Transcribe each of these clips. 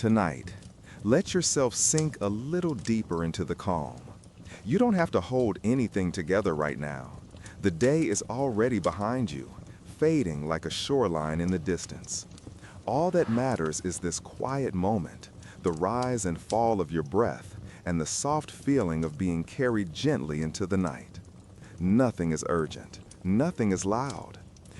Tonight, let yourself sink a little deeper into the calm. You don't have to hold anything together right now. The day is already behind you, fading like a shoreline in the distance. All that matters is this quiet moment, the rise and fall of your breath, and the soft feeling of being carried gently into the night. Nothing is urgent, nothing is loud.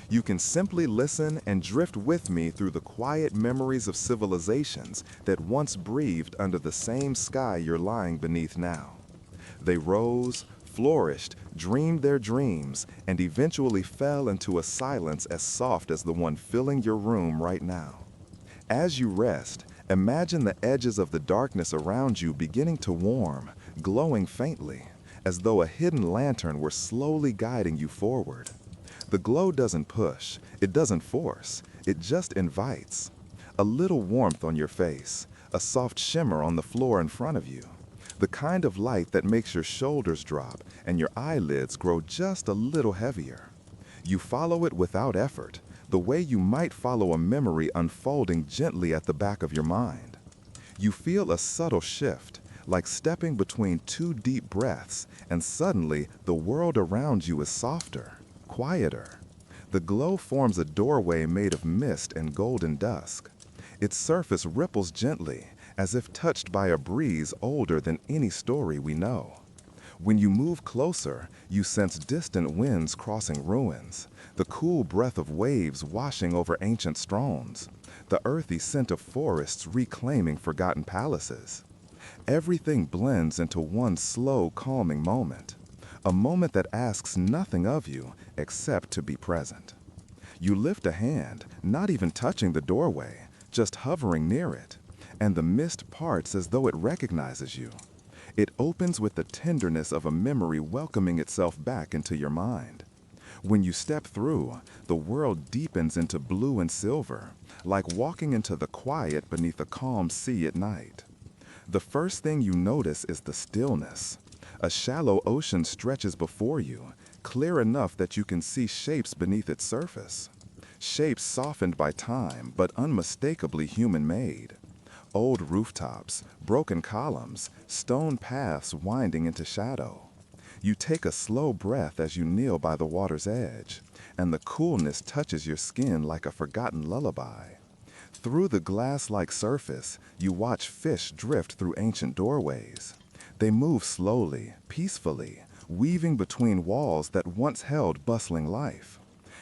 You can simply listen and drift with me through the quiet memories of civilizations that once breathed under the same sky you're lying beneath now. They rose, flourished, dreamed their dreams, and eventually fell into a silence as soft as the one filling your room right now. As you rest, imagine the edges of the darkness around you beginning to warm, glowing faintly, as though a hidden lantern were slowly guiding you forward. The glow doesn't push, it doesn't force, it just invites. A little warmth on your face, a soft shimmer on the floor in front of you. The kind of light that makes your shoulders drop and your eyelids grow just a little heavier. You follow it without effort, the way you might follow a memory unfolding gently at the back of your mind. You feel a subtle shift, like stepping between two deep breaths, and suddenly the world around you is softer, quieter. The glow forms a doorway made of mist and golden dusk. Its surface ripples gently, as if touched by a breeze older than any story we know. When you move closer, you sense distant winds crossing ruins, the cool breath of waves washing over ancient stones, the earthy scent of forests reclaiming forgotten palaces. Everything blends into one slow, calming moment, a moment that asks nothing of you except to be present. You lift a hand, not even touching the doorway, just hovering near it, and the mist parts as though it recognizes you. It opens with the tenderness of a memory welcoming itself back into your mind. When you step through, the world deepens into blue and silver, like walking into the quiet beneath a calm sea at night. The first thing you notice is the stillness. A shallow ocean stretches before you, clear enough that you can see shapes beneath its surface. Shapes softened by time, but unmistakably human-made. Old rooftops, broken columns, stone paths winding into shadow. You take a slow breath as you kneel by the water's edge, and the coolness touches your skin like a forgotten lullaby. Through the glass-like surface, you watch fish drift through ancient doorways. They move slowly, peacefully, weaving between walls that once held bustling life.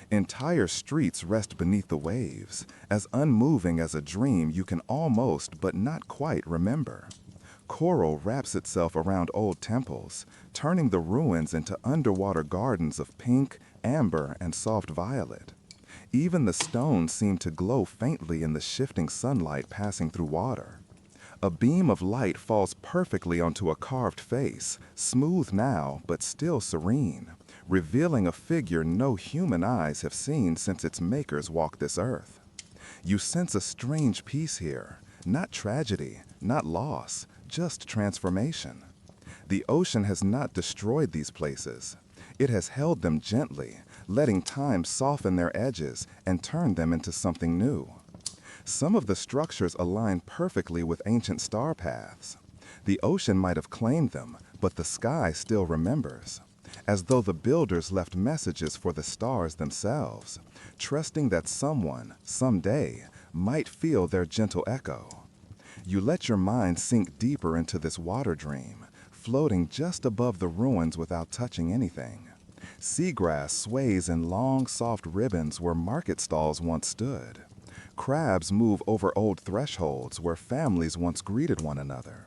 Entire streets rest beneath the waves, as unmoving as a dream you can almost but not quite remember. Coral wraps itself around old temples, turning the ruins into underwater gardens of pink, amber, and soft violet. Even the stones seem to glow faintly in the shifting sunlight passing through water. A beam of light falls perfectly onto a carved face, smooth now but still serene, revealing a figure no human eyes have seen since its makers walked this earth. You sense a strange peace here, not tragedy, not loss, just transformation. The ocean has not destroyed these places. It has held them gently, letting time soften their edges and turn them into something new. Some of the structures align perfectly with ancient star paths. The ocean might have claimed them, but the sky still remembers, as though the builders left messages for the stars themselves, trusting that someone, someday, might feel their gentle echo. You let your mind sink deeper into this water dream, floating just above the ruins without touching anything. Seagrass sways in long, soft ribbons where market stalls once stood. Crabs move over old thresholds where families once greeted one another.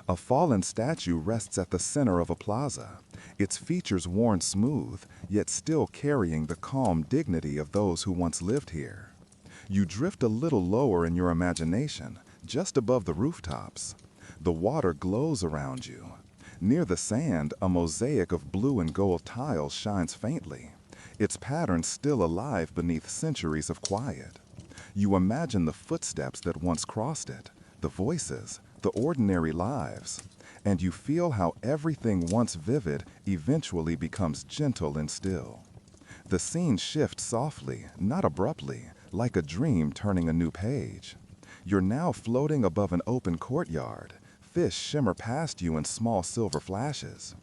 A fallen statue rests at the center of a plaza, its features worn smooth, yet still carrying the calm dignity of those who once lived here. You drift a little lower in your imagination, just above the rooftops. The water glows around you. Near the sand, a mosaic of blue and gold tiles shines faintly, its pattern still alive beneath centuries of quiet. You imagine the footsteps that once crossed it, the voices, the ordinary lives, and you feel how everything once vivid eventually becomes gentle and still. The scene shifts softly, not abruptly, like a dream turning a new page. You're now floating above an open courtyard. Fish shimmer past you in small silver flashes.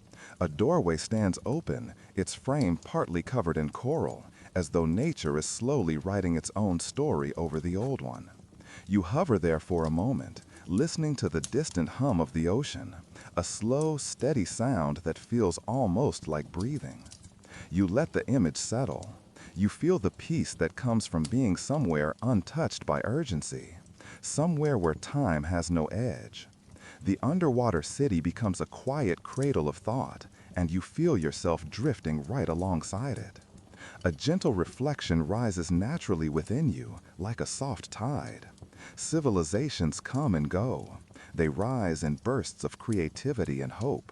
A doorway stands open, its frame partly covered in coral, as though nature is slowly writing its own story over the old one. You hover there for a moment, listening to the distant hum of the ocean, a slow, steady sound that feels almost like breathing. You let the image settle. You feel the peace that comes from being somewhere untouched by urgency, somewhere where time has no edge. The underwater city becomes a quiet cradle of thought, and you feel yourself drifting right alongside it. A gentle reflection rises naturally within you, like a soft tide. Civilizations come and go. They rise in bursts of creativity and hope.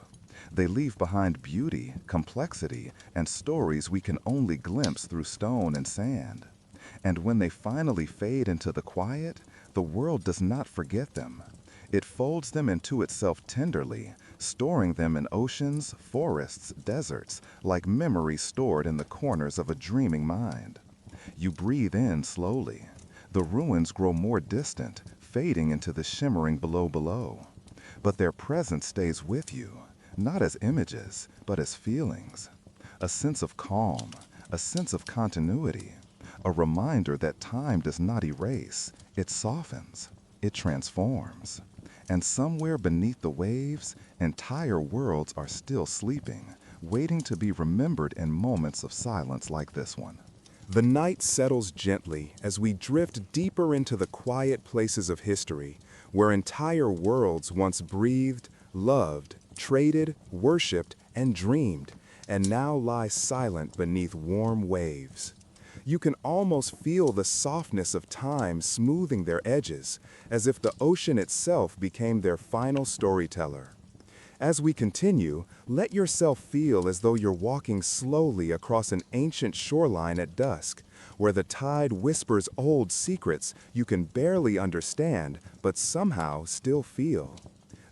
They leave behind beauty, complexity, and stories we can only glimpse through stone and sand. And when they finally fade into the quiet, the world does not forget them. It folds them into itself tenderly, storing them in oceans, forests, deserts, like memories stored in the corners of a dreaming mind. You breathe in slowly. The ruins grow more distant, fading into the shimmering below. But their presence stays with you, not as images, but as feelings. A sense of calm, a sense of continuity, a reminder that time does not erase, it softens, it transforms. And somewhere beneath the waves, entire worlds are still sleeping, waiting to be remembered in moments of silence like this one. The night settles gently as we drift deeper into the quiet places of history, where entire worlds once breathed, loved, traded, worshipped, and dreamed, and now lie silent beneath warm waves. You can almost feel the softness of time smoothing their edges, as if the ocean itself became their final storyteller. As we continue, let yourself feel as though you're walking slowly across an ancient shoreline at dusk, where the tide whispers old secrets you can barely understand but somehow still feel.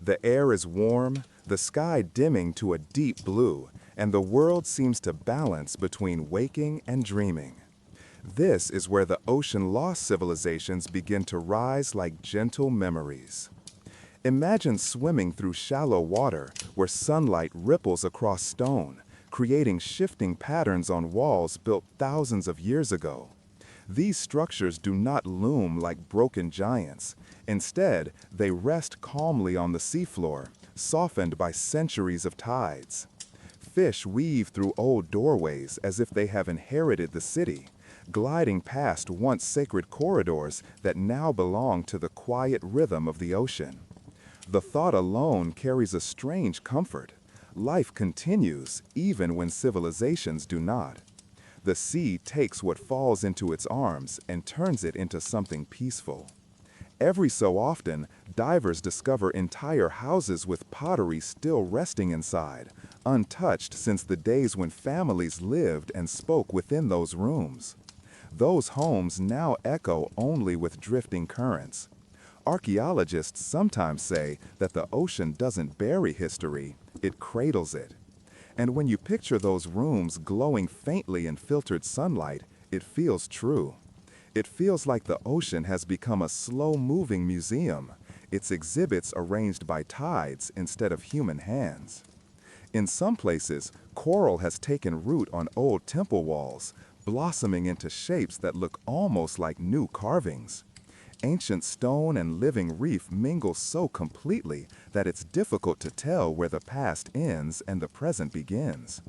The air is warm, the sky dimming to a deep blue, and the world seems to balance between waking and dreaming. This is where the ocean-lost civilizations begin to rise like gentle memories. Imagine swimming through shallow water where sunlight ripples across stone, creating shifting patterns on walls built thousands of years ago. These structures do not loom like broken giants. Instead, they rest calmly on the seafloor, softened by centuries of tides. Fish weave through old doorways as if they have inherited the city, gliding past once sacred corridors that now belong to the quiet rhythm of the ocean. The thought alone carries a strange comfort. Life continues even when civilizations do not. The sea takes what falls into its arms and turns it into something peaceful. Every so often, divers discover entire houses with pottery still resting inside, untouched since the days when families lived and spoke within those rooms. Those homes now echo only with drifting currents. Archaeologists sometimes say that the ocean doesn't bury history, it cradles it. And when you picture those rooms glowing faintly in filtered sunlight, it feels true. It feels like the ocean has become a slow-moving museum, its exhibits arranged by tides instead of human hands. In some places, coral has taken root on old temple walls, blossoming into shapes that look almost like new carvings. Ancient stone and living reef mingle so completely that it's difficult to tell where the past ends and the present begins.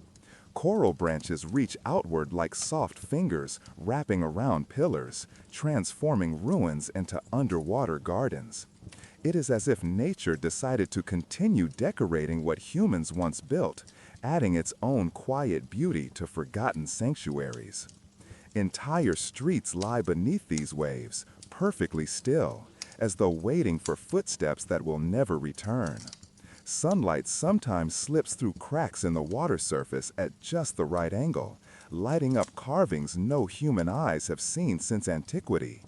Coral branches reach outward like soft fingers wrapping around pillars, transforming ruins into underwater gardens. It is as if nature decided to continue decorating what humans once built, adding its own quiet beauty to forgotten sanctuaries. Entire streets lie beneath these waves, perfectly still, as though waiting for footsteps that will never return. Sunlight sometimes slips through cracks in the water surface at just the right angle, lighting up carvings no human eyes have seen since antiquity.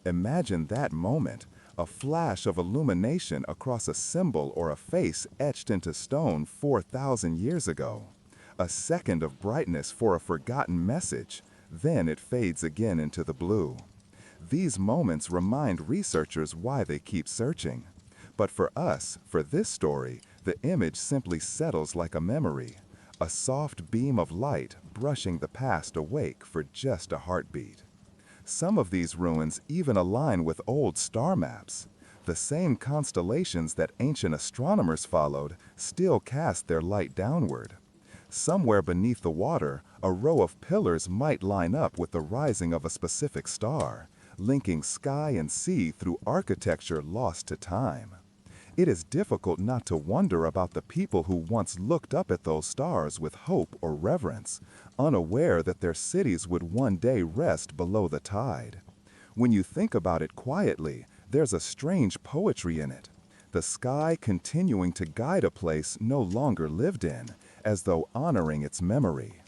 Imagine that moment, a flash of illumination across a symbol or a face etched into stone 4,000 years ago. A second of brightness for a forgotten message, then it fades again into the blue. These moments remind researchers why they keep searching. But for us, for this story, the image simply settles like a memory, a soft beam of light brushing the past awake for just a heartbeat. Some of these ruins even align with old star maps. The same constellations that ancient astronomers followed still cast their light downward. Somewhere beneath the water, a row of pillars might line up with the rising of a specific star, linking sky and sea through architecture lost to time. It is difficult not to wonder about the people who once looked up at those stars with hope or reverence, unaware that their cities would one day rest below the tide. When you think about it quietly, there's a strange poetry in it. The sky continuing to guide a place no longer lived in, as though honoring its memory.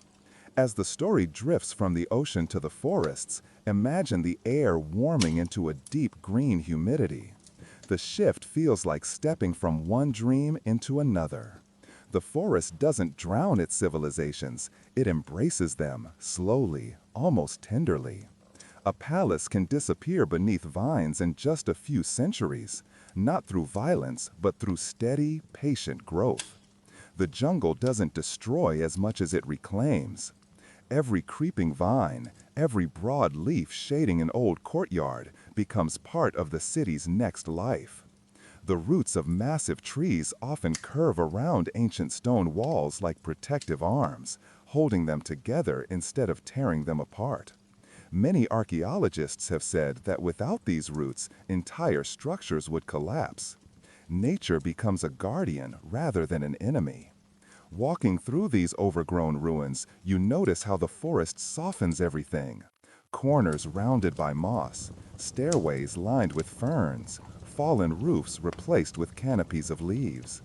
As the story drifts from the ocean to the forests, imagine the air warming into a deep green humidity. The shift feels like stepping from one dream into another. The forest doesn't drown its civilizations, it embraces them, slowly, almost tenderly. A palace can disappear beneath vines in just a few centuries, not through violence, but through steady, patient growth. The jungle doesn't destroy as much as it reclaims. Every creeping vine, every broad leaf shading an old courtyard becomes part of the city's next life. The roots of massive trees often curve around ancient stone walls like protective arms, holding them together instead of tearing them apart. Many archaeologists have said that without these roots, entire structures would collapse. Nature becomes a guardian rather than an enemy. Walking through these overgrown ruins, you notice how the forest softens everything. Corners rounded by moss, stairways lined with ferns, fallen roofs replaced with canopies of leaves.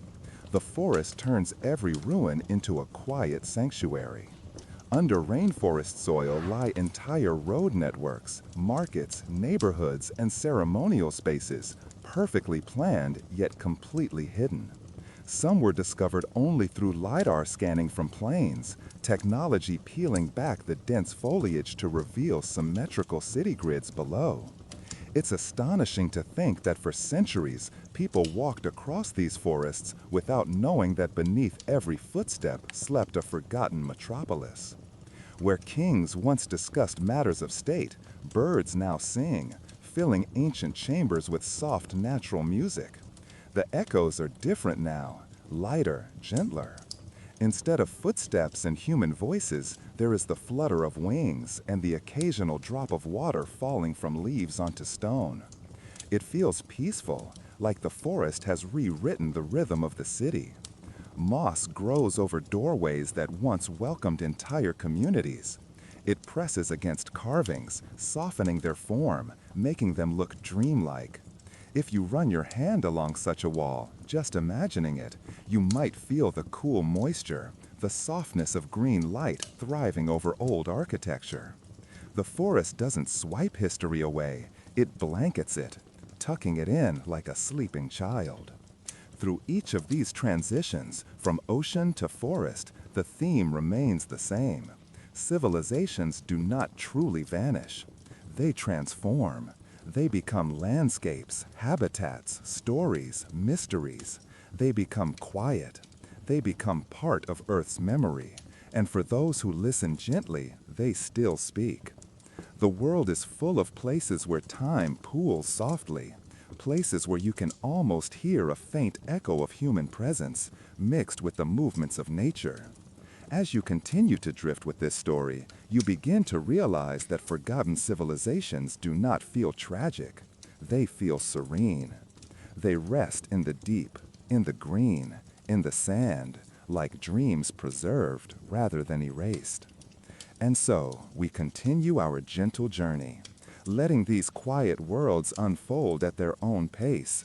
The forest turns every ruin into a quiet sanctuary. Under rainforest soil lie entire road networks, markets, neighborhoods, and ceremonial spaces, perfectly planned yet completely hidden. Some were discovered only through LiDAR scanning from planes, technology peeling back the dense foliage to reveal symmetrical city grids below. It's astonishing to think that for centuries, people walked across these forests without knowing that beneath every footstep slept a forgotten metropolis. Where kings once discussed matters of state, birds now sing, filling ancient chambers with soft natural music. The echoes are different now, lighter, gentler. Instead of footsteps and human voices, there is the flutter of wings and the occasional drop of water falling from leaves onto stone. It feels peaceful, like the forest has rewritten the rhythm of the city. Moss grows over doorways that once welcomed entire communities. It presses against carvings, softening their form, making them look dreamlike. If you run your hand along such a wall, just imagining it, you might feel the cool moisture, the softness of green light thriving over old architecture. The forest doesn't swipe history away, it blankets it, tucking it in like a sleeping child. Through each of these transitions, from ocean to forest, the theme remains the same. Civilizations do not truly vanish. They transform. They become landscapes, habitats, stories, mysteries. They become quiet. They become part of Earth's memory. And for those who listen gently, they still speak. The world is full of places where time pools softly. Places where you can almost hear a faint echo of human presence, mixed with the movements of nature. As you continue to drift with this story, you begin to realize that forgotten civilizations do not feel tragic. They feel serene. They rest in the deep, in the green, in the sand, like dreams preserved rather than erased. And so, we continue our gentle journey, letting these quiet worlds unfold at their own pace,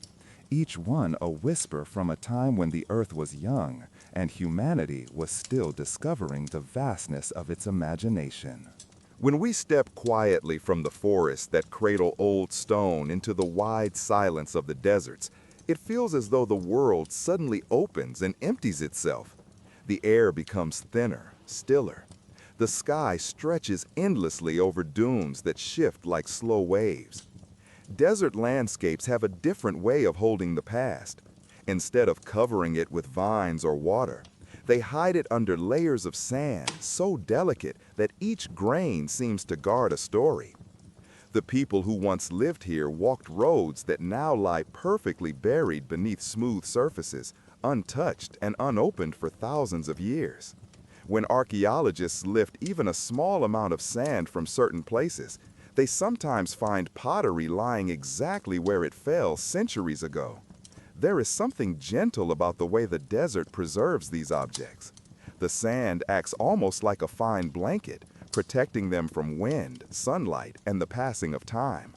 each one a whisper from a time when the earth was young and humanity was still discovering the vastness of its imagination. When we step quietly from the forests that cradle old stone into the wide silence of the deserts, it feels as though the world suddenly opens and empties itself. The air becomes thinner, stiller. The sky stretches endlessly over dunes that shift like slow waves. Desert landscapes have a different way of holding the past. Instead of covering it with vines or water, they hide it under layers of sand so delicate that each grain seems to guard a story. The people who once lived here walked roads that now lie perfectly buried beneath smooth surfaces, untouched and unopened for thousands of years. When archaeologists lift even a small amount of sand from certain places, they sometimes find pottery lying exactly where it fell centuries ago. There is something gentle about the way the desert preserves these objects. The sand acts almost like a fine blanket, protecting them from wind, sunlight, and the passing of time.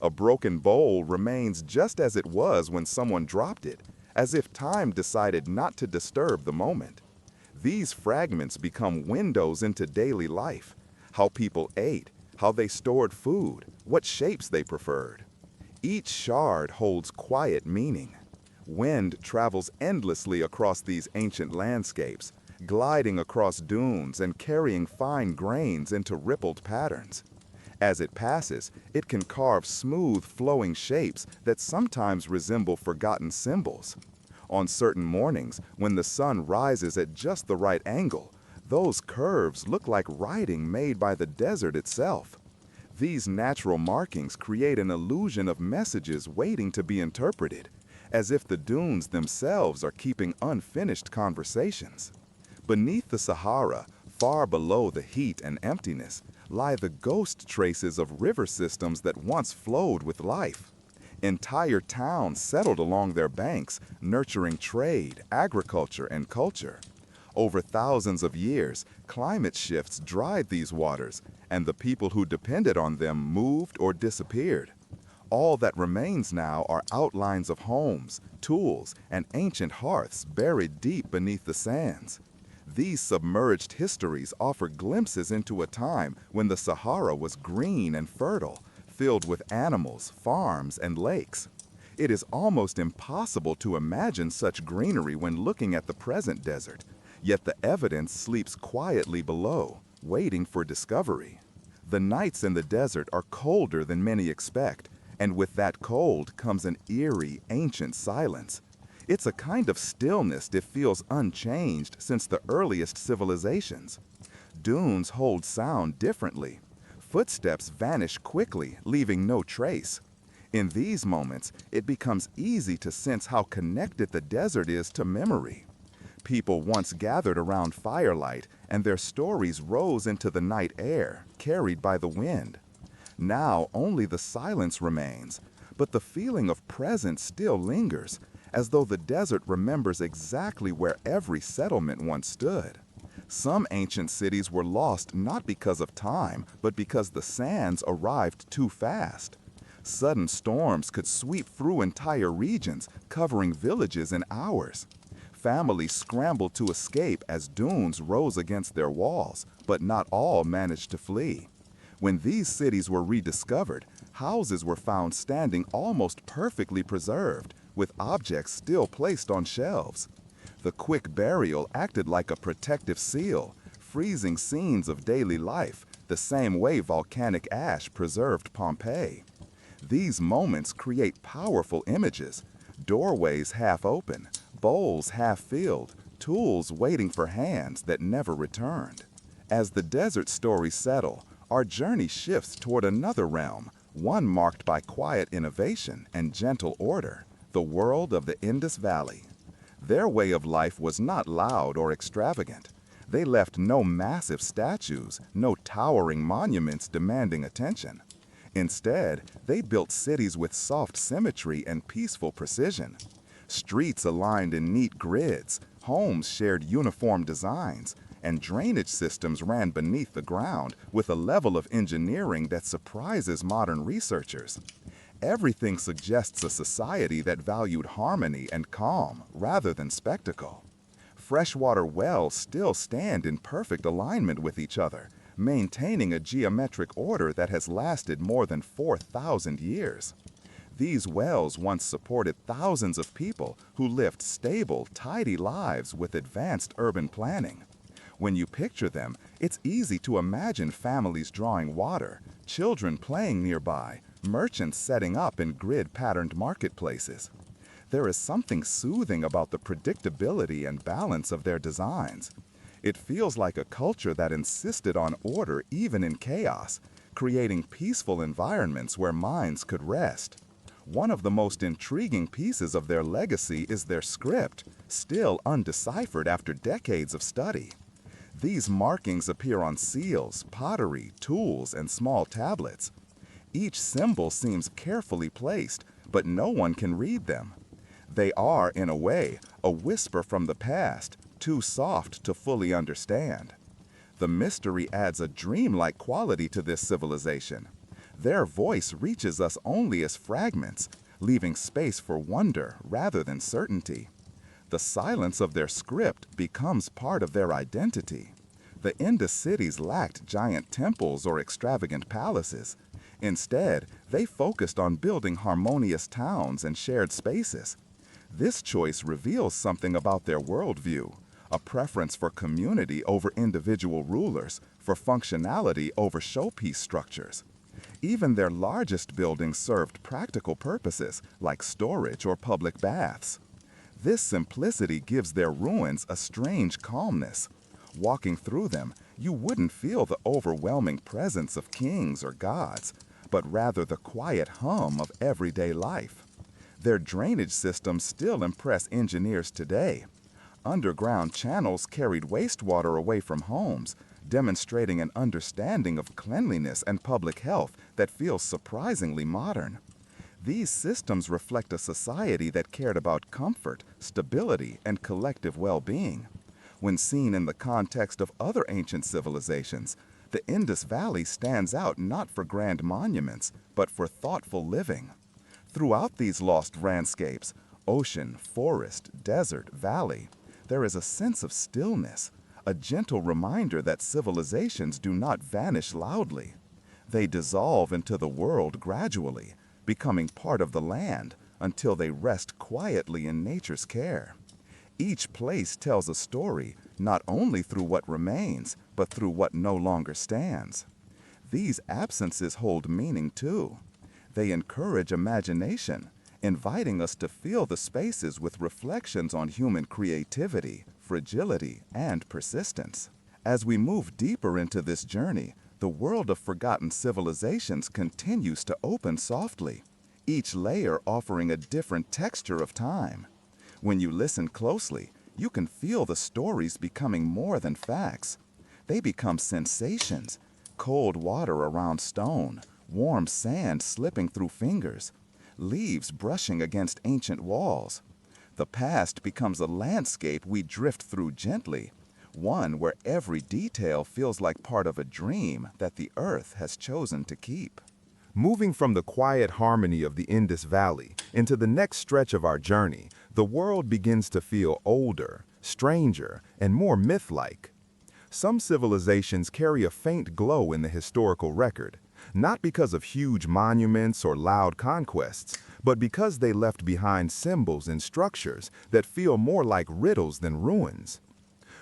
A broken bowl remains just as it was when someone dropped it, as if time decided not to disturb the moment. These fragments become windows into daily life, how people ate, how they stored food, what shapes they preferred. Each shard holds quiet meaning. Wind travels endlessly across these ancient landscapes, gliding across dunes and carrying fine grains into rippled patterns. As it passes, it can carve smooth, flowing shapes that sometimes resemble forgotten symbols. On certain mornings, when the sun rises at just the right angle, those curves look like writing made by the desert itself. These natural markings create an illusion of messages waiting to be interpreted, as if the dunes themselves are keeping unfinished conversations. Beneath the Sahara, far below the heat and emptiness, lie the ghost traces of river systems that once flowed with life. Entire towns settled along their banks, nurturing trade, agriculture, and culture. Over thousands of years, climate shifts dried these waters, and the people who depended on them moved or disappeared. All that remains now are outlines of homes, tools, and ancient hearths buried deep beneath the sands. These submerged histories offer glimpses into a time when the Sahara was green and fertile, filled with animals, farms, and lakes. It is almost impossible to imagine such greenery when looking at the present desert, yet the evidence sleeps quietly below, waiting for discovery. The nights in the desert are colder than many expect, and with that cold comes an eerie, ancient silence. It's a kind of stillness that feels unchanged since the earliest civilizations. Dunes hold sound differently. Footsteps vanish quickly, leaving no trace. In these moments, it becomes easy to sense how connected the desert is to memory. People once gathered around firelight, and their stories rose into the night air, carried by the wind. Now only the silence remains, but the feeling of presence still lingers, as though the desert remembers exactly where every settlement once stood. Some ancient cities were lost not because of time, but because the sands arrived too fast. Sudden storms could sweep through entire regions, covering villages in hours. Families scrambled to escape as dunes rose against their walls, but not all managed to flee. When these cities were rediscovered, houses were found standing almost perfectly preserved, with objects still placed on shelves. The quick burial acted like a protective seal, freezing scenes of daily life, the same way volcanic ash preserved Pompeii. These moments create powerful images: doorways half open, bowls half filled, tools waiting for hands that never returned. As the desert stories settle, our journey shifts toward another realm, one marked by quiet innovation and gentle order, the world of the Indus Valley. Their way of life was not loud or extravagant. They left no massive statues, no towering monuments demanding attention. Instead, they built cities with soft symmetry and peaceful precision. Streets aligned in neat grids, homes shared uniform designs, and drainage systems ran beneath the ground with a level of engineering that surprises modern researchers. Everything suggests a society that valued harmony and calm rather than spectacle. Freshwater wells still stand in perfect alignment with each other, maintaining a geometric order that has lasted more than 4,000 years. These wells once supported thousands of people who lived stable, tidy lives with advanced urban planning. When you picture them, it's easy to imagine families drawing water, children playing nearby, merchants setting up in grid-patterned marketplaces. There is something soothing about the predictability and balance of their designs. It feels like a culture that insisted on order even in chaos, creating peaceful environments where minds could rest. One of the most intriguing pieces of their legacy is their script, still undeciphered after decades of study. These markings appear on seals, pottery, tools, and small tablets. Each symbol seems carefully placed, but no one can read them. They are, in a way, a whisper from the past, too soft to fully understand. The mystery adds a dreamlike quality to this civilization. Their voice reaches us only as fragments, leaving space for wonder rather than certainty. The silence of their script becomes part of their identity. The Indus cities lacked giant temples or extravagant palaces. Instead, they focused on building harmonious towns and shared spaces. This choice reveals something about their worldview, a preference for community over individual rulers, for functionality over showpiece structures. Even their largest buildings served practical purposes, like storage or public baths. This simplicity gives their ruins a strange calmness. Walking through them, you wouldn't feel the overwhelming presence of kings or gods, but rather the quiet hum of everyday life. Their drainage systems still impress engineers today. Underground channels carried wastewater away from homes, demonstrating an understanding of cleanliness and public health that feels surprisingly modern. These systems reflect a society that cared about comfort, stability, and collective well-being. When seen in the context of other ancient civilizations, the Indus Valley stands out not for grand monuments, but for thoughtful living. Throughout these lost landscapes, ocean, forest, desert, valley, there is a sense of stillness, a gentle reminder that civilizations do not vanish loudly. They dissolve into the world gradually, becoming part of the land until they rest quietly in nature's care. Each place tells a story, not only through what remains, but through what no longer stands. These absences hold meaning too. They encourage imagination, inviting us to fill the spaces with reflections on human creativity, fragility, and persistence. As we move deeper into this journey, the world of forgotten civilizations continues to open softly, each layer offering a different texture of time. When you listen closely, you can feel the stories becoming more than facts. They become sensations, cold water around stone, warm sand slipping through fingers, leaves brushing against ancient walls. The past becomes a landscape we drift through gently, one where every detail feels like part of a dream that the earth has chosen to keep. Moving from the quiet harmony of the Indus Valley into the next stretch of our journey, the world begins to feel older, stranger, and more myth-like. Some civilizations carry a faint glow in the historical record, not because of huge monuments or loud conquests, but because they left behind symbols and structures that feel more like riddles than ruins.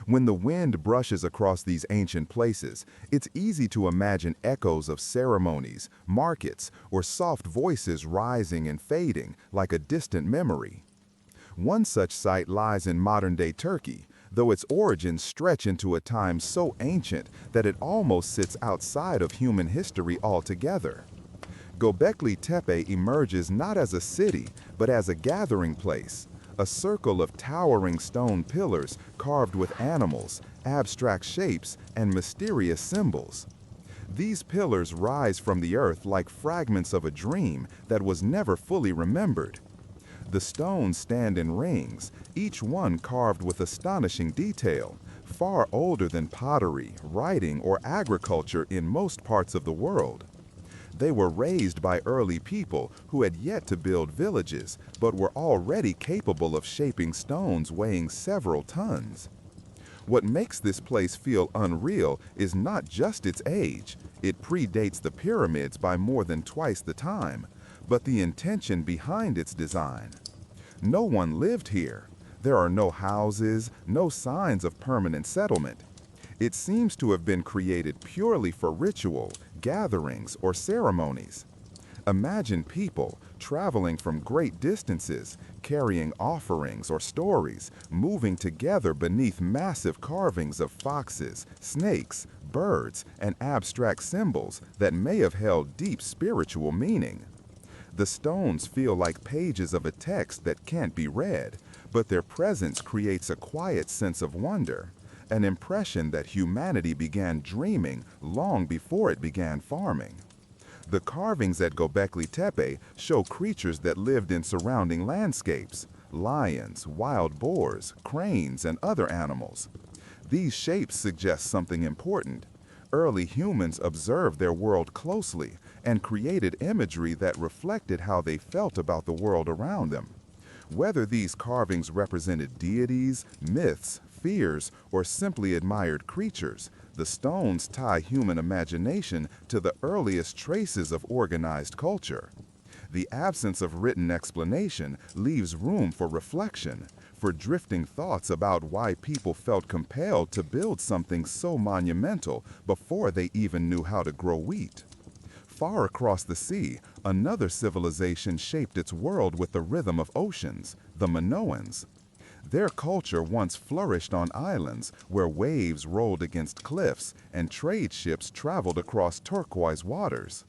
When the wind brushes across these ancient places, it's easy to imagine echoes of ceremonies, markets, or soft voices rising and fading like a distant memory. One such site lies in modern-day Turkey, though its origins stretch into a time so ancient that it almost sits outside of human history altogether. Göbekli Tepe emerges not as a city, but as a gathering place, a circle of towering stone pillars carved with animals, abstract shapes, and mysterious symbols. These pillars rise from the earth like fragments of a dream that was never fully remembered. The stones stand in rings, each one carved with astonishing detail, far older than pottery, writing, or agriculture in most parts of the world. They were raised by early people who had yet to build villages, but were already capable of shaping stones weighing several tons. What makes this place feel unreal is not just its age, it predates the pyramids by more than twice the time, but the intention behind its design. No one lived here. There are no houses, no signs of permanent settlement. It seems to have been created purely for ritual, gatherings, or ceremonies. Imagine people traveling from great distances, carrying offerings or stories, moving together beneath massive carvings of foxes, snakes, birds, and abstract symbols that may have held deep spiritual meaning. The stones feel like pages of a text that can't be read, but their presence creates a quiet sense of wonder, an impression that humanity began dreaming long before it began farming. The carvings at Göbekli Tepe show creatures that lived in surrounding landscapes: lions, wild boars, cranes, and other animals. These shapes suggest something important. Early humans observed their world closely and created imagery that reflected how they felt about the world around them. Whether these carvings represented deities, myths, fears, or simply admired creatures, the stones tie human imagination to the earliest traces of organized culture. The absence of written explanation leaves room for reflection, for drifting thoughts about why people felt compelled to build something so monumental before they even knew how to grow wheat. Far across the sea, another civilization shaped its world with the rhythm of oceans, the Minoans. Their culture once flourished on islands where waves rolled against cliffs and trade ships traveled across turquoise waters.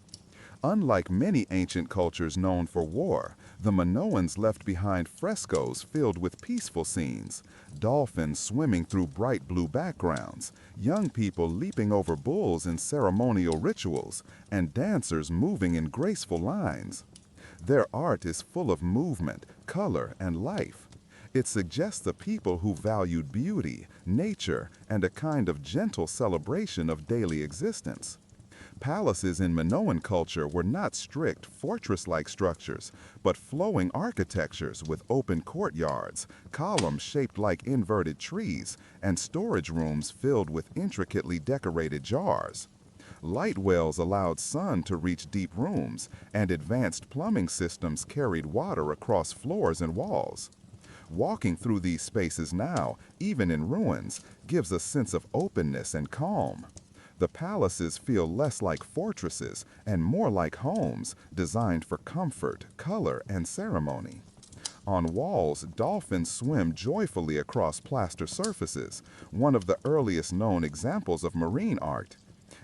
Unlike many ancient cultures known for war, the Minoans left behind frescoes filled with peaceful scenes: dolphins swimming through bright blue backgrounds, young people leaping over bulls in ceremonial rituals, and dancers moving in graceful lines. Their art is full of movement, color, and life. It suggests a people who valued beauty, nature, and a kind of gentle celebration of daily existence. Palaces in Minoan culture were not strict, fortress-like structures, but flowing architectures with open courtyards, columns shaped like inverted trees, and storage rooms filled with intricately decorated jars. Light wells allowed sun to reach deep rooms, and advanced plumbing systems carried water across floors and walls. Walking through these spaces now, even in ruins, gives a sense of openness and calm. The palaces feel less like fortresses and more like homes designed for comfort, color, and ceremony. On walls, dolphins swim joyfully across plaster surfaces, one of the earliest known examples of marine art.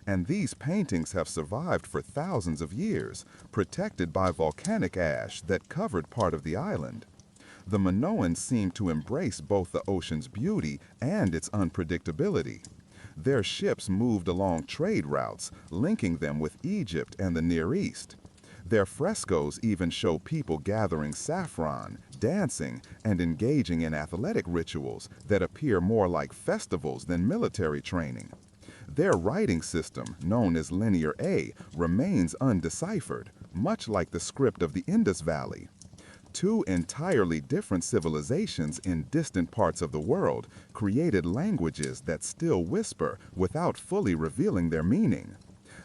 And these paintings have survived for thousands of years, protected by volcanic ash that covered part of the island. The Minoans seem to embrace both the ocean's beauty and its unpredictability. Their ships moved along trade routes, linking them with Egypt and the Near East. Their frescoes even show people gathering saffron, dancing, and engaging in athletic rituals that appear more like festivals than military training. Their writing system, known as Linear A, remains undeciphered, much like the script of the Indus Valley. Two entirely different civilizations in distant parts of the world created languages that still whisper without fully revealing their meaning.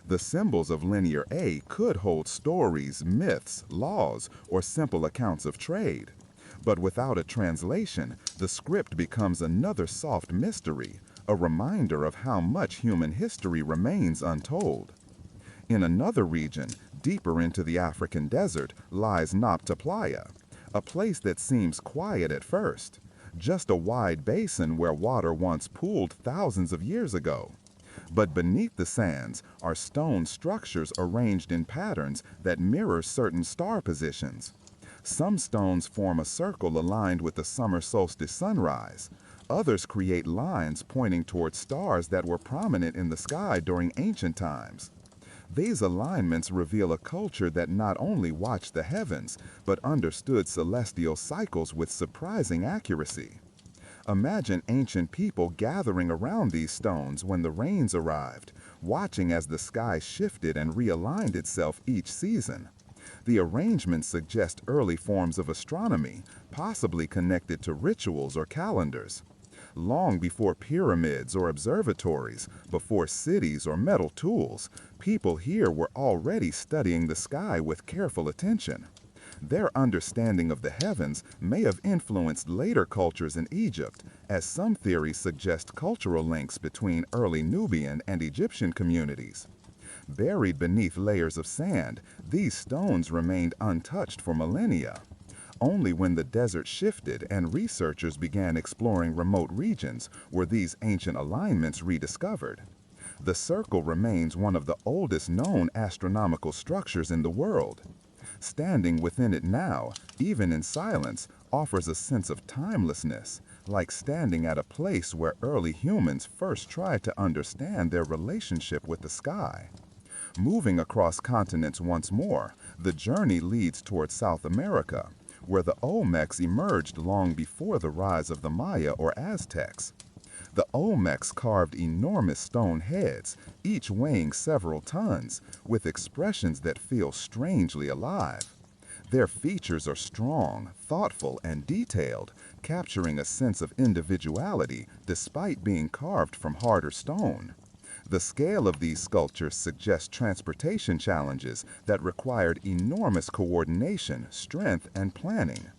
The symbols of Linear A could hold stories, myths, laws, or simple accounts of trade. But without a translation, the script becomes another soft mystery, a reminder of how much human history remains untold. In another region, deeper into the African desert, lies Nabta Playa, a place that seems quiet at first, just a wide basin where water once pooled thousands of years ago. But beneath the sands are stone structures arranged in patterns that mirror certain star positions. Some stones form a circle aligned with the summer solstice sunrise. Others create lines pointing toward stars that were prominent in the sky during ancient times. These alignments reveal a culture that not only watched the heavens, but understood celestial cycles with surprising accuracy. Imagine ancient people gathering around these stones when the rains arrived, watching as the sky shifted and realigned itself each season. The arrangements suggest early forms of astronomy, possibly connected to rituals or calendars. Long before pyramids or observatories, before cities or metal tools, people here were already studying the sky with careful attention. Their understanding of the heavens may have influenced later cultures in Egypt, as some theories suggest cultural links between early Nubian and Egyptian communities. Buried beneath layers of sand, these stones remained untouched for millennia. Only when the desert shifted and researchers began exploring remote regions were these ancient alignments rediscovered. The circle remains one of the oldest known astronomical structures in the world. Standing within it now, even in silence, offers a sense of timelessness, like standing at a place where early humans first tried to understand their relationship with the sky. Moving across continents once more, the journey leads towards South America, where the Olmecs emerged long before the rise of the Maya or Aztecs. The Olmecs carved enormous stone heads, each weighing several tons, with expressions that feel strangely alive. Their features are strong, thoughtful, and detailed, capturing a sense of individuality despite being carved from harder stone. The scale of these sculptures suggests transportation challenges that required enormous coordination, strength, and planning.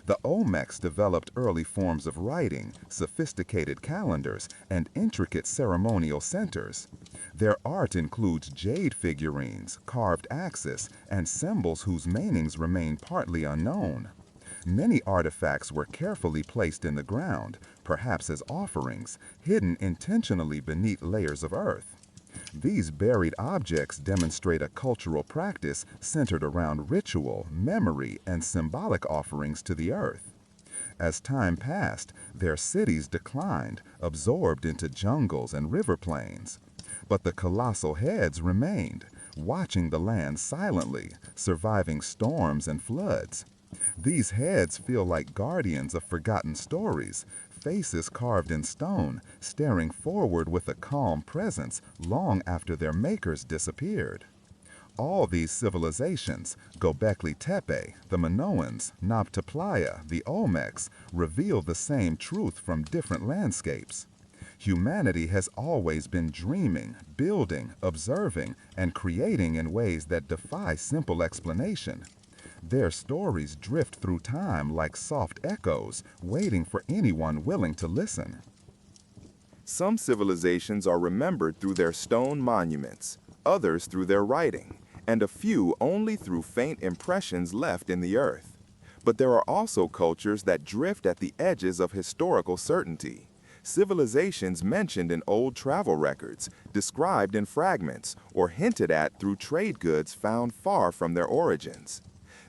The Olmecs developed early forms of writing, sophisticated calendars, and intricate ceremonial centers. Their art includes jade figurines, carved axes, and symbols whose meanings remain partly unknown. Many artifacts were carefully placed in the ground, perhaps as offerings, hidden intentionally beneath layers of earth. These buried objects demonstrate a cultural practice centered around ritual, memory, and symbolic offerings to the earth. As time passed, their cities declined, absorbed into jungles and river plains. But the colossal heads remained, watching the land silently, surviving storms and floods. These heads feel like guardians of forgotten stories, faces carved in stone, staring forward with a calm presence long after their makers disappeared. All these civilizations, Göbekli Tepe, the Minoans, Nabta Playa, the Olmecs, reveal the same truth from different landscapes. Humanity has always been dreaming, building, observing, and creating in ways that defy simple explanation. Their stories drift through time like soft echoes, waiting for anyone willing to listen. Some civilizations are remembered through their stone monuments, others through their writing, and a few only through faint impressions left in the earth. But there are also cultures that drift at the edges of historical certainty. Civilizations mentioned in old travel records, described in fragments, or hinted at through trade goods found far from their origins.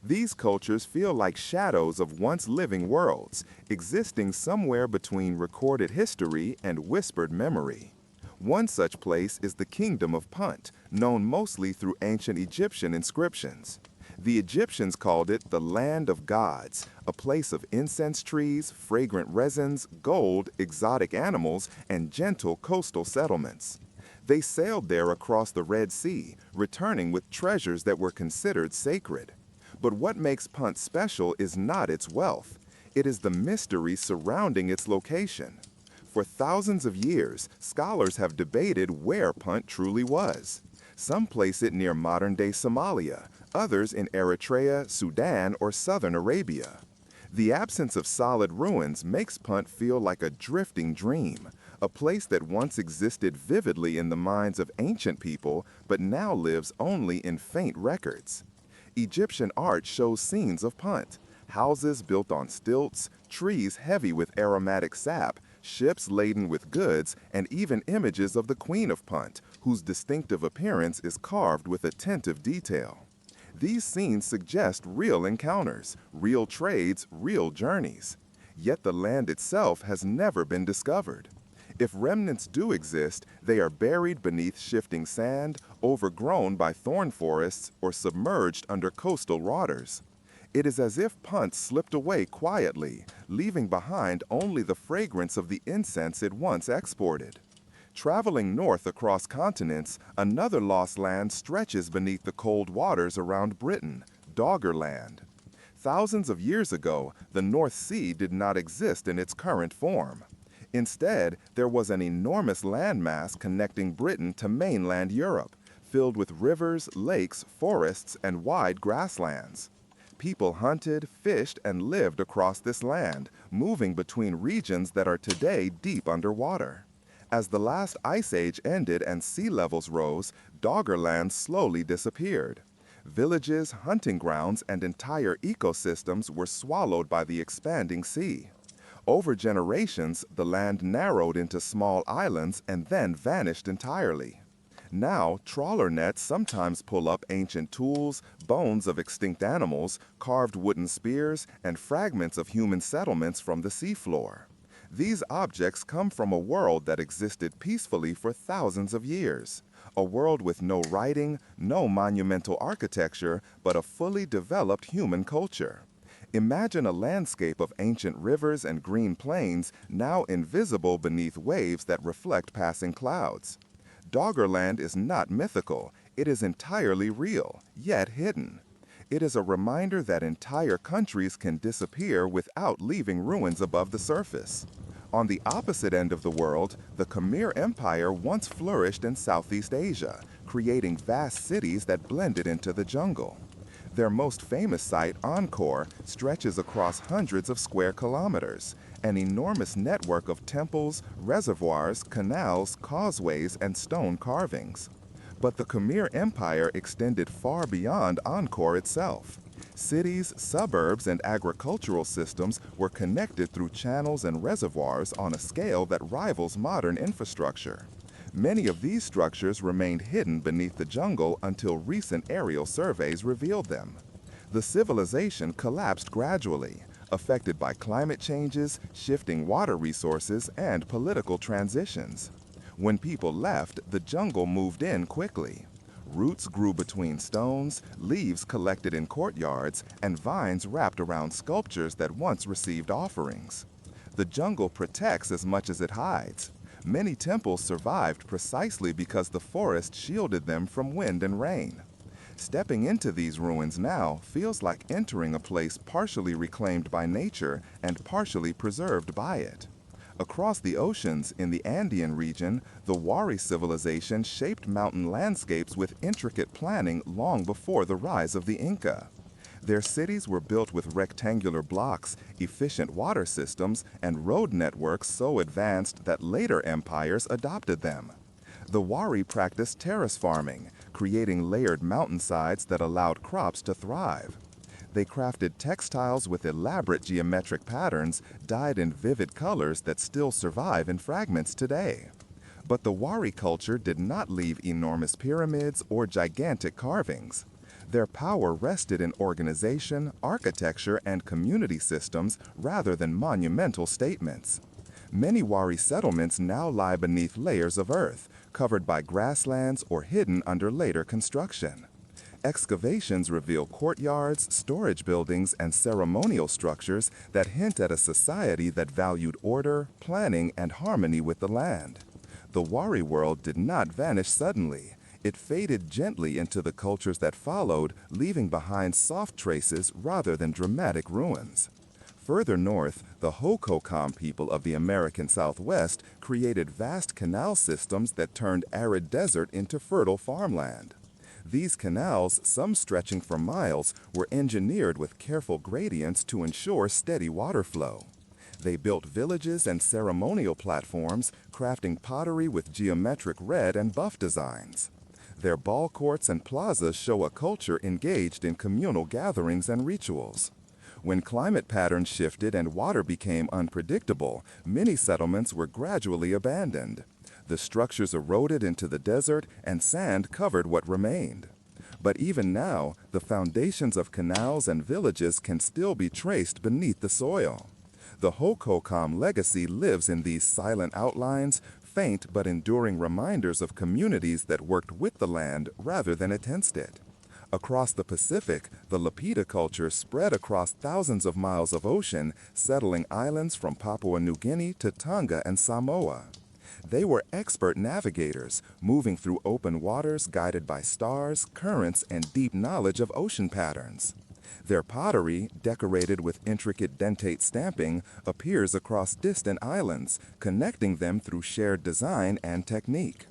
These cultures feel like shadows of once living worlds, existing somewhere between recorded history and whispered memory. One such place is the Kingdom of Punt, known mostly through ancient Egyptian inscriptions. The Egyptians called it the Land of Gods, a place of incense trees, fragrant resins, gold, exotic animals, and gentle coastal settlements. They sailed there across the Red Sea, returning with treasures that were considered sacred. But what makes Punt special is not its wealth. It is the mystery surrounding its location. For thousands of years, scholars have debated where Punt truly was. Some place it near modern-day Somalia, others in Eritrea, Sudan, or southern Arabia. The absence of solid ruins makes Punt feel like a drifting dream, a place that once existed vividly in the minds of ancient people but now lives only in faint records. Egyptian art shows scenes of Punt, houses built on stilts, trees heavy with aromatic sap, ships laden with goods, and even images of the Queen of Punt, whose distinctive appearance is carved with attentive detail. These scenes suggest real encounters, real trades, real journeys. Yet the land itself has never been discovered. If remnants do exist, they are buried beneath shifting sand, overgrown by thorn forests, or submerged under coastal waters. It is as if Punt slipped away quietly, leaving behind only the fragrance of the incense it once exported. Traveling north across continents, another lost land stretches beneath the cold waters around Britain, Doggerland. Thousands of years ago, the North Sea did not exist in its current form. Instead, there was an enormous landmass connecting Britain to mainland Europe, filled with rivers, lakes, forests, and wide grasslands. People hunted, fished, and lived across this land, moving between regions that are today deep underwater. As the last ice age ended and sea levels rose, Doggerland slowly disappeared. Villages, hunting grounds, and entire ecosystems were swallowed by the expanding sea. Over generations, the land narrowed into small islands and then vanished entirely. Now, trawler nets sometimes pull up ancient tools, bones of extinct animals, carved wooden spears, and fragments of human settlements from the seafloor. These objects come from a world that existed peacefully for thousands of years, a world with no writing, no monumental architecture, but a fully developed human culture. Imagine a landscape of ancient rivers and green plains now invisible beneath waves that reflect passing clouds. Doggerland is not mythical, it is entirely real, yet hidden. It is a reminder that entire countries can disappear without leaving ruins above the surface. On the opposite end of the world, the Khmer Empire once flourished in Southeast Asia, creating vast cities that blended into the jungle. Their most famous site, Angkor, stretches across hundreds of square kilometers, an enormous network of temples, reservoirs, canals, causeways, and stone carvings. But the Khmer Empire extended far beyond Angkor itself. Cities, suburbs, and agricultural systems were connected through channels and reservoirs on a scale that rivals modern infrastructure. Many of these structures remained hidden beneath the jungle until recent aerial surveys revealed them. The civilization collapsed gradually, affected by climate changes, shifting water resources, and political transitions. When people left, the jungle moved in quickly. Roots grew between stones, leaves collected in courtyards, and vines wrapped around sculptures that once received offerings. The jungle protects as much as it hides. Many temples survived precisely because the forest shielded them from wind and rain. Stepping into these ruins now feels like entering a place partially reclaimed by nature and partially preserved by it. Across the oceans in the Andean region, the Wari civilization shaped mountain landscapes with intricate planning long before the rise of the Inca. Their cities were built with rectangular blocks, efficient water systems, and road networks so advanced that later empires adopted them. The Wari practiced terrace farming, creating layered mountainsides that allowed crops to thrive. They crafted textiles with elaborate geometric patterns dyed in vivid colors that still survive in fragments today. But the Wari culture did not leave enormous pyramids or gigantic carvings. Their power rested in organization, architecture, and community systems rather than monumental statements. Many Wari settlements now lie beneath layers of earth, covered by grasslands or hidden under later construction. Excavations reveal courtyards, storage buildings, and ceremonial structures that hint at a society that valued order, planning, and harmony with the land. The Wari world did not vanish suddenly. It faded gently into the cultures that followed, leaving behind soft traces rather than dramatic ruins. Further north, the Hohokam people of the American Southwest created vast canal systems that turned arid desert into fertile farmland. These canals, some stretching for miles, were engineered with careful gradients to ensure steady water flow. They built villages and ceremonial platforms, crafting pottery with geometric red and buff designs. Their ball courts and plazas show a culture engaged in communal gatherings and rituals. When climate patterns shifted and water became unpredictable, many settlements were gradually abandoned. The structures eroded into the desert and sand covered what remained. But even now, the foundations of canals and villages can still be traced beneath the soil. The Hohokam legacy lives in these silent outlines, faint but enduring reminders of communities that worked with the land rather than against it. Across the Pacific, the Lapita culture spread across thousands of miles of ocean, settling islands from Papua New Guinea to Tonga and Samoa. They were expert navigators, moving through open waters guided by stars, currents, and deep knowledge of ocean patterns. Their pottery, decorated with intricate dentate stamping, appears across distant islands, connecting them through shared design and technique.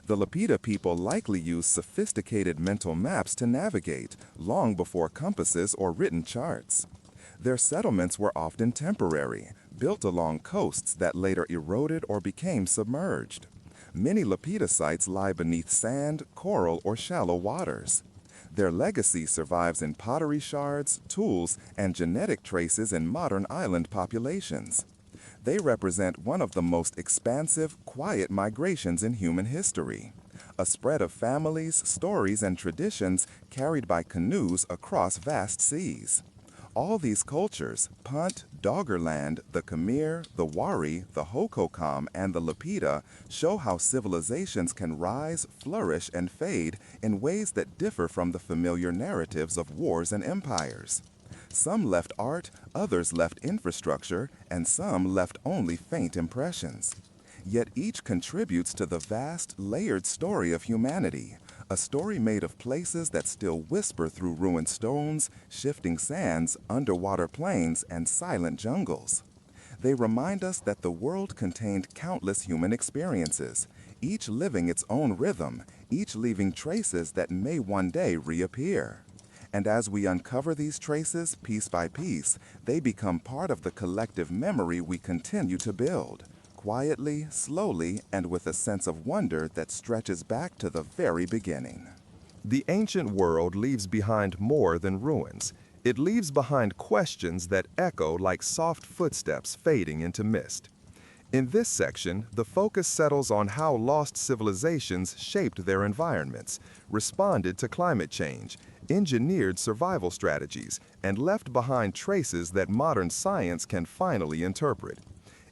The Lapita people likely used sophisticated mental maps to navigate, long before compasses or written charts. Their settlements were often temporary, built along coasts that later eroded or became submerged. Many Lapita sites lie beneath sand, coral, or shallow waters. Their legacy survives in pottery shards, tools, and genetic traces in modern island populations. They represent one of the most expansive, quiet migrations in human history, a spread of families, stories, and traditions carried by canoes across vast seas. All these cultures, Punt, Doggerland, the Khmer, the Wari, the Hohokam, and the Lapita, show how civilizations can rise, flourish, and fade in ways that differ from the familiar narratives of wars and empires. Some left art, others left infrastructure, and some left only faint impressions. Yet each contributes to the vast, layered story of humanity, a story made of places that still whisper through ruined stones, shifting sands, underwater plains, and silent jungles. They remind us that the world contained countless human experiences, each living its own rhythm, each leaving traces that may one day reappear. And as we uncover these traces piece by piece, they become part of the collective memory we continue to build, quietly, slowly, and with a sense of wonder that stretches back to the very beginning. The ancient world leaves behind more than ruins. It leaves behind questions that echo like soft footsteps fading into mist. In this section, the focus settles on how lost civilizations shaped their environments, responded to climate change, engineered survival strategies, and left behind traces that modern science can finally interpret.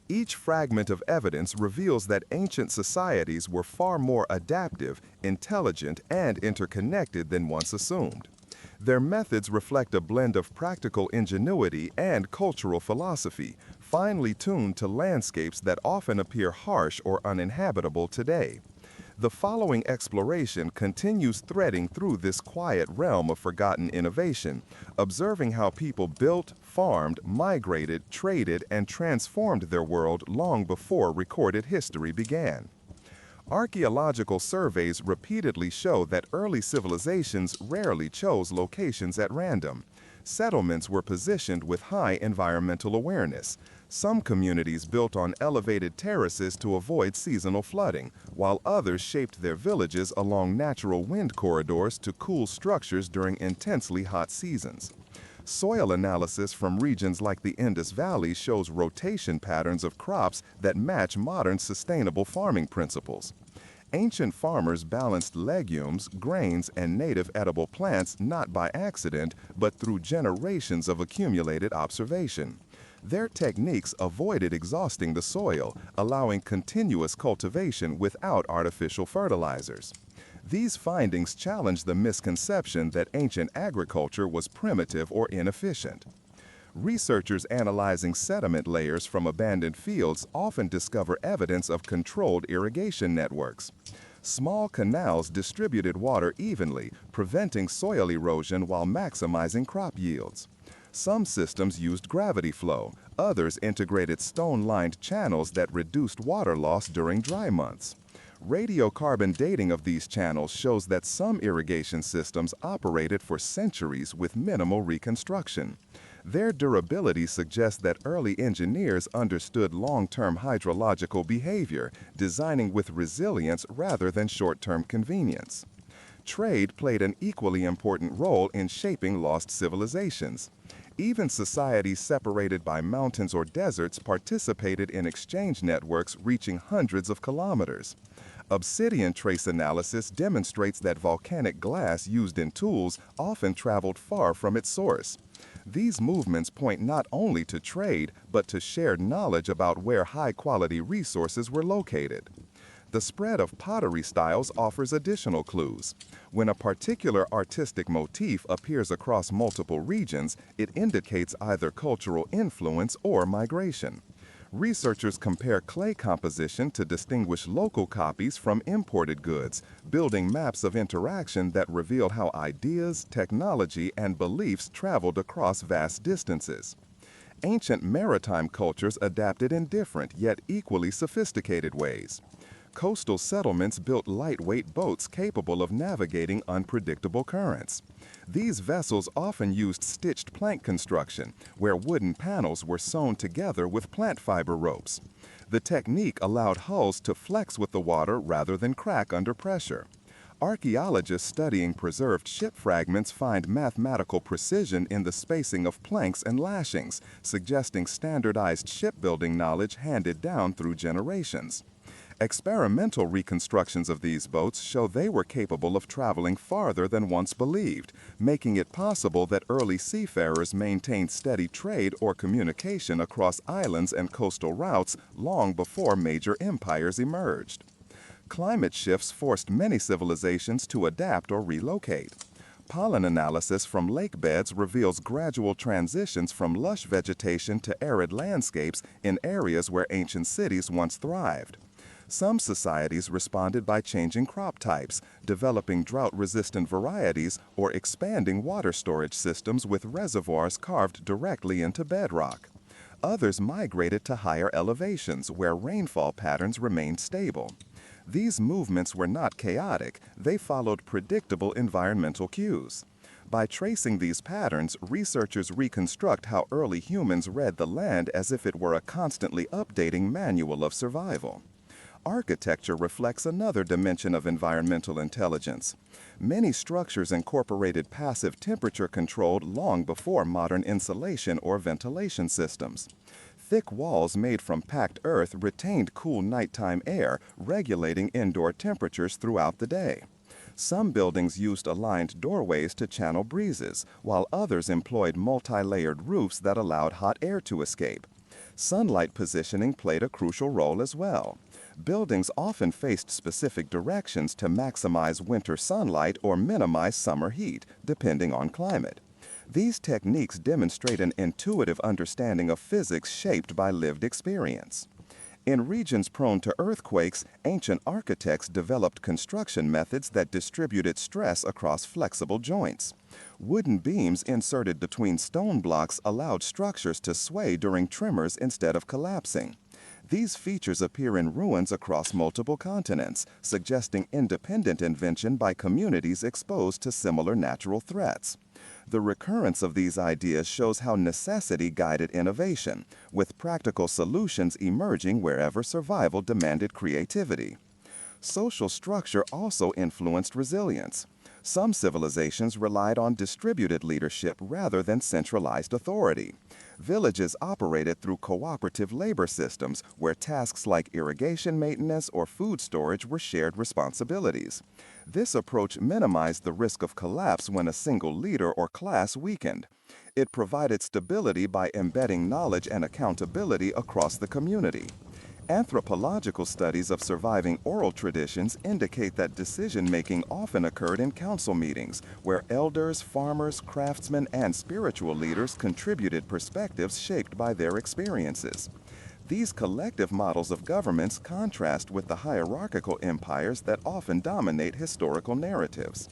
Each fragment of evidence reveals that ancient societies were far more adaptive, intelligent, and interconnected than once assumed. Their methods reflect a blend of practical ingenuity and cultural philosophy, finely tuned to landscapes that often appear harsh or uninhabitable today. The following exploration continues threading through this quiet realm of forgotten innovation, observing how people built, farmed, migrated, traded, and transformed their world long before recorded history began. Archaeological surveys repeatedly show that early civilizations rarely chose locations at random. Settlements were positioned with high environmental awareness. Some communities built on elevated terraces to avoid seasonal flooding, while others shaped their villages along natural wind corridors to cool structures during intensely hot seasons. Soil analysis from regions like the Indus Valley shows rotation patterns of crops that match modern sustainable farming principles. Ancient farmers balanced legumes, grains, and native edible plants not by accident, but through generations of accumulated observation. Their techniques avoided exhausting the soil, allowing continuous cultivation without artificial fertilizers. These findings challenge the misconception that ancient agriculture was primitive or inefficient. Researchers analyzing sediment layers from abandoned fields often discover evidence of controlled irrigation networks. Small canals distributed water evenly, preventing soil erosion while maximizing crop yields. Some systems used gravity flow, others integrated stone-lined channels that reduced water loss during dry months. Radiocarbon dating of these channels shows that some irrigation systems operated for centuries with minimal reconstruction. Their durability suggests that early engineers understood long-term hydrological behavior, designing with resilience rather than short-term convenience. Trade played an equally important role in shaping lost civilizations. Even societies separated by mountains or deserts participated in exchange networks reaching hundreds of kilometers. Obsidian trace analysis demonstrates that volcanic glass used in tools often traveled far from its source. These movements point not only to trade, but to shared knowledge about where high-quality resources were located. The spread of pottery styles offers additional clues. When a particular artistic motif appears across multiple regions, it indicates either cultural influence or migration. Researchers compare clay composition to distinguish local copies from imported goods, building maps of interaction that reveal how ideas, technology, and beliefs traveled across vast distances. Ancient maritime cultures adapted in different yet equally sophisticated ways. Coastal settlements built lightweight boats capable of navigating unpredictable currents. These vessels often used stitched plank construction, where wooden panels were sewn together with plant fiber ropes. The technique allowed hulls to flex with the water rather than crack under pressure. Archaeologists studying preserved ship fragments find mathematical precision in the spacing of planks and lashings, suggesting standardized shipbuilding knowledge handed down through generations. Experimental reconstructions of these boats show they were capable of traveling farther than once believed, making it possible that early seafarers maintained steady trade or communication across islands and coastal routes long before major empires emerged. Climate shifts forced many civilizations to adapt or relocate. Pollen analysis from lake beds reveals gradual transitions from lush vegetation to arid landscapes in areas where ancient cities once thrived. Some societies responded by changing crop types, developing drought-resistant varieties, or expanding water storage systems with reservoirs carved directly into bedrock. Others migrated to higher elevations where rainfall patterns remained stable. These movements were not chaotic, they followed predictable environmental cues. By tracing these patterns, researchers reconstruct how early humans read the land as if it were a constantly updating manual of survival. Architecture reflects another dimension of environmental intelligence. Many structures incorporated passive temperature control long before modern insulation or ventilation systems. Thick walls made from packed earth retained cool nighttime air, regulating indoor temperatures throughout the day. Some buildings used aligned doorways to channel breezes, while others employed multi-layered roofs that allowed hot air to escape. Sunlight positioning played a crucial role as well. Buildings often faced specific directions to maximize winter sunlight or minimize summer heat, depending on climate. These techniques demonstrate an intuitive understanding of physics shaped by lived experience. In regions prone to earthquakes, ancient architects developed construction methods that distributed stress across flexible joints. Wooden beams inserted between stone blocks allowed structures to sway during tremors instead of collapsing. These features appear in ruins across multiple continents, suggesting independent invention by communities exposed to similar natural threats. The recurrence of these ideas shows how necessity guided innovation, with practical solutions emerging wherever survival demanded creativity. Social structure also influenced resilience. Some civilizations relied on distributed leadership rather than centralized authority. Villages operated through cooperative labor systems where tasks like irrigation maintenance or food storage were shared responsibilities. This approach minimized the risk of collapse when a single leader or class weakened. It provided stability by embedding knowledge and accountability across the community. Anthropological studies of surviving oral traditions indicate that decision-making often occurred in council meetings, where elders, farmers, craftsmen, and spiritual leaders contributed perspectives shaped by their experiences. These collective models of governments contrast with the hierarchical empires that often dominate historical narratives.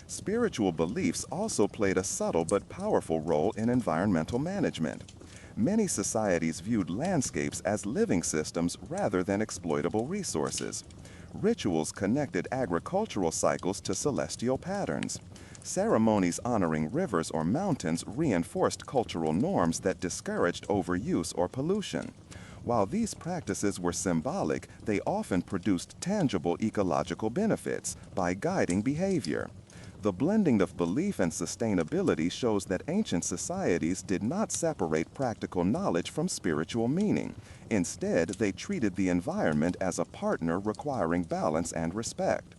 Spiritual beliefs also played a subtle but powerful role in environmental management. Many societies viewed landscapes as living systems rather than exploitable resources. Rituals connected agricultural cycles to celestial patterns. Ceremonies honoring rivers or mountains reinforced cultural norms that discouraged overuse or pollution. While these practices were symbolic, they often produced tangible ecological benefits by guiding behavior. The blending of belief and sustainability shows that ancient societies did not separate practical knowledge from spiritual meaning. Instead, they treated the environment as a partner requiring balance and respect.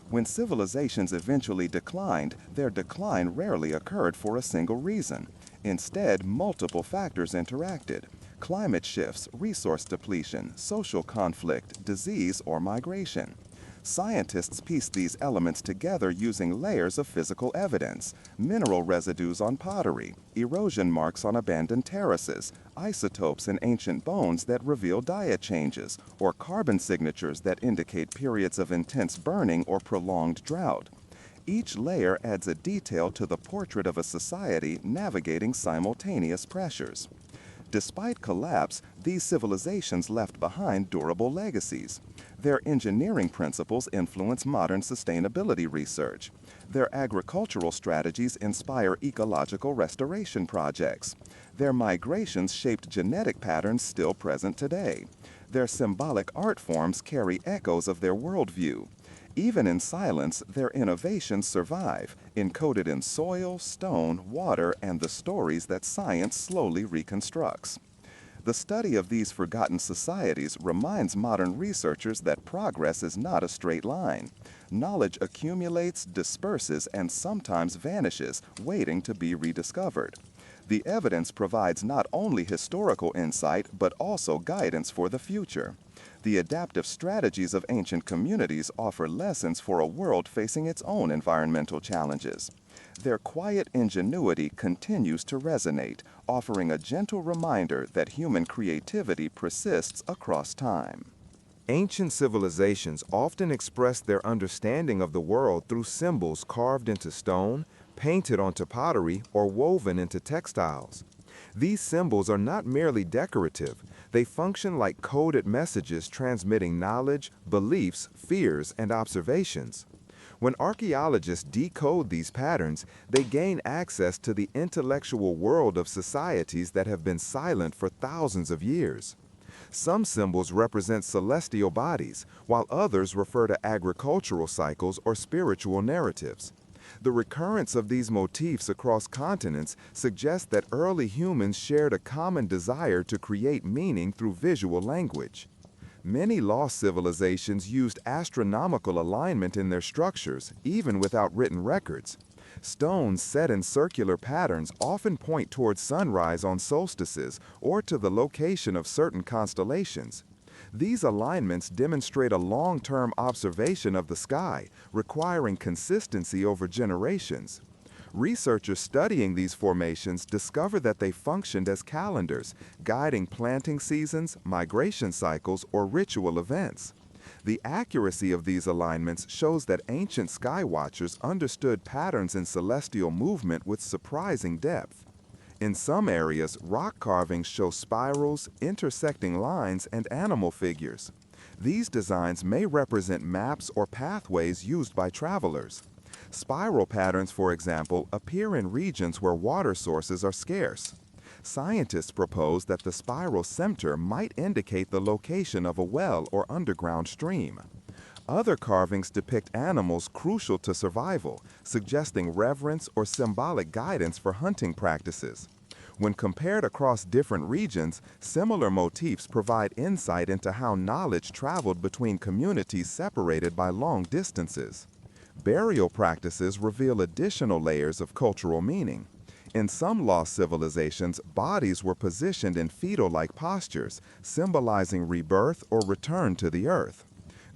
When civilizations eventually declined, their decline rarely occurred for a single reason. Instead, multiple factors interacted: climate shifts, resource depletion, social conflict, disease, or migration. Scientists piece these elements together using layers of physical evidence: mineral residues on pottery, erosion marks on abandoned terraces, isotopes in ancient bones that reveal diet changes, or carbon signatures that indicate periods of intense burning or prolonged drought. Each layer adds a detail to the portrait of a society navigating simultaneous pressures. Despite collapse, these civilizations left behind durable legacies. Their engineering principles influence modern sustainability research. Their agricultural strategies inspire ecological restoration projects. Their migrations shaped genetic patterns still present today. Their symbolic art forms carry echoes of their worldview. Even in silence, their innovations survive, encoded in soil, stone, water, and the stories that science slowly reconstructs. The study of these forgotten societies reminds modern researchers that progress is not a straight line. Knowledge accumulates, disperses, and sometimes vanishes, waiting to be rediscovered. The evidence provides not only historical insight, but also guidance for the future. The adaptive strategies of ancient communities offer lessons for a world facing its own environmental challenges. Their quiet ingenuity continues to resonate, offering a gentle reminder that human creativity persists across time. Ancient civilizations often expressed their understanding of the world through symbols carved into stone, painted onto pottery, or woven into textiles. These symbols are not merely decorative, they function like coded messages transmitting knowledge, beliefs, fears, and observations. When archaeologists decode these patterns, they gain access to the intellectual world of societies that have been silent for thousands of years. Some symbols represent celestial bodies, while others refer to agricultural cycles or spiritual narratives. The recurrence of these motifs across continents suggests that early humans shared a common desire to create meaning through visual language. Many lost civilizations used astronomical alignment in their structures, even without written records. Stones set in circular patterns often point towards sunrise on solstices or to the location of certain constellations. These alignments demonstrate a long-term observation of the sky, requiring consistency over generations. Researchers studying these formations discover that they functioned as calendars, guiding planting seasons, migration cycles, or ritual events. The accuracy of these alignments shows that ancient sky watchers understood patterns in celestial movement with surprising depth. In some areas, rock carvings show spirals, intersecting lines, and animal figures. These designs may represent maps or pathways used by travelers. Spiral patterns, for example, appear in regions where water sources are scarce. Scientists propose that the spiral center might indicate the location of a well or underground stream. Other carvings depict animals crucial to survival, suggesting reverence or symbolic guidance for hunting practices. When compared across different regions, similar motifs provide insight into how knowledge traveled between communities separated by long distances. Burial practices reveal additional layers of cultural meaning. In some lost civilizations, bodies were positioned in fetal-like postures, symbolizing rebirth or return to the earth.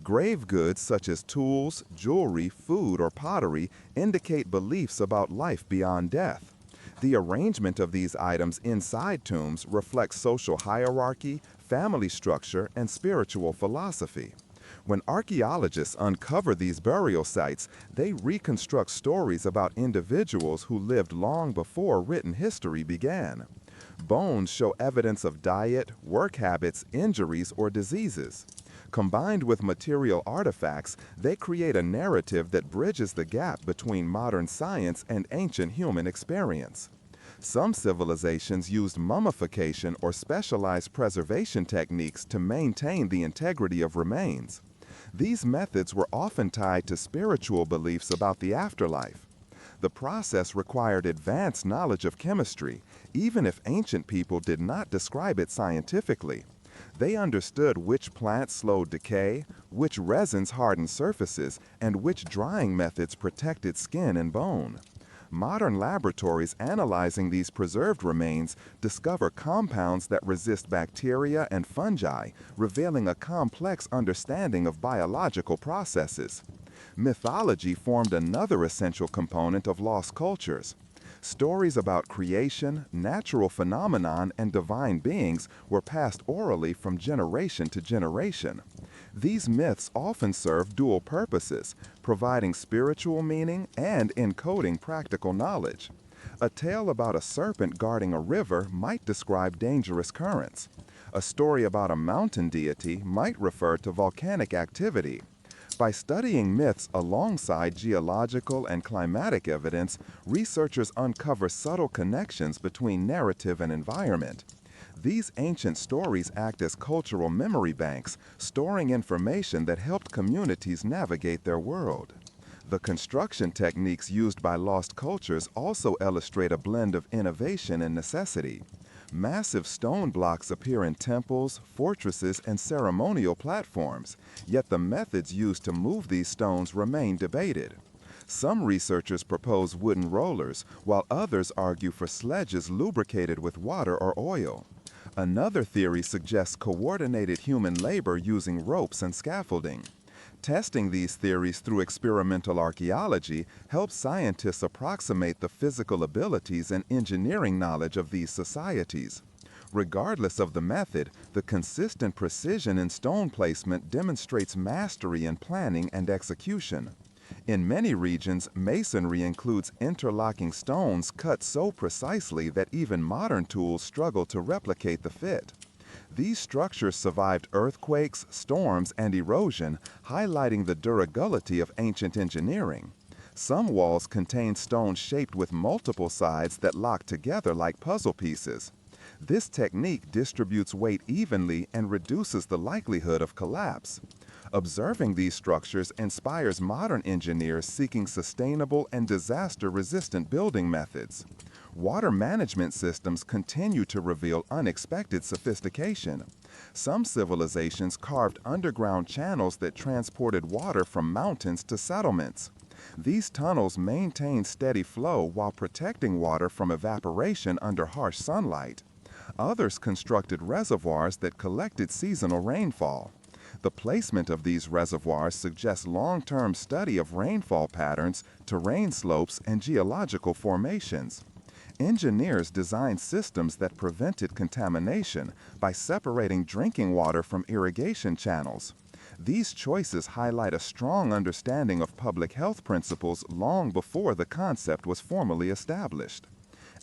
Grave goods such as tools, jewelry, food, or pottery indicate beliefs about life beyond death. The arrangement of these items inside tombs reflects social hierarchy, family structure, and spiritual philosophy. When archaeologists uncover these burial sites, they reconstruct stories about individuals who lived long before written history began. Bones show evidence of diet, work habits, injuries, or diseases. Combined with material artifacts, they create a narrative that bridges the gap between modern science and ancient human experience. Some civilizations used mummification or specialized preservation techniques to maintain the integrity of remains. These methods were often tied to spiritual beliefs about the afterlife. The process required advanced knowledge of chemistry, even if ancient people did not describe it scientifically. They understood which plants slowed decay, which resins hardened surfaces, and which drying methods protected skin and bone. Modern laboratories analyzing these preserved remains discover compounds that resist bacteria and fungi, revealing a complex understanding of biological processes. Mythology formed another essential component of lost cultures. Stories about creation, natural phenomenon, and divine beings were passed orally from generation to generation. These myths often serve dual purposes, providing spiritual meaning and encoding practical knowledge. A tale about a serpent guarding a river might describe dangerous currents. A story about a mountain deity might refer to volcanic activity. By studying myths alongside geological and climatic evidence, researchers uncover subtle connections between narrative and environment. These ancient stories act as cultural memory banks, storing information that helped communities navigate their world. The construction techniques used by lost cultures also illustrate a blend of innovation and necessity. Massive stone blocks appear in temples, fortresses, and ceremonial platforms, yet the methods used to move these stones remain debated. Some researchers propose wooden rollers, while others argue for sledges lubricated with water or oil. Another theory suggests coordinated human labor using ropes and scaffolding. Testing these theories through experimental archaeology helps scientists approximate the physical abilities and engineering knowledge of these societies. Regardless of the method, the consistent precision in stone placement demonstrates mastery in planning and execution. In many regions, masonry includes interlocking stones cut so precisely that even modern tools struggle to replicate the fit. These structures survived earthquakes, storms, and erosion, highlighting the durability of ancient engineering. Some walls contain stones shaped with multiple sides that lock together like puzzle pieces. This technique distributes weight evenly and reduces the likelihood of collapse. Observing these structures inspires modern engineers seeking sustainable and disaster-resistant building methods. Water management systems continue to reveal unexpected sophistication. Some civilizations carved underground channels that transported water from mountains to settlements. These tunnels maintained steady flow while protecting water from evaporation under harsh sunlight. Others constructed reservoirs that collected seasonal rainfall. The placement of these reservoirs suggests long-term study of rainfall patterns, terrain slopes, and geological formations. Engineers designed systems that prevented contamination by separating drinking water from irrigation channels. These choices highlight a strong understanding of public health principles long before the concept was formally established.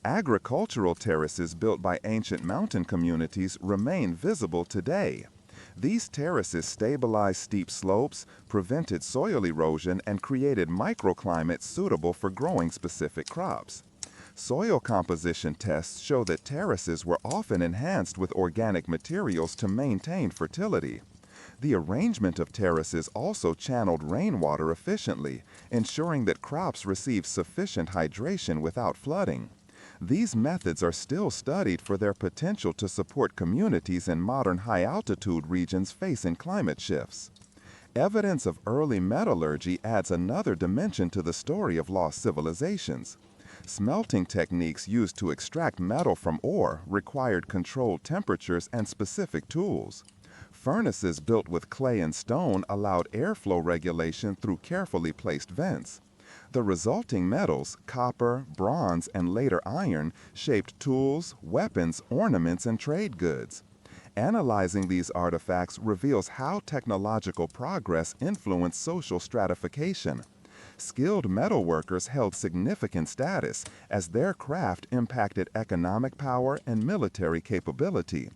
Agricultural terraces built by ancient mountain communities remain visible today. These terraces stabilized steep slopes, prevented soil erosion, and created microclimates suitable for growing specific crops. Soil composition tests show that terraces were often enhanced with organic materials to maintain fertility. The arrangement of terraces also channeled rainwater efficiently, ensuring that crops received sufficient hydration without flooding. These methods are still studied for their potential to support communities in modern high-altitude regions facing climate shifts. Evidence of early metallurgy adds another dimension to the story of lost civilizations. Smelting techniques used to extract metal from ore required controlled temperatures and specific tools. Furnaces built with clay and stone allowed airflow regulation through carefully placed vents. The resulting metals, copper, bronze, and later iron, shaped tools, weapons, ornaments, and trade goods. Analyzing these artifacts reveals how technological progress influenced social stratification. Skilled metalworkers held significant status as their craft impacted economic power and military capability.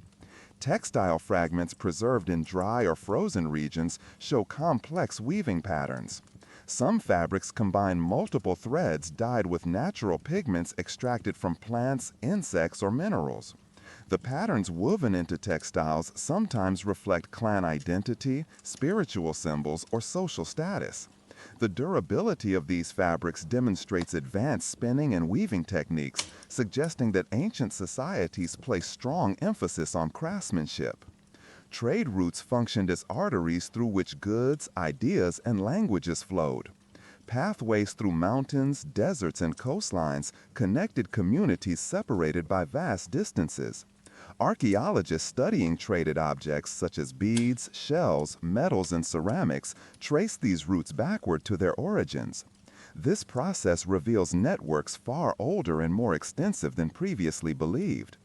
Textile fragments preserved in dry or frozen regions show complex weaving patterns. Some fabrics combine multiple threads dyed with natural pigments extracted from plants, insects, or minerals. The patterns woven into textiles sometimes reflect clan identity, spiritual symbols, or social status. The durability of these fabrics demonstrates advanced spinning and weaving techniques, suggesting that ancient societies placed strong emphasis on craftsmanship. Trade routes functioned as arteries through which goods, ideas, and languages flowed. Pathways through mountains, deserts, and coastlines connected communities separated by vast distances. Archaeologists studying traded objects such as beads, shells, metals, and ceramics trace these routes backward to their origins. This process reveals networks far older and more extensive than previously believed.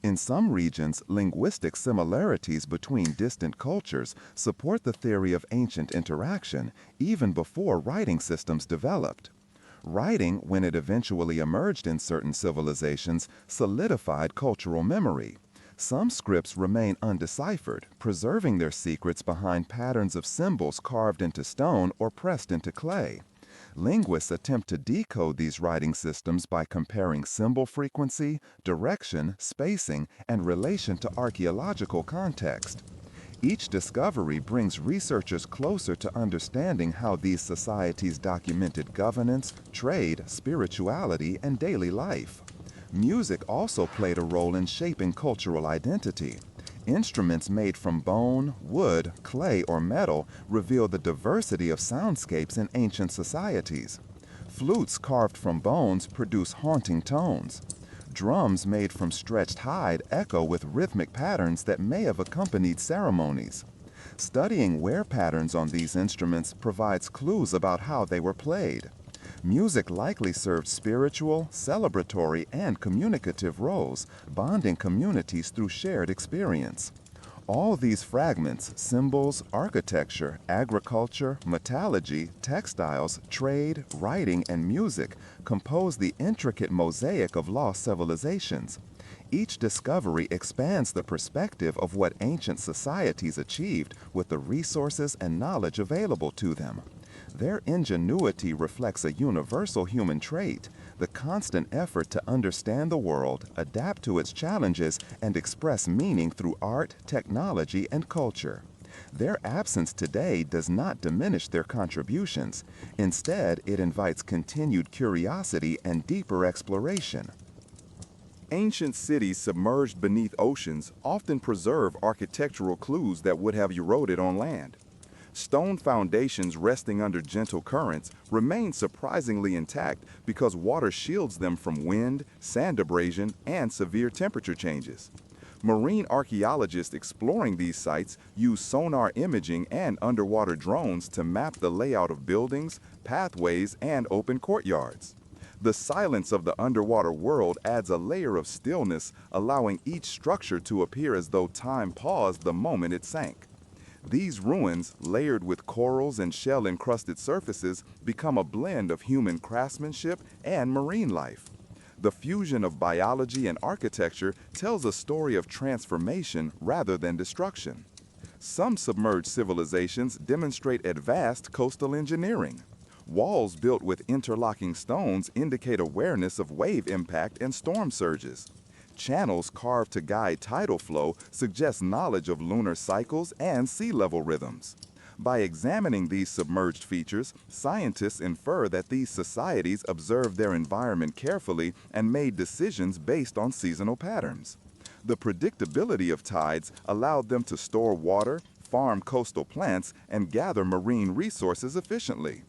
In some regions, linguistic similarities between distant cultures support the theory of ancient interaction, even before writing systems developed. Writing, when it eventually emerged in certain civilizations, solidified cultural memory. Some scripts remain undeciphered, preserving their secrets behind patterns of symbols carved into stone or pressed into clay. Linguists attempt to decode these writing systems by comparing symbol frequency, direction, spacing, and relation to archaeological context. Each discovery brings researchers closer to understanding how these societies documented governance, trade, spirituality, and daily life. Music also played a role in shaping cultural identity. Instruments made from bone, wood, clay, or metal reveal the diversity of soundscapes in ancient societies. Flutes carved from bones produce haunting tones. Drums made from stretched hide echo with rhythmic patterns that may have accompanied ceremonies. Studying wear patterns on these instruments provides clues about how they were played. Music likely served spiritual, celebratory, and communicative roles, bonding communities through shared experience. All these fragments, symbols, architecture, agriculture, metallurgy, textiles, trade, writing, and music compose the intricate mosaic of lost civilizations. Each discovery expands the perspective of what ancient societies achieved with the resources and knowledge available to them. Their ingenuity reflects a universal human trait, the constant effort to understand the world, adapt to its challenges, and express meaning through art, technology, and culture. Their absence today does not diminish their contributions. Instead, it invites continued curiosity and deeper exploration. Ancient cities submerged beneath oceans often preserve architectural clues that would have eroded on land. Stone foundations resting under gentle currents remain surprisingly intact because water shields them from wind, sand abrasion, and severe temperature changes. Marine archaeologists exploring these sites use sonar imaging and underwater drones to map the layout of buildings, pathways, and open courtyards. The silence of the underwater world adds a layer of stillness, allowing each structure to appear as though time paused the moment it sank. These ruins, layered with corals and shell-encrusted surfaces, become a blend of human craftsmanship and marine life. The fusion of biology and architecture tells a story of transformation rather than destruction. Some submerged civilizations demonstrate advanced coastal engineering. Walls built with interlocking stones indicate awareness of wave impact and storm surges. Channels carved to guide tidal flow suggest knowledge of lunar cycles and sea level rhythms. By examining these submerged features, scientists infer that these societies observed their environment carefully and made decisions based on seasonal patterns. The predictability of tides allowed them to store water, farm coastal plants, and gather marine resources efficiently.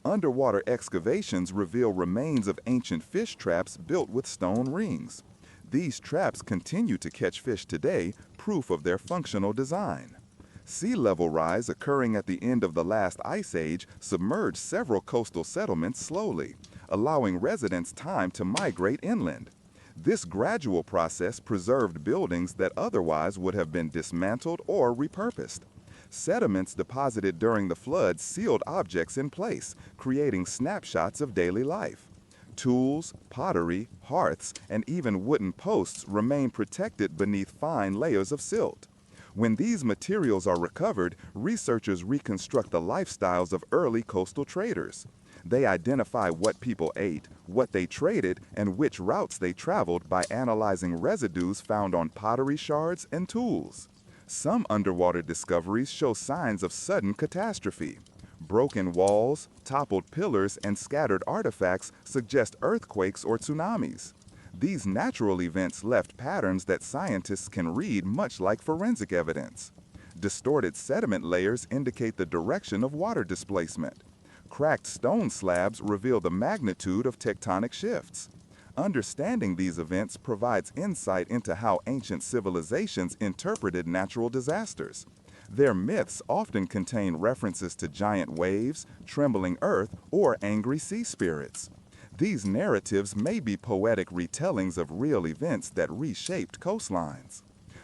Underwater excavations reveal remains of ancient fish traps built with stone rings. These traps continue to catch fish today, proof of their functional design. Sea level rise occurring at the end of the last ice age submerged several coastal settlements slowly, allowing residents time to migrate inland. This gradual process preserved buildings that otherwise would have been dismantled or repurposed. Sediments deposited during the flood sealed objects in place, creating snapshots of daily life. Tools, pottery, hearths, and even wooden posts remain protected beneath fine layers of silt. When these materials are recovered, researchers reconstruct the lifestyles of early coastal traders. They identify what people ate, what they traded, and which routes they traveled by analyzing residues found on pottery shards and tools. Some underwater discoveries show signs of sudden catastrophe. Broken walls, toppled pillars, and scattered artifacts suggest earthquakes or tsunamis. These natural events left patterns that scientists can read much like forensic evidence. Distorted sediment layers indicate the direction of water displacement. Cracked stone slabs reveal the magnitude of tectonic shifts. Understanding these events provides insight into how ancient civilizations interpreted natural disasters. Their myths often contain references to giant waves, trembling earth, or angry sea spirits. These narratives may be poetic retellings of real events that reshaped coastlines.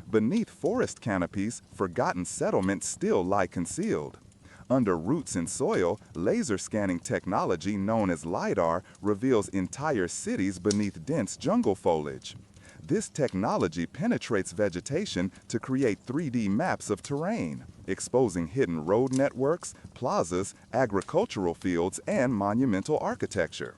Beneath forest canopies, forgotten settlements still lie concealed. Under roots in soil, laser scanning technology known as LiDAR reveals entire cities beneath dense jungle foliage. This technology penetrates vegetation to create 3D maps of terrain, exposing hidden road networks, plazas, agricultural fields, and monumental architecture.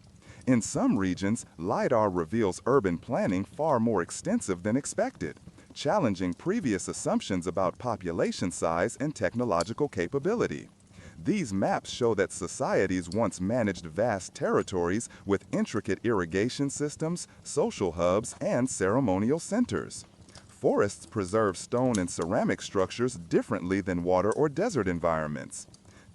In some regions, LiDAR reveals urban planning far more extensive than expected, challenging previous assumptions about population size and technological capability. These maps show that societies once managed vast territories with intricate irrigation systems, social hubs, and ceremonial centers. Forests preserve stone and ceramic structures differently than water or desert environments.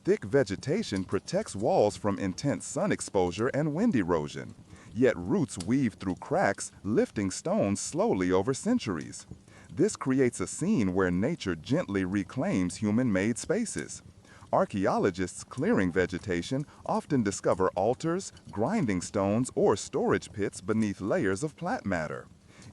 Thick vegetation protects walls from intense sun exposure and wind erosion, yet roots weave through cracks, lifting stones slowly over centuries. This creates a scene where nature gently reclaims human-made spaces. Archaeologists clearing vegetation often discover altars, grinding stones, or storage pits beneath layers of plant matter.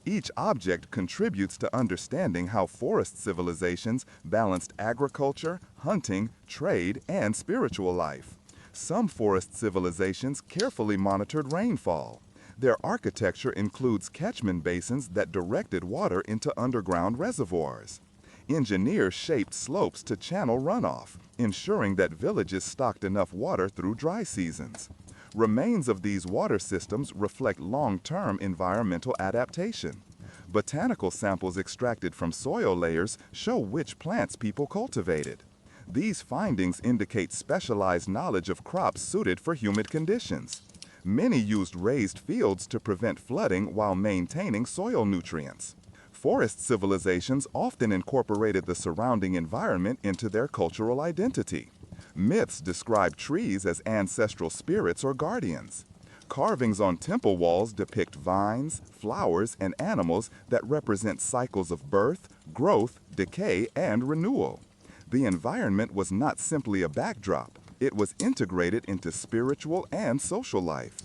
Each object contributes to understanding how forest civilizations balanced agriculture, hunting, trade, and spiritual life. Some forest civilizations carefully monitored rainfall. Their architecture includes catchment basins that directed water into underground reservoirs. Engineers shaped slopes to channel runoff, ensuring that villages stocked enough water through dry seasons. Remains of these water systems reflect long-term environmental adaptation. Botanical samples extracted from soil layers show which plants people cultivated. These findings indicate specialized knowledge of crops suited for humid conditions. Many used raised fields to prevent flooding while maintaining soil nutrients. Forest civilizations often incorporated the surrounding environment into their cultural identity. Myths describe trees as ancestral spirits or guardians. Carvings on temple walls depict vines, flowers, and animals that represent cycles of birth, growth, decay, and renewal. The environment was not simply a backdrop, it was integrated into spiritual and social life.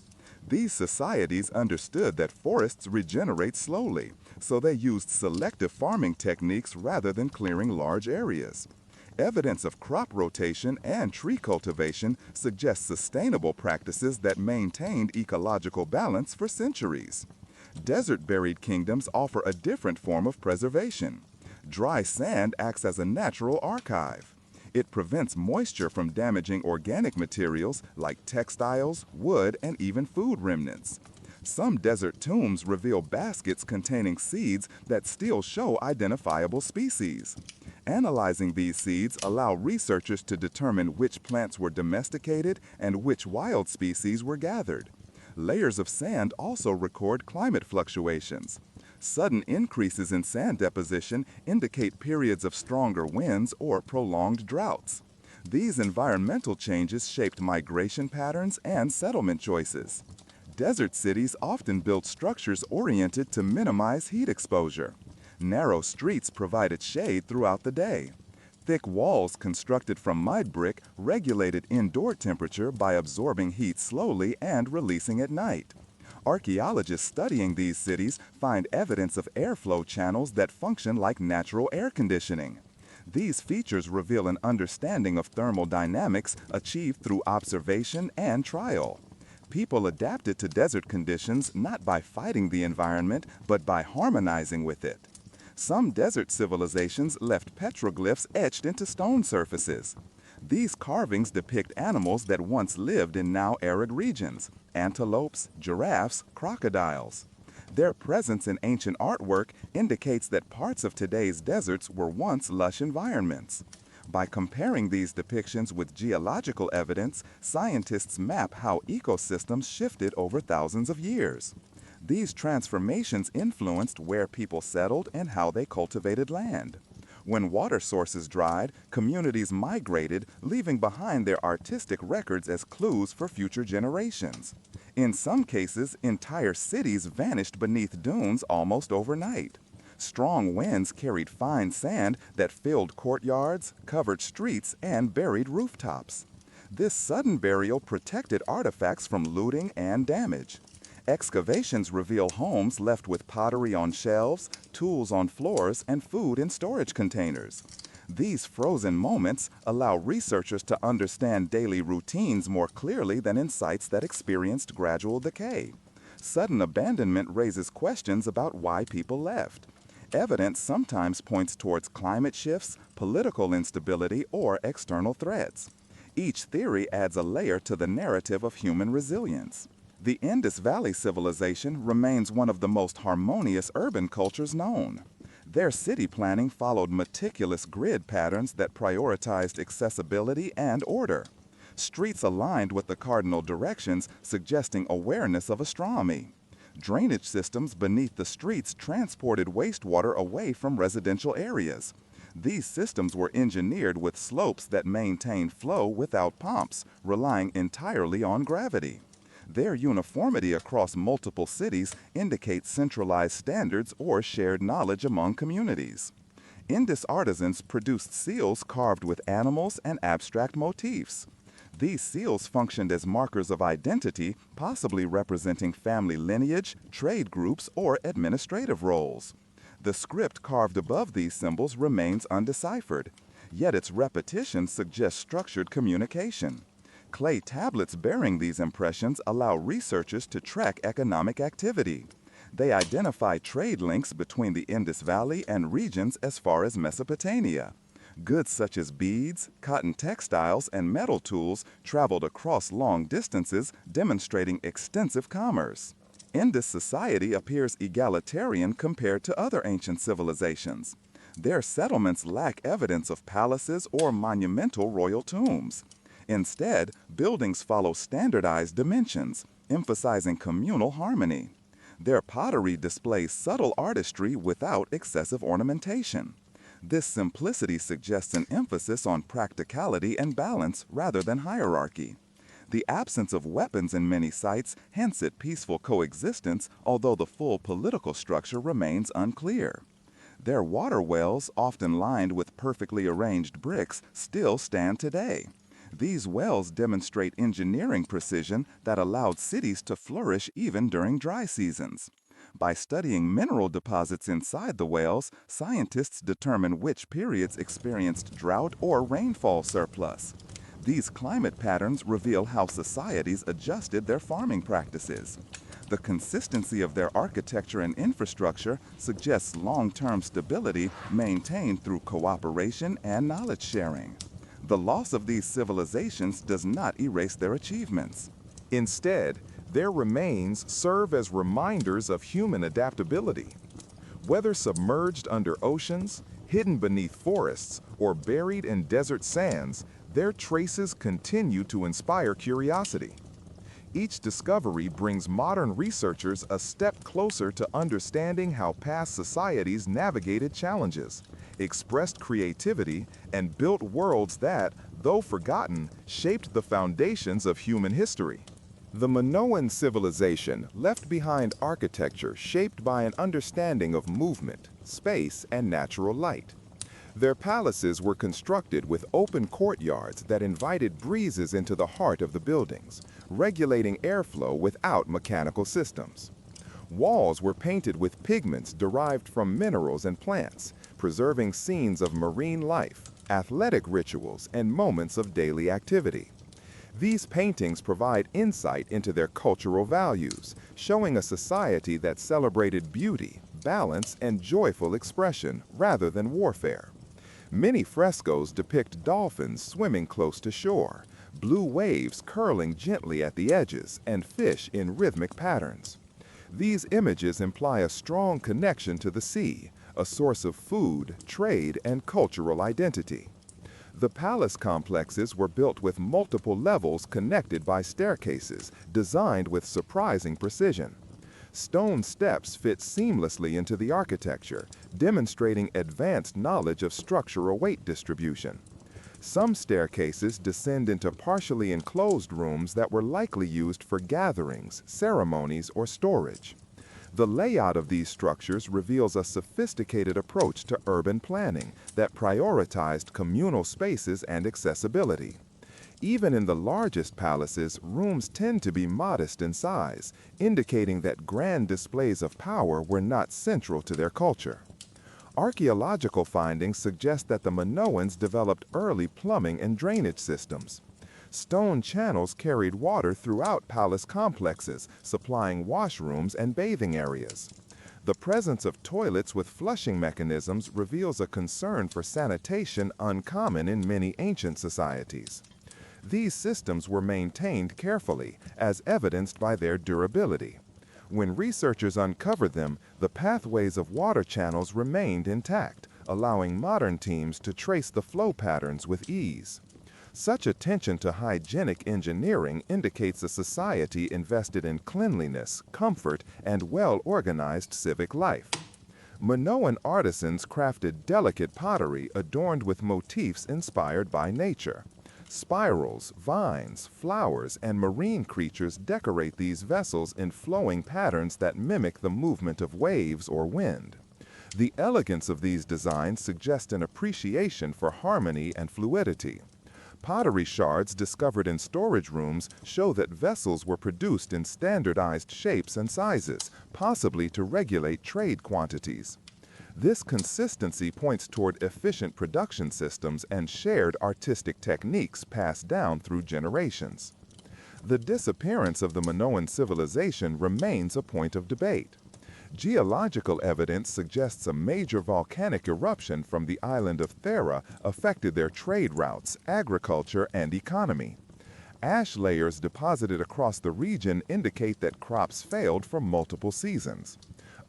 These societies understood that forests regenerate slowly, so they used selective farming techniques rather than clearing large areas. Evidence of crop rotation and tree cultivation suggests sustainable practices that maintained ecological balance for centuries. Desert-buried kingdoms offer a different form of preservation. Dry sand acts as a natural archive. It prevents moisture from damaging organic materials like textiles, wood, and even food remnants. Some desert tombs reveal baskets containing seeds that still show identifiable species. Analyzing these seeds allow researchers to determine which plants were domesticated and which wild species were gathered. Layers of sand also record climate fluctuations. Sudden increases in sand deposition indicate periods of stronger winds or prolonged droughts. These environmental changes shaped migration patterns and settlement choices. Desert cities often built structures oriented to minimize heat exposure. Narrow streets provided shade throughout the day. Thick walls constructed from mud brick regulated indoor temperature by absorbing heat slowly and releasing at night. Archaeologists studying these cities find evidence of airflow channels that function like natural air conditioning. These features reveal an understanding of thermal dynamics achieved through observation and trial. People adapted to desert conditions not by fighting the environment, but by harmonizing with it. Some desert civilizations left petroglyphs etched into stone surfaces. These carvings depict animals that once lived in now arid regions: antelopes, giraffes, crocodiles. Their presence in ancient artwork indicates that parts of today's deserts were once lush environments. By comparing these depictions with geological evidence, scientists map how ecosystems shifted over thousands of years. These transformations influenced where people settled and how they cultivated land. When water sources dried, communities migrated, leaving behind their artistic records as clues for future generations. In some cases, entire cities vanished beneath dunes almost overnight. Strong winds carried fine sand that filled courtyards, covered streets, and buried rooftops. This sudden burial protected artifacts from looting and damage. Excavations reveal homes left with pottery on shelves, tools on floors, and food in storage containers. These frozen moments allow researchers to understand daily routines more clearly than in sites that experienced gradual decay. Sudden abandonment raises questions about why people left. Evidence sometimes points towards climate shifts, political instability, or external threats. Each theory adds a layer to the narrative of human resilience. The Indus Valley civilization remains one of the most harmonious urban cultures known. Their city planning followed meticulous grid patterns that prioritized accessibility and order. Streets aligned with the cardinal directions, suggesting awareness of astronomy. Drainage systems beneath the streets transported wastewater away from residential areas. These systems were engineered with slopes that maintained flow without pumps, relying entirely on gravity. Their uniformity across multiple cities indicates centralized standards or shared knowledge among communities. Indus artisans produced seals carved with animals and abstract motifs. These seals functioned as markers of identity, possibly representing family lineage, trade groups, or administrative roles. The script carved above these symbols remains undeciphered, yet its repetition suggests structured communication. Clay tablets bearing these impressions allow researchers to track economic activity. They identify trade links between the Indus Valley and regions as far as Mesopotamia. Goods such as beads, cotton textiles, and metal tools traveled across long distances, demonstrating extensive commerce. Indus society appears egalitarian compared to other ancient civilizations. Their settlements lack evidence of palaces or monumental royal tombs. Instead, buildings follow standardized dimensions, emphasizing communal harmony. Their pottery displays subtle artistry without excessive ornamentation. This simplicity suggests an emphasis on practicality and balance rather than hierarchy. The absence of weapons in many sites hints at peaceful coexistence, although the full political structure remains unclear. Their water wells, often lined with perfectly arranged bricks, still stand today. These wells demonstrate engineering precision that allowed cities to flourish even during dry seasons. By studying mineral deposits inside the wells, scientists determine which periods experienced drought or rainfall surplus. These climate patterns reveal how societies adjusted their farming practices. The consistency of their architecture and infrastructure suggests long-term stability maintained through cooperation and knowledge sharing. The loss of these civilizations does not erase their achievements. Instead, their remains serve as reminders of human adaptability. Whether submerged under oceans, hidden beneath forests, or buried in desert sands, their traces continue to inspire curiosity. Each discovery brings modern researchers a step closer to understanding how past societies navigated challenges, expressed creativity, and built worlds that, though forgotten, shaped the foundations of human history. The Minoan civilization left behind architecture shaped by an understanding of movement, space, and natural light. Their palaces were constructed with open courtyards that invited breezes into the heart of the buildings, regulating airflow without mechanical systems. Walls were painted with pigments derived from minerals and plants, preserving scenes of marine life, athletic rituals, and moments of daily activity. These paintings provide insight into their cultural values, showing a society that celebrated beauty, balance, and joyful expression rather than warfare. Many frescoes depict dolphins swimming close to shore, blue waves curling gently at the edges, and fish in rhythmic patterns. These images imply a strong connection to the sea, a source of food, trade, and cultural identity. The palace complexes were built with multiple levels connected by staircases, designed with surprising precision. Stone steps fit seamlessly into the architecture, demonstrating advanced knowledge of structural weight distribution. Some staircases descend into partially enclosed rooms that were likely used for gatherings, ceremonies, or storage. The layout of these structures reveals a sophisticated approach to urban planning that prioritized communal spaces and accessibility. Even in the largest palaces, rooms tend to be modest in size, indicating that grand displays of power were not central to their culture. Archaeological findings suggest that the Minoans developed early plumbing and drainage systems. Stone channels carried water throughout palace complexes, supplying washrooms and bathing areas. The presence of toilets with flushing mechanisms reveals a concern for sanitation uncommon in many ancient societies. These systems were maintained carefully, as evidenced by their durability. When researchers uncovered them, the pathways of water channels remained intact, allowing modern teams to trace the flow patterns with ease. Such attention to hygienic engineering indicates a society invested in cleanliness, comfort, and well-organized civic life. Minoan artisans crafted delicate pottery adorned with motifs inspired by nature. Spirals, vines, flowers, and marine creatures decorate these vessels in flowing patterns that mimic the movement of waves or wind. The elegance of these designs suggests an appreciation for harmony and fluidity. Pottery shards discovered in storage rooms show that vessels were produced in standardized shapes and sizes, possibly to regulate trade quantities. This consistency points toward efficient production systems and shared artistic techniques passed down through generations. The disappearance of the Minoan civilization remains a point of debate. Geological evidence suggests a major volcanic eruption from the island of Thera affected their trade routes, agriculture, and economy. Ash layers deposited across the region indicate that crops failed for multiple seasons.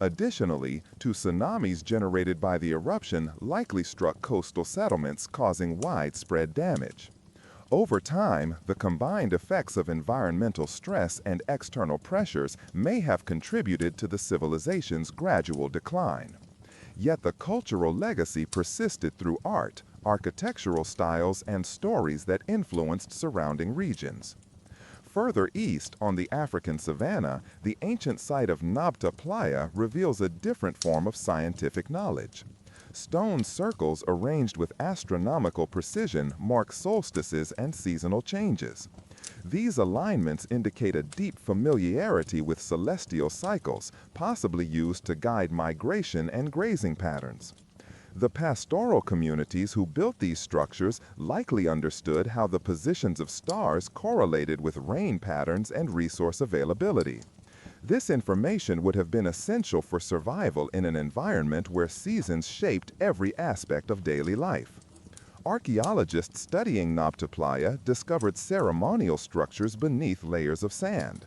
Additionally, two tsunamis generated by the eruption likely struck coastal settlements, causing widespread damage. Over time, the combined effects of environmental stress and external pressures may have contributed to the civilization's gradual decline. Yet the cultural legacy persisted through art, architectural styles, and stories that influenced surrounding regions. Further east, on the African savanna, the ancient site of Nabta Playa reveals a different form of scientific knowledge. Stone circles arranged with astronomical precision mark solstices and seasonal changes. These alignments indicate a deep familiarity with celestial cycles, possibly used to guide migration and grazing patterns. The pastoral communities who built these structures likely understood how the positions of stars correlated with rain patterns and resource availability. This information would have been essential for survival in an environment where seasons shaped every aspect of daily life. Archaeologists studying Nabta Playa discovered ceremonial structures beneath layers of sand.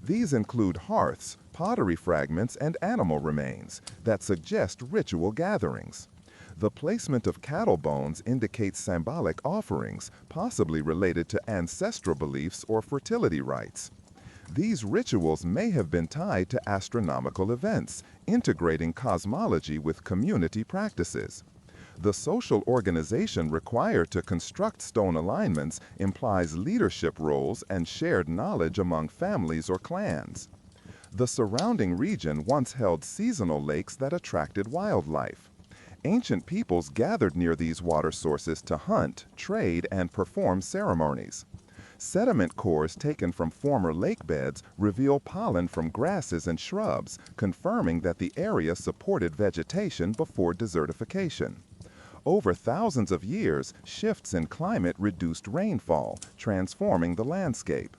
These include hearths, pottery fragments, and animal remains that suggest ritual gatherings. The placement of cattle bones indicates symbolic offerings, possibly related to ancestral beliefs or fertility rites. These rituals may have been tied to astronomical events, integrating cosmology with community practices. The social organization required to construct stone alignments implies leadership roles and shared knowledge among families or clans. The surrounding region once held seasonal lakes that attracted wildlife. Ancient peoples gathered near these water sources to hunt, trade, and perform ceremonies. Sediment cores taken from former lake beds reveal pollen from grasses and shrubs, confirming that the area supported vegetation before desertification. Over thousands of years, shifts in climate reduced rainfall, transforming the landscape.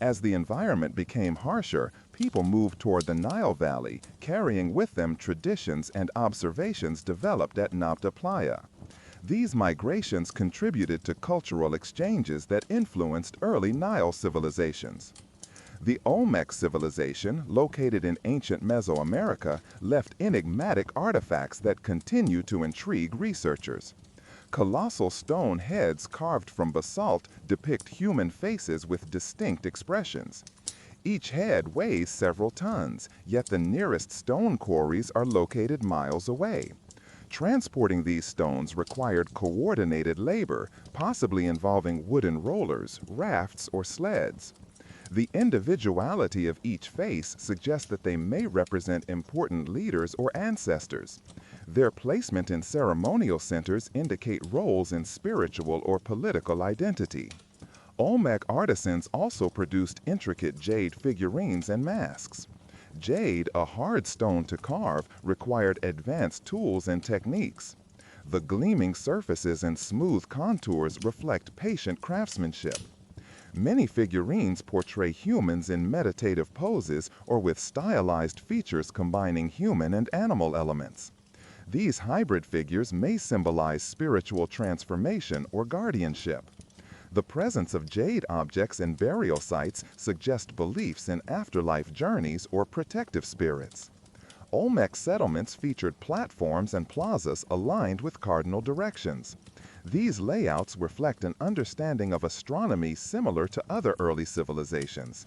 As the environment became harsher, people moved toward the Nile Valley, carrying with them traditions and observations developed at Nabta Playa. These migrations contributed to cultural exchanges that influenced early Nile civilizations. The Olmec civilization, located in ancient Mesoamerica, left enigmatic artifacts that continue to intrigue researchers. Colossal stone heads carved from basalt depict human faces with distinct expressions. Each head weighs several tons, yet the nearest stone quarries are located miles away. Transporting these stones required coordinated labor, possibly involving wooden rollers, rafts, or sleds. The individuality of each face suggests that they may represent important leaders or ancestors. Their placement in ceremonial centers indicate roles in spiritual or political identity. Olmec artisans also produced intricate jade figurines and masks. Jade, a hard stone to carve, required advanced tools and techniques. The gleaming surfaces and smooth contours reflect patient craftsmanship. Many figurines portray humans in meditative poses or with stylized features combining human and animal elements. These hybrid figures may symbolize spiritual transformation or guardianship. The presence of jade objects in burial sites suggests beliefs in afterlife journeys or protective spirits. Olmec settlements featured platforms and plazas aligned with cardinal directions. These layouts reflect an understanding of astronomy similar to other early civilizations.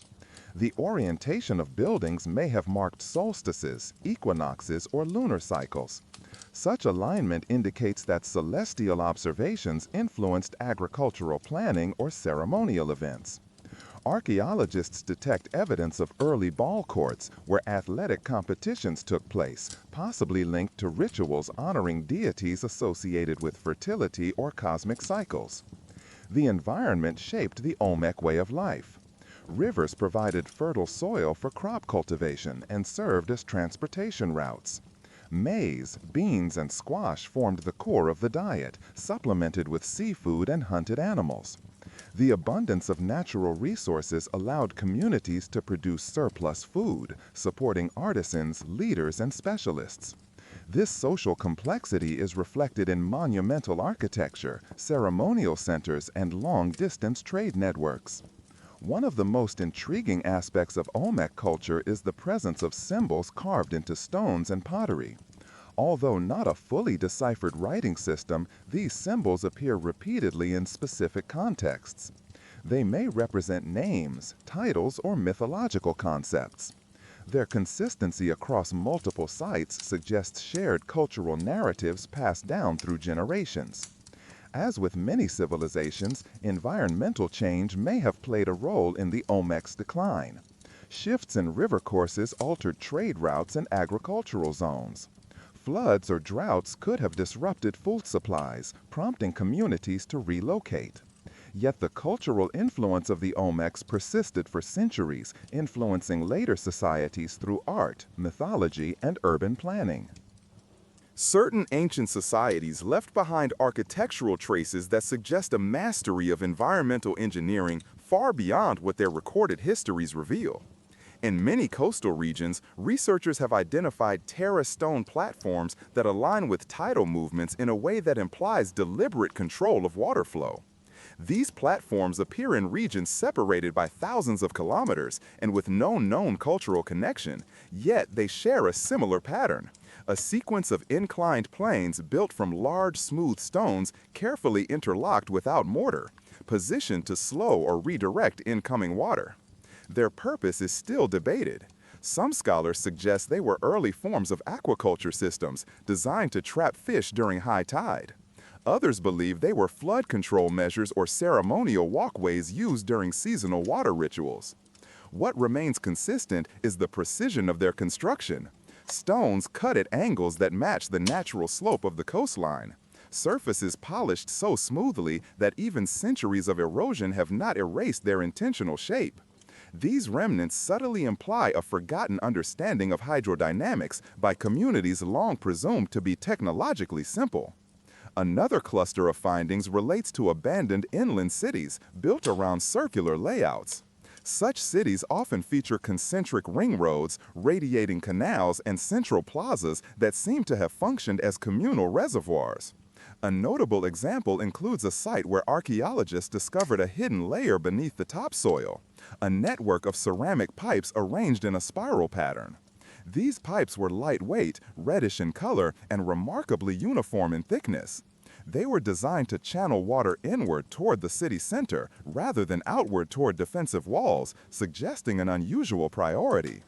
The orientation of buildings may have marked solstices, equinoxes, or lunar cycles. Such alignment indicates that celestial observations influenced agricultural planning or ceremonial events. Archaeologists detect evidence of early ball courts where athletic competitions took place, possibly linked to rituals honoring deities associated with fertility or cosmic cycles. The environment shaped the Olmec way of life. Rivers provided fertile soil for crop cultivation and served as transportation routes. Maize, beans, and squash formed the core of the diet, supplemented with seafood and hunted animals. The abundance of natural resources allowed communities to produce surplus food, supporting artisans, leaders, and specialists. This social complexity is reflected in monumental architecture, ceremonial centers, and long-distance trade networks. One of the most intriguing aspects of Olmec culture is the presence of symbols carved into stones and pottery. Although not a fully deciphered writing system, these symbols appear repeatedly in specific contexts. They may represent names, titles, or mythological concepts. Their consistency across multiple sites suggests shared cultural narratives passed down through generations. As with many civilizations, environmental change may have played a role in the Olmec's decline. Shifts in river courses altered trade routes and agricultural zones. Floods or droughts could have disrupted food supplies, prompting communities to relocate. Yet the cultural influence of the Olmecs persisted for centuries, influencing later societies through art, mythology, and urban planning. Certain ancient societies left behind architectural traces that suggest a mastery of environmental engineering far beyond what their recorded histories reveal. In many coastal regions, researchers have identified terrace stone platforms that align with tidal movements in a way that implies deliberate control of water flow. These platforms appear in regions separated by thousands of kilometers and with no known cultural connection, yet they share a similar pattern. A sequence of inclined planes built from large, smooth stones carefully interlocked without mortar, positioned to slow or redirect incoming water. Their purpose is still debated. Some scholars suggest they were early forms of aquaculture systems designed to trap fish during high tide. Others believe they were flood control measures or ceremonial walkways used during seasonal water rituals. What remains consistent is the precision of their construction. Stones cut at angles that match the natural slope of the coastline. Surfaces polished so smoothly that even centuries of erosion have not erased their intentional shape. These remnants subtly imply a forgotten understanding of hydrodynamics by communities long presumed to be technologically simple. Another cluster of findings relates to abandoned inland cities built around circular layouts. Such cities often feature concentric ring roads, radiating canals, and central plazas that seem to have functioned as communal reservoirs. A notable example includes a site where archaeologists discovered a hidden layer beneath the topsoil, a network of ceramic pipes arranged in a spiral pattern. These pipes were lightweight, reddish in color, and remarkably uniform in thickness. They were designed to channel water inward toward the city center rather than outward toward defensive walls, suggesting an unusual priority.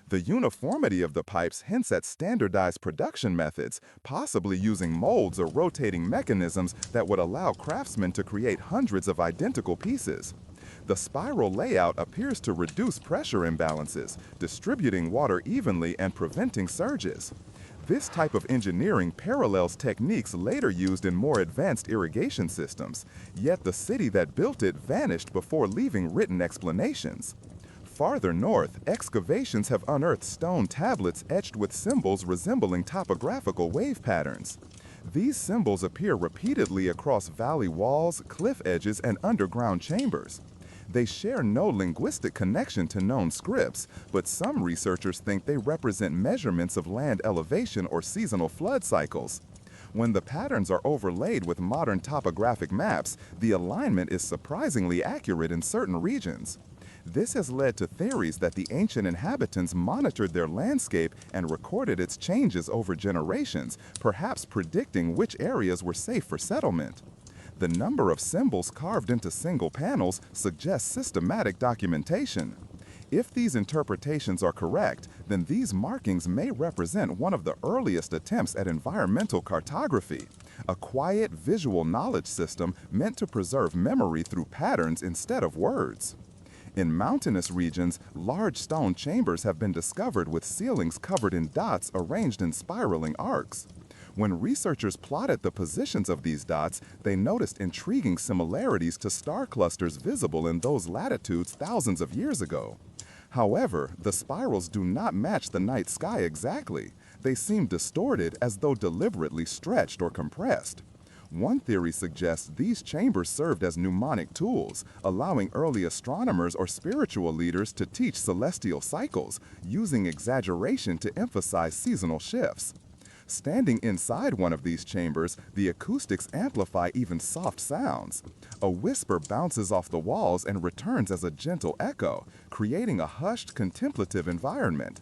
The uniformity of the pipes hints at standardized production methods, possibly using molds or rotating mechanisms that would allow craftsmen to create hundreds of identical pieces. The spiral layout appears to reduce pressure imbalances, distributing water evenly and preventing surges. This type of engineering parallels techniques later used in more advanced irrigation systems, yet the city that built it vanished before leaving written explanations. Farther north, excavations have unearthed stone tablets etched with symbols resembling topographical wave patterns. These symbols appear repeatedly across valley walls, cliff edges, and underground chambers. They share no linguistic connection to known scripts, but some researchers think they represent measurements of land elevation or seasonal flood cycles. When the patterns are overlaid with modern topographic maps, the alignment is surprisingly accurate in certain regions. This has led to theories that the ancient inhabitants monitored their landscape and recorded its changes over generations, perhaps predicting which areas were safe for settlement. The number of symbols carved into single panels suggests systematic documentation. If these interpretations are correct, then these markings may represent one of the earliest attempts at environmental cartography, a quiet visual knowledge system meant to preserve memory through patterns instead of words. In mountainous regions, large stone chambers have been discovered with ceilings covered in dots arranged in spiraling arcs. When researchers plotted the positions of these dots, they noticed intriguing similarities to star clusters visible in those latitudes thousands of years ago. However, the spirals do not match the night sky exactly. They seem distorted, as though deliberately stretched or compressed. One theory suggests these chambers served as mnemonic tools, allowing early astronomers or spiritual leaders to teach celestial cycles, using exaggeration to emphasize seasonal shifts. Standing inside one of these chambers, the acoustics amplify even soft sounds. A whisper bounces off the walls and returns as a gentle echo, creating a hushed, contemplative environment.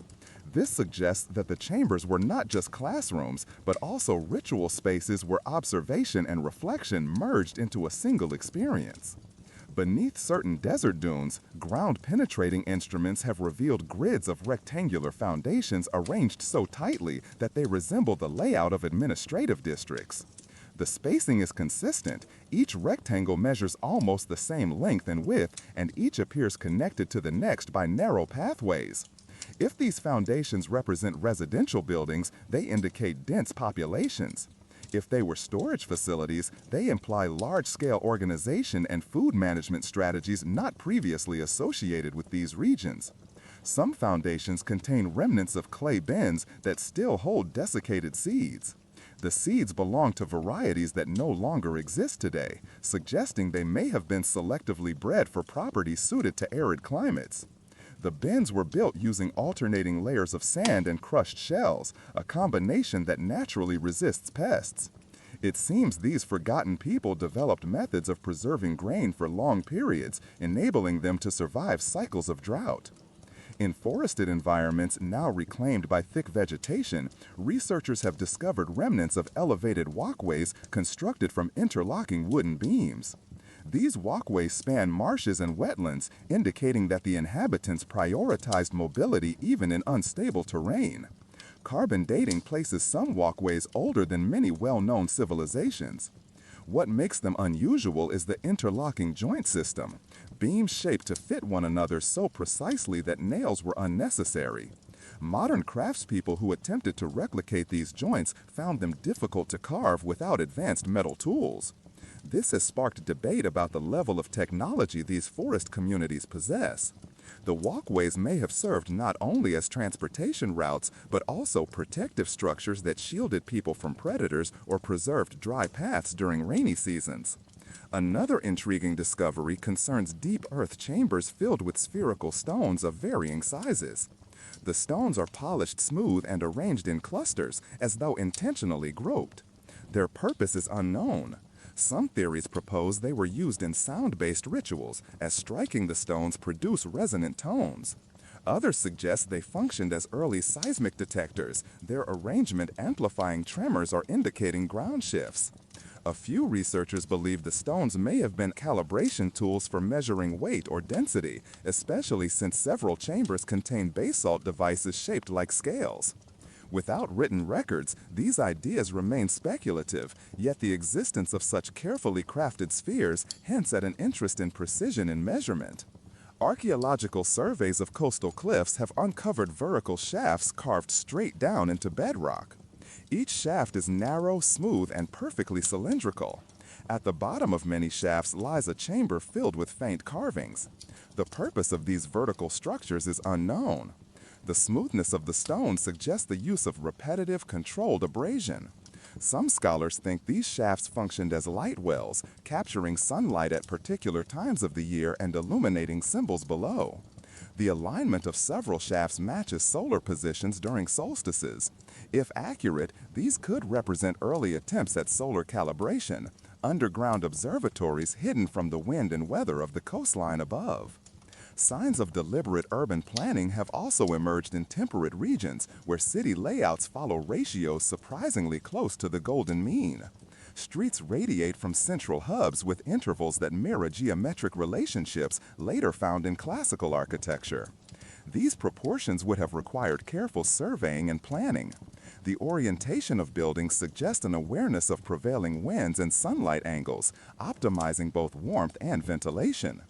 This suggests that the chambers were not just classrooms, but also ritual spaces where observation and reflection merged into a single experience. Beneath certain desert dunes, ground-penetrating instruments have revealed grids of rectangular foundations arranged so tightly that they resemble the layout of administrative districts. The spacing is consistent. Each rectangle measures almost the same length and width, and each appears connected to the next by narrow pathways. If these foundations represent residential buildings, they indicate dense populations. If they were storage facilities, they imply large-scale organization and food management strategies not previously associated with these regions. Some foundations contain remnants of clay bins that still hold desiccated seeds. The seeds belong to varieties that no longer exist today, suggesting they may have been selectively bred for properties suited to arid climates. The bins were built using alternating layers of sand and crushed shells, a combination that naturally resists pests. It seems these forgotten people developed methods of preserving grain for long periods, enabling them to survive cycles of drought. In forested environments now reclaimed by thick vegetation, researchers have discovered remnants of elevated walkways constructed from interlocking wooden beams. These walkways span marshes and wetlands, indicating that the inhabitants prioritized mobility even in unstable terrain. Carbon dating places some walkways older than many well-known civilizations. What makes them unusual is the interlocking joint system, beams shaped to fit one another so precisely that nails were unnecessary. Modern craftspeople who attempted to replicate these joints found them difficult to carve without advanced metal tools. This has sparked debate about the level of technology these forest communities possess. The walkways may have served not only as transportation routes, but also protective structures that shielded people from predators or preserved dry paths during rainy seasons. Another intriguing discovery concerns deep earth chambers filled with spherical stones of varying sizes. The stones are polished smooth and arranged in clusters, as though intentionally groped. Their purpose is unknown. Some theories propose they were used in sound-based rituals, as striking the stones produce resonant tones. Others suggest they functioned as early seismic detectors, their arrangement amplifying tremors or indicating ground shifts. A few researchers believe the stones may have been calibration tools for measuring weight or density, especially since several chambers contain basalt devices shaped like scales. Without written records, these ideas remain speculative, yet the existence of such carefully crafted spheres hints at an interest in precision in measurement. Archaeological surveys of coastal cliffs have uncovered vertical shafts carved straight down into bedrock. Each shaft is narrow, smooth, and perfectly cylindrical. At the bottom of many shafts lies a chamber filled with faint carvings. The purpose of these vertical structures is unknown. The smoothness of the stone suggests the use of repetitive, controlled abrasion. Some scholars think these shafts functioned as light wells, capturing sunlight at particular times of the year and illuminating symbols below. The alignment of several shafts matches solar positions during solstices. If accurate, these could represent early attempts at solar calibration, underground observatories hidden from the wind and weather of the coastline above. Signs of deliberate urban planning have also emerged in temperate regions where city layouts follow ratios surprisingly close to the golden mean. Streets radiate from central hubs with intervals that mirror geometric relationships later found in classical architecture. These proportions would have required careful surveying and planning. The orientation of buildings suggests an awareness of prevailing winds and sunlight angles, optimizing both warmth and ventilation.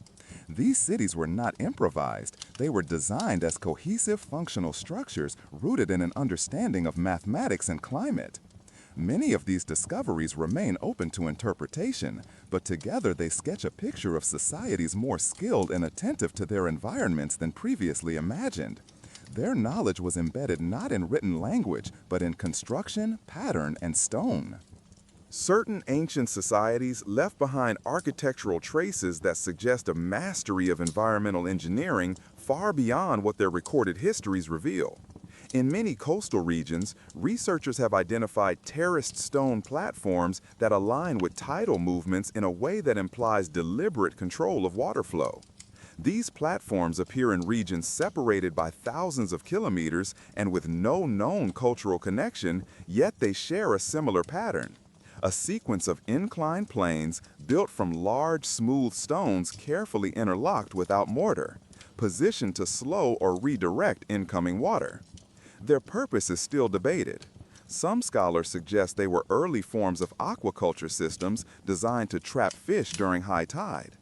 These cities were not improvised. They were designed as cohesive functional structures rooted in an understanding of mathematics and climate. Many of these discoveries remain open to interpretation, but together they sketch a picture of societies more skilled and attentive to their environments than previously imagined. Their knowledge was embedded not in written language, but in construction, pattern, and stone. Certain ancient societies left behind architectural traces that suggest a mastery of environmental engineering far beyond what their recorded histories reveal. In many coastal regions, researchers have identified terraced stone platforms that align with tidal movements in a way that implies deliberate control of water flow. These platforms appear in regions separated by thousands of kilometers and with no known cultural connection, yet they share a similar pattern. A sequence of inclined planes built from large, smooth stones carefully interlocked without mortar, positioned to slow or redirect incoming water. Their purpose is still debated. Some scholars suggest they were early forms of aquaculture systems designed to trap fish during high tide.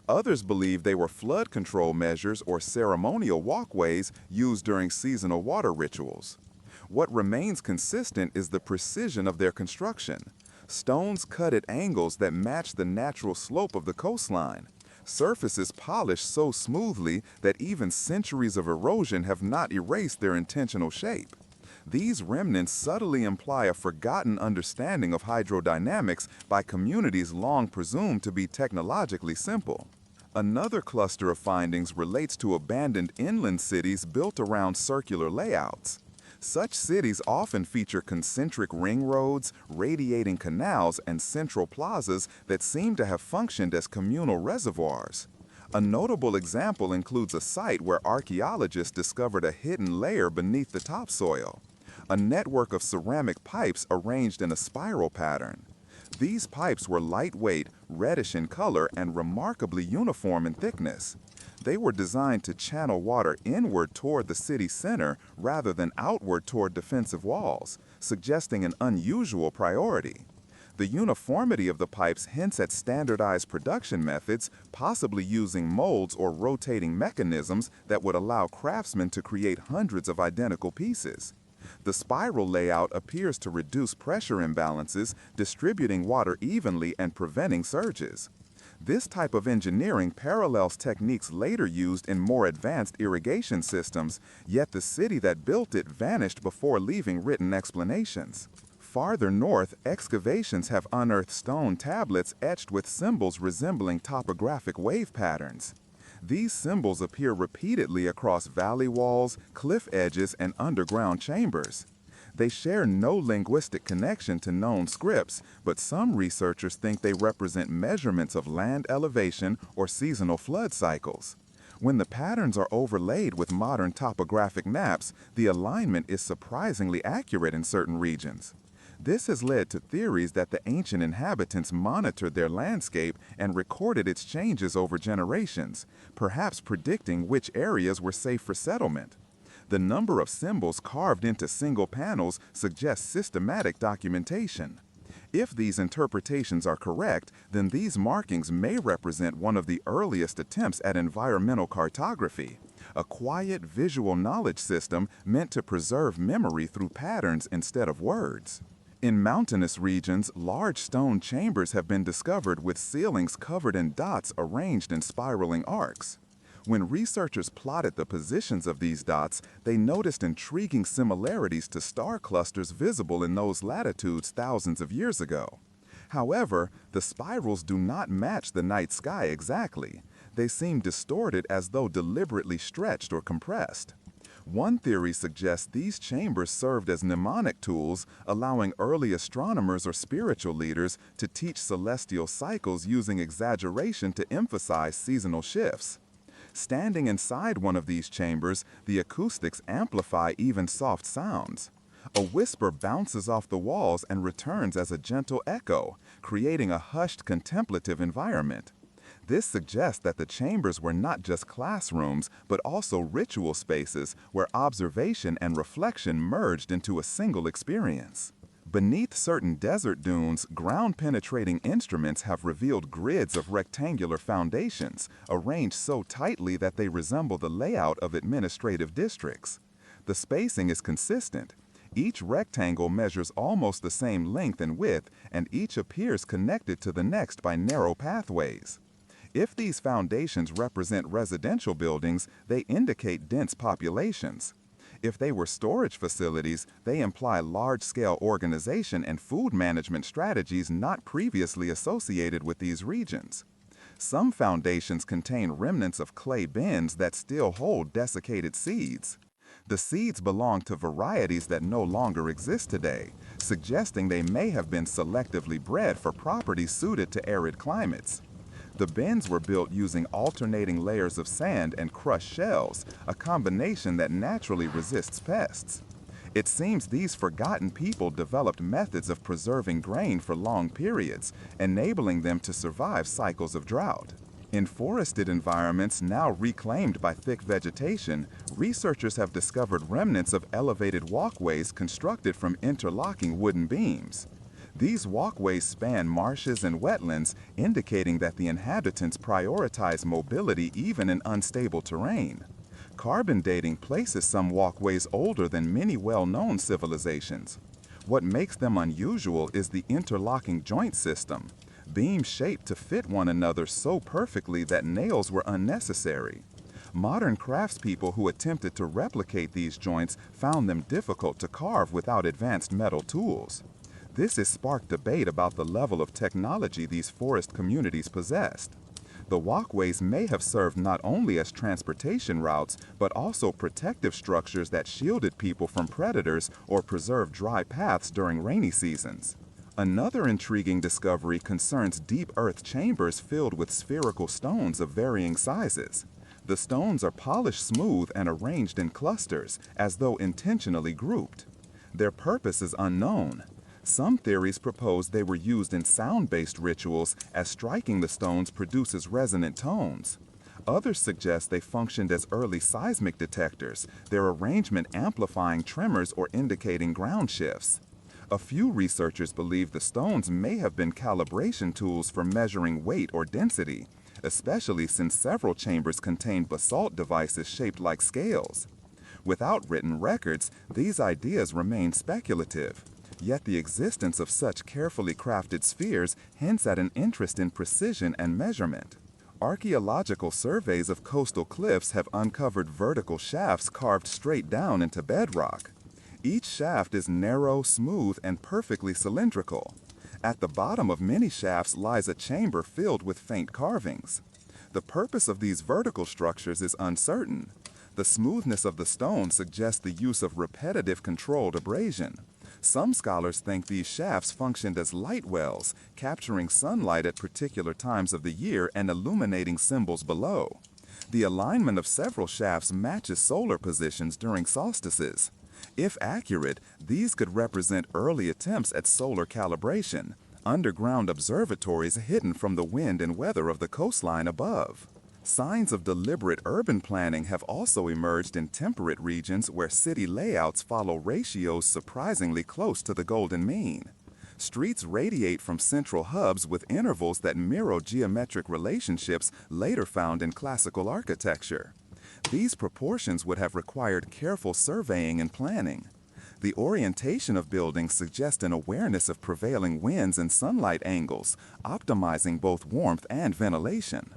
Others believe they were flood control measures or ceremonial walkways used during seasonal water rituals. What remains consistent is the precision of their construction. Stones cut at angles that match the natural slope of the coastline. Surfaces polished so smoothly that even centuries of erosion have not erased their intentional shape. These remnants subtly imply a forgotten understanding of hydrodynamics by communities long presumed to be technologically simple. Another cluster of findings relates to abandoned inland cities built around circular layouts. Such cities often feature concentric ring roads, radiating canals, and central plazas that seem to have functioned as communal reservoirs. A notable example includes a site where archaeologists discovered a hidden layer beneath the topsoil, a network of ceramic pipes arranged in a spiral pattern. These pipes were lightweight, reddish in color, and remarkably uniform in thickness. They were designed to channel water inward toward the city center rather than outward toward defensive walls, suggesting an unusual priority. The uniformity of the pipes hints at standardized production methods, possibly using molds or rotating mechanisms that would allow craftsmen to create hundreds of identical pieces. The spiral layout appears to reduce pressure imbalances, distributing water evenly and preventing surges. This type of engineering parallels techniques later used in more advanced irrigation systems, yet the city that built it vanished before leaving written explanations. Farther north, excavations have unearthed stone tablets etched with symbols resembling topographic wave patterns. These symbols appear repeatedly across valley walls, cliff edges, and underground chambers. They share no linguistic connection to known scripts, but some researchers think they represent measurements of land elevation or seasonal flood cycles. When the patterns are overlaid with modern topographic maps, the alignment is surprisingly accurate in certain regions. This has led to theories that the ancient inhabitants monitored their landscape and recorded its changes over generations, perhaps predicting which areas were safe for settlement. The number of symbols carved into single panels suggests systematic documentation. If these interpretations are correct, then these markings may represent one of the earliest attempts at environmental cartography, a quiet visual knowledge system meant to preserve memory through patterns instead of words. In mountainous regions, large stone chambers have been discovered with ceilings covered in dots arranged in spiraling arcs. When researchers plotted the positions of these dots, they noticed intriguing similarities to star clusters visible in those latitudes thousands of years ago. However, the spirals do not match the night sky exactly. They seem distorted as though deliberately stretched or compressed. One theory suggests these chambers served as mnemonic tools, allowing early astronomers or spiritual leaders to teach celestial cycles using exaggeration to emphasize seasonal shifts. Standing inside one of these chambers, the acoustics amplify even soft sounds. A whisper bounces off the walls and returns as a gentle echo, creating a hushed contemplative environment. This suggests that the chambers were not just classrooms, but also ritual spaces where observation and reflection merged into a single experience. Beneath certain desert dunes, ground-penetrating instruments have revealed grids of rectangular foundations, arranged so tightly that they resemble the layout of administrative districts. The spacing is consistent. Each rectangle measures almost the same length and width, and each appears connected to the next by narrow pathways. If these foundations represent residential buildings, they indicate dense populations. If they were storage facilities, they imply large-scale organization and food management strategies not previously associated with these regions. Some foundations contain remnants of clay bins that still hold desiccated seeds. The seeds belong to varieties that no longer exist today, suggesting they may have been selectively bred for properties suited to arid climates. The bins were built using alternating layers of sand and crushed shells, a combination that naturally resists pests. It seems these forgotten people developed methods of preserving grain for long periods, enabling them to survive cycles of drought. In forested environments now reclaimed by thick vegetation, researchers have discovered remnants of elevated walkways constructed from interlocking wooden beams. These walkways span marshes and wetlands, indicating that the inhabitants prioritize mobility even in unstable terrain. Carbon dating places some walkways older than many well-known civilizations. What makes them unusual is the interlocking joint system, beams shaped to fit one another so perfectly that nails were unnecessary. Modern craftspeople who attempted to replicate these joints found them difficult to carve without advanced metal tools. This has sparked debate about the level of technology these forest communities possessed. The walkways may have served not only as transportation routes, but also protective structures that shielded people from predators or preserved dry paths during rainy seasons. Another intriguing discovery concerns deep earth chambers filled with spherical stones of varying sizes. The stones are polished smooth and arranged in clusters, as though intentionally grouped. Their purpose is unknown. Some theories propose they were used in sound-based rituals, as striking the stones produces resonant tones. Others suggest they functioned as early seismic detectors, their arrangement amplifying tremors or indicating ground shifts. A few researchers believe the stones may have been calibration tools for measuring weight or density, especially since several chambers contain basalt devices shaped like scales. Without written records, these ideas remain speculative. Yet the existence of such carefully crafted spheres hints at an interest in precision and measurement. Archaeological surveys of coastal cliffs have uncovered vertical shafts carved straight down into bedrock. Each shaft is narrow, smooth, and perfectly cylindrical. At the bottom of many shafts lies a chamber filled with faint carvings. The purpose of these vertical structures is uncertain. The smoothness of the stone suggests the use of repetitive controlled abrasion. Some scholars think these shafts functioned as light wells, capturing sunlight at particular times of the year and illuminating symbols below. The alignment of several shafts matches solar positions during solstices. If accurate, these could represent early attempts at solar calibration, underground observatories hidden from the wind and weather of the coastline above. Signs of deliberate urban planning have also emerged in temperate regions where city layouts follow ratios surprisingly close to the golden mean. Streets radiate from central hubs with intervals that mirror geometric relationships later found in classical architecture. These proportions would have required careful surveying and planning. The orientation of buildings suggests an awareness of prevailing winds and sunlight angles, optimizing both warmth and ventilation.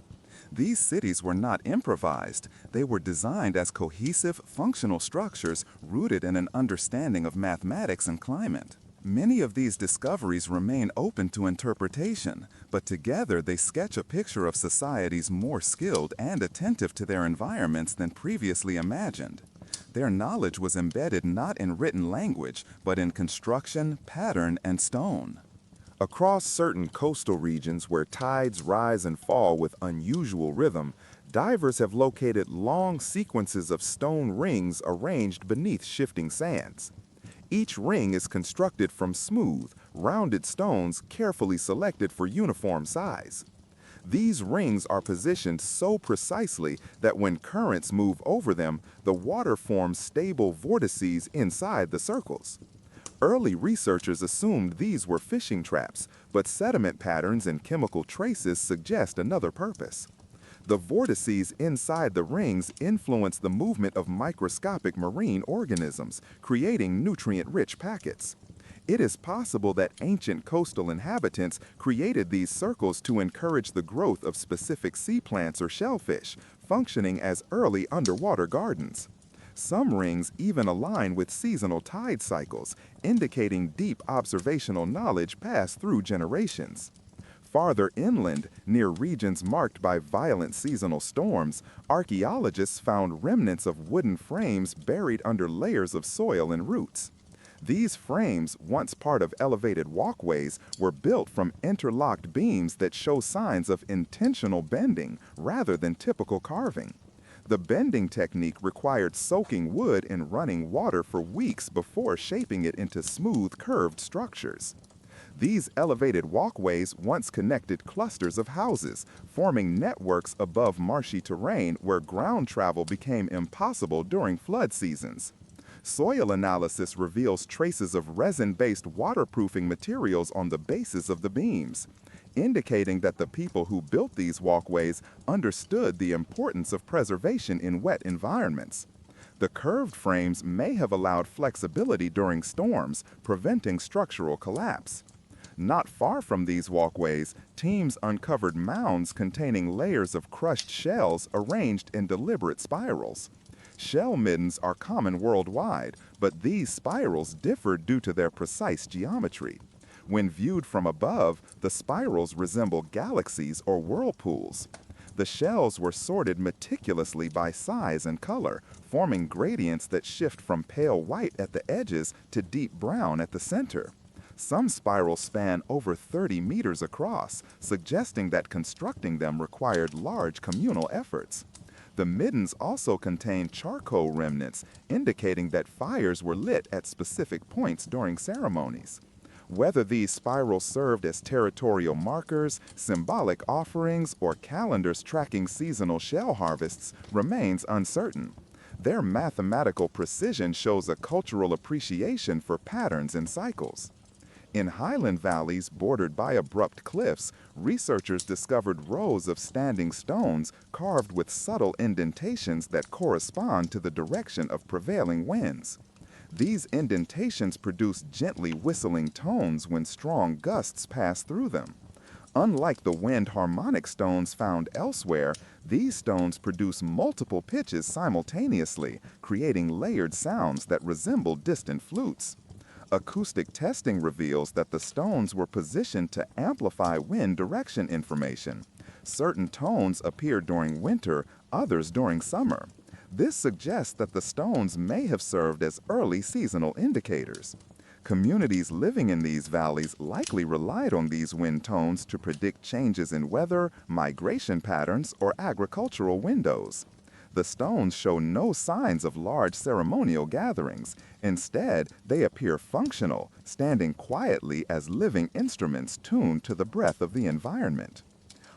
These cities were not improvised. They were designed as cohesive, functional structures rooted in an understanding of mathematics and climate. Many of these discoveries remain open to interpretation, but together they sketch a picture of societies more skilled and attentive to their environments than previously imagined. Their knowledge was embedded not in written language, but in construction, pattern, and stone. Across certain coastal regions where tides rise and fall with unusual rhythm, divers have located long sequences of stone rings arranged beneath shifting sands. Each ring is constructed from smooth, rounded stones carefully selected for uniform size. These rings are positioned so precisely that when currents move over them, the water forms stable vortices inside the circles. Early researchers assumed these were fishing traps, but sediment patterns and chemical traces suggest another purpose. The vortices inside the rings influence the movement of microscopic marine organisms, creating nutrient-rich packets. It is possible that ancient coastal inhabitants created these circles to encourage the growth of specific sea plants or shellfish, functioning as early underwater gardens. Some rings even align with seasonal tide cycles, indicating deep observational knowledge passed through generations. Farther inland, near regions marked by violent seasonal storms, archaeologists found remnants of wooden frames buried under layers of soil and roots. These frames, once part of elevated walkways, were built from interlocked beams that show signs of intentional bending rather than typical carving. The bending technique required soaking wood in running water for weeks before shaping it into smooth, curved structures. These elevated walkways once connected clusters of houses, forming networks above marshy terrain where ground travel became impossible during flood seasons. Soil analysis reveals traces of resin-based waterproofing materials on the bases of the beams, indicating that the people who built these walkways understood the importance of preservation in wet environments. The curved frames may have allowed flexibility during storms, preventing structural collapse. Not far from these walkways, teams uncovered mounds containing layers of crushed shells arranged in deliberate spirals. Shell middens are common worldwide, but these spirals differ due to their precise geometry. When viewed from above, the spirals resemble galaxies or whirlpools. The shells were sorted meticulously by size and color, forming gradients that shift from pale white at the edges to deep brown at the center. Some spirals span over 30 meters across, suggesting that constructing them required large communal efforts. The middens also contain charcoal remnants, indicating that fires were lit at specific points during ceremonies. Whether these spirals served as territorial markers, symbolic offerings, or calendars tracking seasonal shell harvests remains uncertain. Their mathematical precision shows a cultural appreciation for patterns and cycles. In highland valleys bordered by abrupt cliffs, researchers discovered rows of standing stones carved with subtle indentations that correspond to the direction of prevailing winds. These indentations produce gently whistling tones when strong gusts pass through them. Unlike the wind harmonic stones found elsewhere, these stones produce multiple pitches simultaneously, creating layered sounds that resemble distant flutes. Acoustic testing reveals that the stones were positioned to amplify wind direction information. Certain tones appear during winter, others during summer. This suggests that the stones may have served as early seasonal indicators. Communities living in these valleys likely relied on these wind tones to predict changes in weather, migration patterns, or agricultural windows. The stones show no signs of large ceremonial gatherings. Instead, they appear functional, standing quietly as living instruments tuned to the breath of the environment.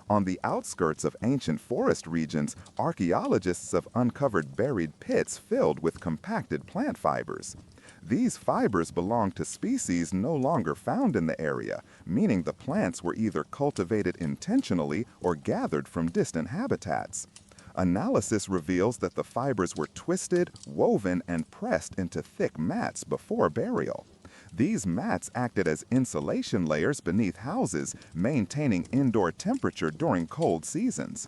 On the outskirts of ancient forest regions, archaeologists have uncovered buried pits filled with compacted plant fibers. These fibers belong to species no longer found in the area, meaning the plants were either cultivated intentionally or gathered from distant habitats. Analysis reveals that the fibers were twisted, woven, and pressed into thick mats before burial. These mats acted as insulation layers beneath houses, maintaining indoor temperature during cold seasons.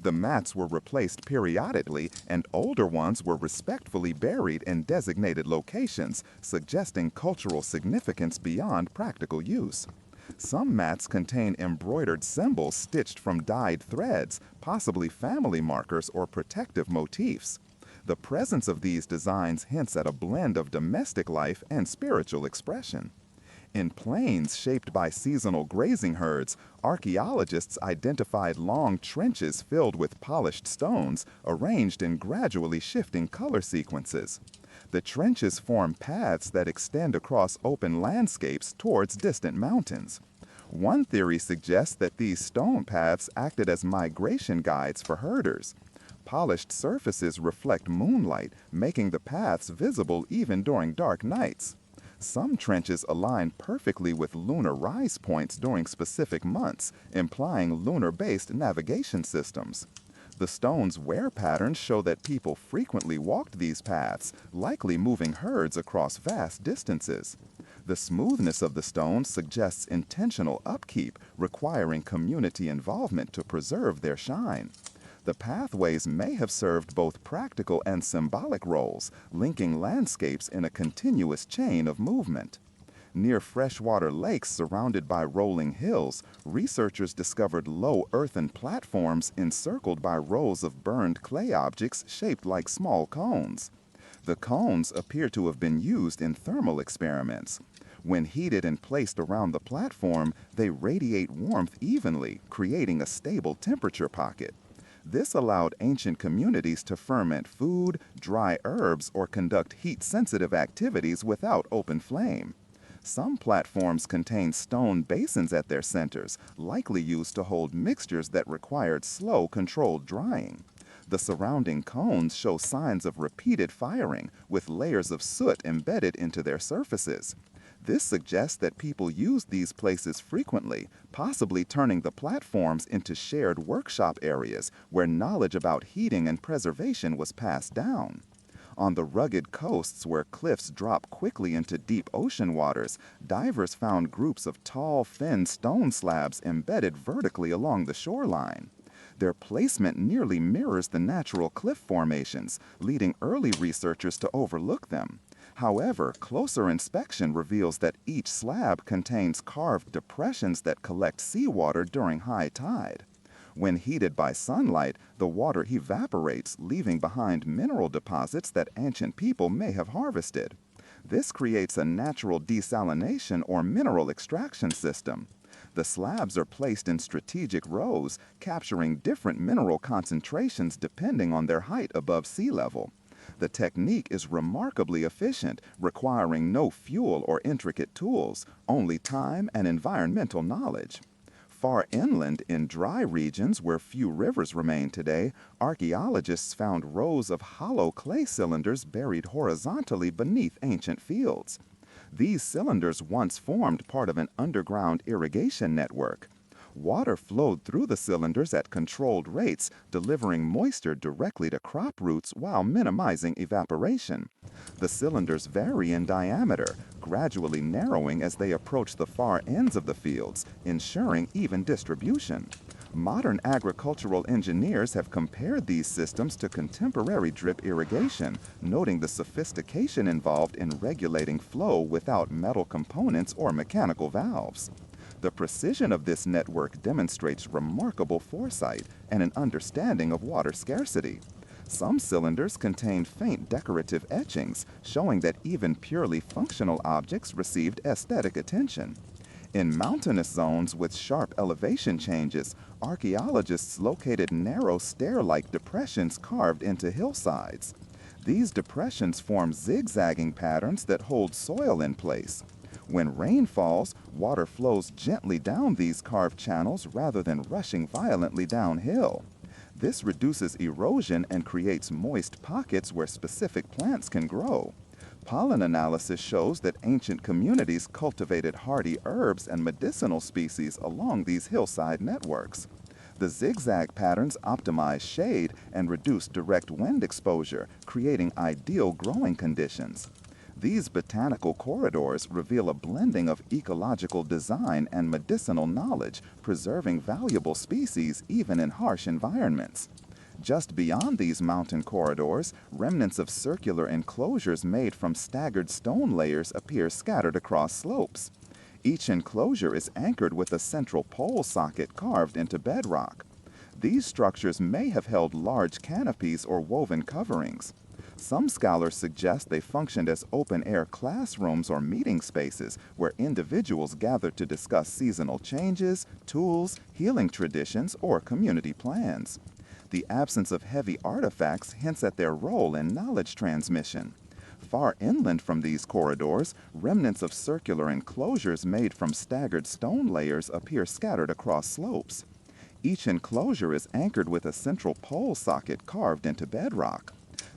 The mats were replaced periodically, and older ones were respectfully buried in designated locations, suggesting cultural significance beyond practical use. Some mats contain embroidered symbols stitched from dyed threads, possibly family markers or protective motifs. The presence of these designs hints at a blend of domestic life and spiritual expression. In plains shaped by seasonal grazing herds, archaeologists identified long trenches filled with polished stones arranged in gradually shifting color sequences. The trenches form paths that extend across open landscapes towards distant mountains. One theory suggests that these stone paths acted as migration guides for herders. Polished surfaces reflect moonlight, making the paths visible even during dark nights. Some trenches align perfectly with lunar rise points during specific months, implying lunar-based navigation systems. The stone's wear patterns show that people frequently walked these paths, likely moving herds across vast distances. The smoothness of the stones suggests intentional upkeep, requiring community involvement to preserve their shine. The pathways may have served both practical and symbolic roles, linking landscapes in a continuous chain of movement. Near freshwater lakes surrounded by rolling hills, researchers discovered low earthen platforms encircled by rows of burned clay objects shaped like small cones. The cones appear to have been used in thermal experiments. When heated and placed around the platform, they radiate warmth evenly, creating a stable temperature pocket. This allowed ancient communities to ferment food, dry herbs, or conduct heat-sensitive activities without open flame. Some platforms contain stone basins at their centers, likely used to hold mixtures that required slow, controlled drying. The surrounding cones show signs of repeated firing, with layers of soot embedded into their surfaces. This suggests that people used these places frequently, possibly turning the platforms into shared workshop areas where knowledge about heating and preservation was passed down. On the rugged coasts where cliffs drop quickly into deep ocean waters, divers found groups of tall, thin stone slabs embedded vertically along the shoreline. Their placement nearly mirrors the natural cliff formations, leading early researchers to overlook them. However, closer inspection reveals that each slab contains carved depressions that collect seawater during high tide. When heated by sunlight, the water evaporates, leaving behind mineral deposits that ancient people may have harvested. This creates a natural desalination or mineral extraction system. The slabs are placed in strategic rows, capturing different mineral concentrations depending on their height above sea level. The technique is remarkably efficient, requiring no fuel or intricate tools, only time and environmental knowledge. Far inland, in dry regions where few rivers remain today, archaeologists found rows of hollow clay cylinders buried horizontally beneath ancient fields. These cylinders once formed part of an underground irrigation network. Water flowed through the cylinders at controlled rates, delivering moisture directly to crop roots while minimizing evaporation. The cylinders vary in diameter, gradually narrowing as they approach the far ends of the fields, ensuring even distribution. Modern agricultural engineers have compared these systems to contemporary drip irrigation, noting the sophistication involved in regulating flow without metal components or mechanical valves. The precision of this network demonstrates remarkable foresight and an understanding of water scarcity. Some cylinders contain faint decorative etchings, showing that even purely functional objects received aesthetic attention. In mountainous zones with sharp elevation changes, archaeologists located narrow stair-like depressions carved into hillsides. These depressions form zigzagging patterns that hold soil in place. When rain falls, water flows gently down these carved channels rather than rushing violently downhill. This reduces erosion and creates moist pockets where specific plants can grow. Pollen analysis shows that ancient communities cultivated hardy herbs and medicinal species along these hillside networks. The zigzag patterns optimize shade and reduce direct wind exposure, creating ideal growing conditions. These botanical corridors reveal a blending of ecological design and medicinal knowledge, preserving valuable species even in harsh environments. Just beyond these mountain corridors, remnants of circular enclosures made from staggered stone layers appear scattered across slopes. Each enclosure is anchored with a central pole socket carved into bedrock. These structures may have held large canopies or woven coverings. Some scholars suggest they functioned as open-air classrooms or meeting spaces where individuals gathered to discuss seasonal changes, tools, healing traditions, or community plans. The absence of heavy artifacts hints at their role in knowledge transmission. Far inland from these corridors, remnants of circular enclosures made from staggered stone layers appear scattered across slopes. Each enclosure is anchored with a central pole socket carved into bedrock.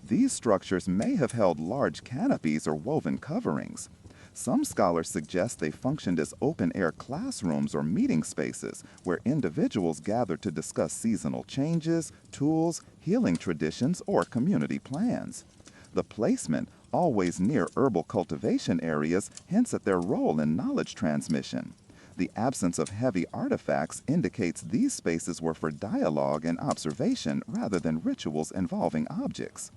These structures may have held large canopies or woven coverings. Some scholars suggest they functioned as open-air classrooms or meeting spaces where individuals gathered to discuss seasonal changes, tools, healing traditions, or community plans. The placement, always near herbal cultivation areas, hints at their role in knowledge transmission. The absence of heavy artifacts indicates these spaces were for dialogue and observation rather than rituals involving objects.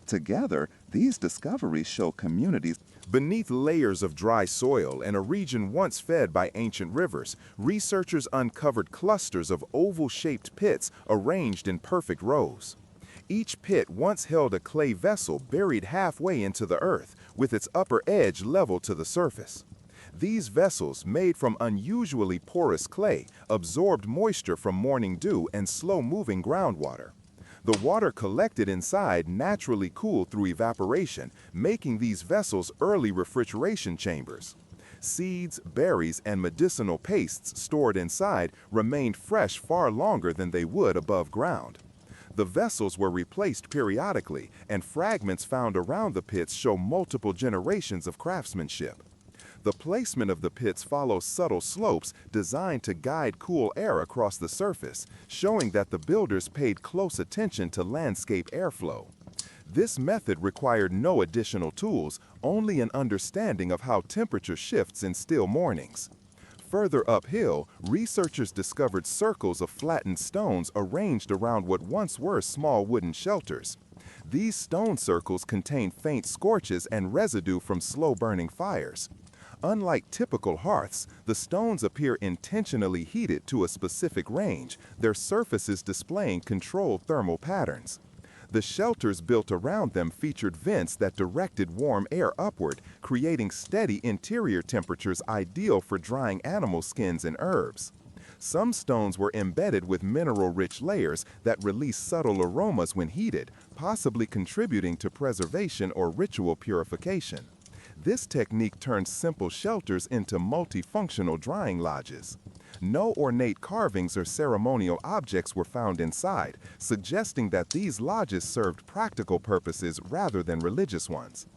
Together, these discoveries show communities. Beneath layers of dry soil in a region once fed by ancient rivers, researchers uncovered clusters of oval-shaped pits arranged in perfect rows. Each pit once held a clay vessel buried halfway into the earth, with its upper edge level to the surface. These vessels, made from unusually porous clay, absorbed moisture from morning dew and slow-moving groundwater. The water collected inside naturally cooled through evaporation, making these vessels early refrigeration chambers. Seeds, berries, and medicinal pastes stored inside remained fresh far longer than they would above ground. The vessels were replaced periodically, and fragments found around the pits show multiple generations of craftsmanship. The placement of the pits follows subtle slopes designed to guide cool air across the surface, showing that the builders paid close attention to landscape airflow. This method required no additional tools, only an understanding of how temperature shifts in still mornings. Further uphill, researchers discovered circles of flattened stones arranged around what once were small wooden shelters. These stone circles contain faint scorches and residue from slow-burning fires. Unlike typical hearths, the stones appear intentionally heated to a specific range, their surfaces displaying controlled thermal patterns. The shelters built around them featured vents that directed warm air upward, creating steady interior temperatures ideal for drying animal skins and herbs. Some stones were embedded with mineral-rich layers that release subtle aromas when heated, possibly contributing to preservation or ritual purification. This technique turned simple shelters into multifunctional drying lodges. No ornate carvings or ceremonial objects were found inside, suggesting that these lodges served practical purposes rather than religious ones.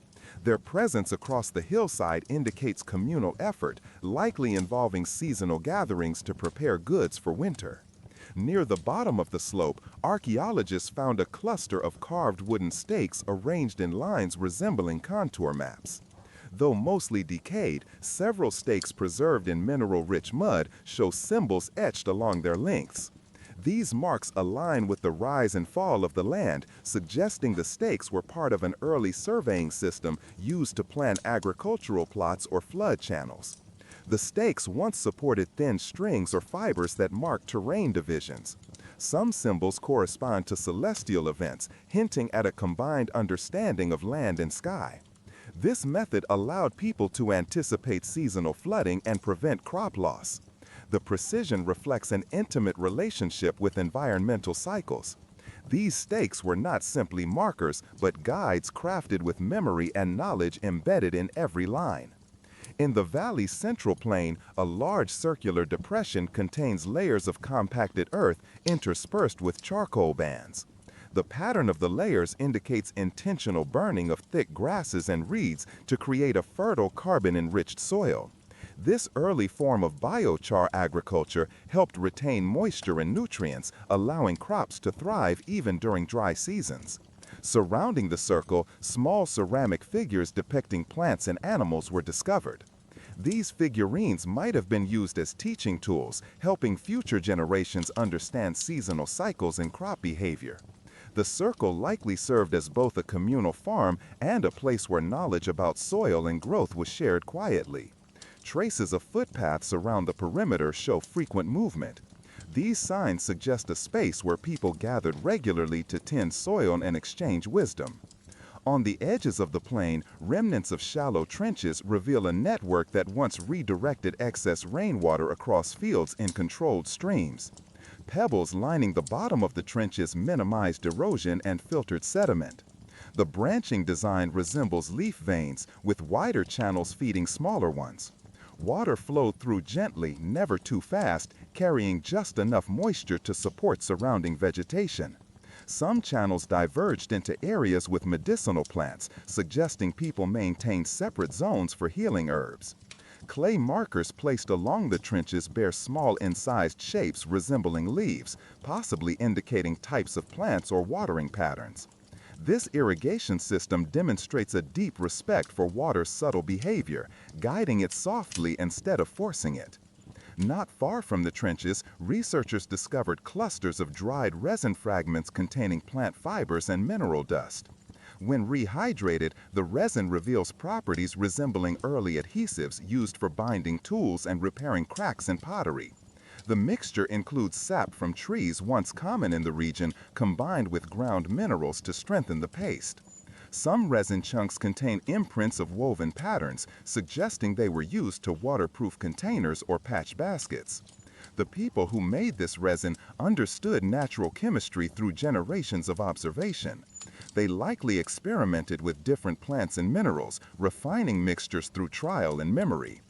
Their presence across the hillside indicates communal effort, likely involving seasonal gatherings to prepare goods for winter. Near the bottom of the slope, archaeologists found a cluster of carved wooden stakes arranged in lines resembling contour maps. Though mostly decayed, several stakes preserved in mineral-rich mud show symbols etched along their lengths. These marks align with the rise and fall of the land, suggesting the stakes were part of an early surveying system used to plan agricultural plots or flood channels. The stakes once supported thin strings or fibers that marked terrain divisions. Some symbols correspond to celestial events, hinting at a combined understanding of land and sky. This method allowed people to anticipate seasonal flooding and prevent crop loss. The precision reflects an intimate relationship with environmental cycles. These stakes were not simply markers, but guides crafted with memory and knowledge embedded in every line. In the valley's central plain, a large circular depression contains layers of compacted earth interspersed with charcoal bands. The pattern of the layers indicates intentional burning of thick grasses and reeds to create a fertile carbon-enriched soil. This early form of biochar agriculture helped retain moisture and nutrients, allowing crops to thrive even during dry seasons. Surrounding the circle, small ceramic figures depicting plants and animals were discovered. These figurines might have been used as teaching tools, helping future generations understand seasonal cycles and crop behavior. The circle likely served as both a communal farm and a place where knowledge about soil and growth was shared quietly. Traces of footpaths around the perimeter show frequent movement. These signs suggest a space where people gathered regularly to tend soil and exchange wisdom. On the edges of the plain, remnants of shallow trenches reveal a network that once redirected excess rainwater across fields in controlled streams. Pebbles lining the bottom of the trenches minimized erosion and filtered sediment. The branching design resembles leaf veins, with wider channels feeding smaller ones. Water flowed through gently, never too fast, carrying just enough moisture to support surrounding vegetation. Some channels diverged into areas with medicinal plants, suggesting people maintained separate zones for healing herbs. Clay markers placed along the trenches bear small incised shapes resembling leaves, possibly indicating types of plants or watering patterns. This irrigation system demonstrates a deep respect for water's subtle behavior, guiding it softly instead of forcing it. Not far from the trenches, researchers discovered clusters of dried resin fragments containing plant fibers and mineral dust. When rehydrated, the resin reveals properties resembling early adhesives used for binding tools and repairing cracks in pottery. The mixture includes sap from trees once common in the region, combined with ground minerals to strengthen the paste. Some resin chunks contain imprints of woven patterns, suggesting they were used to waterproof containers or patch baskets. The people who made this resin understood natural chemistry through generations of observation. They likely experimented with different plants and minerals, refining mixtures through trial and memory.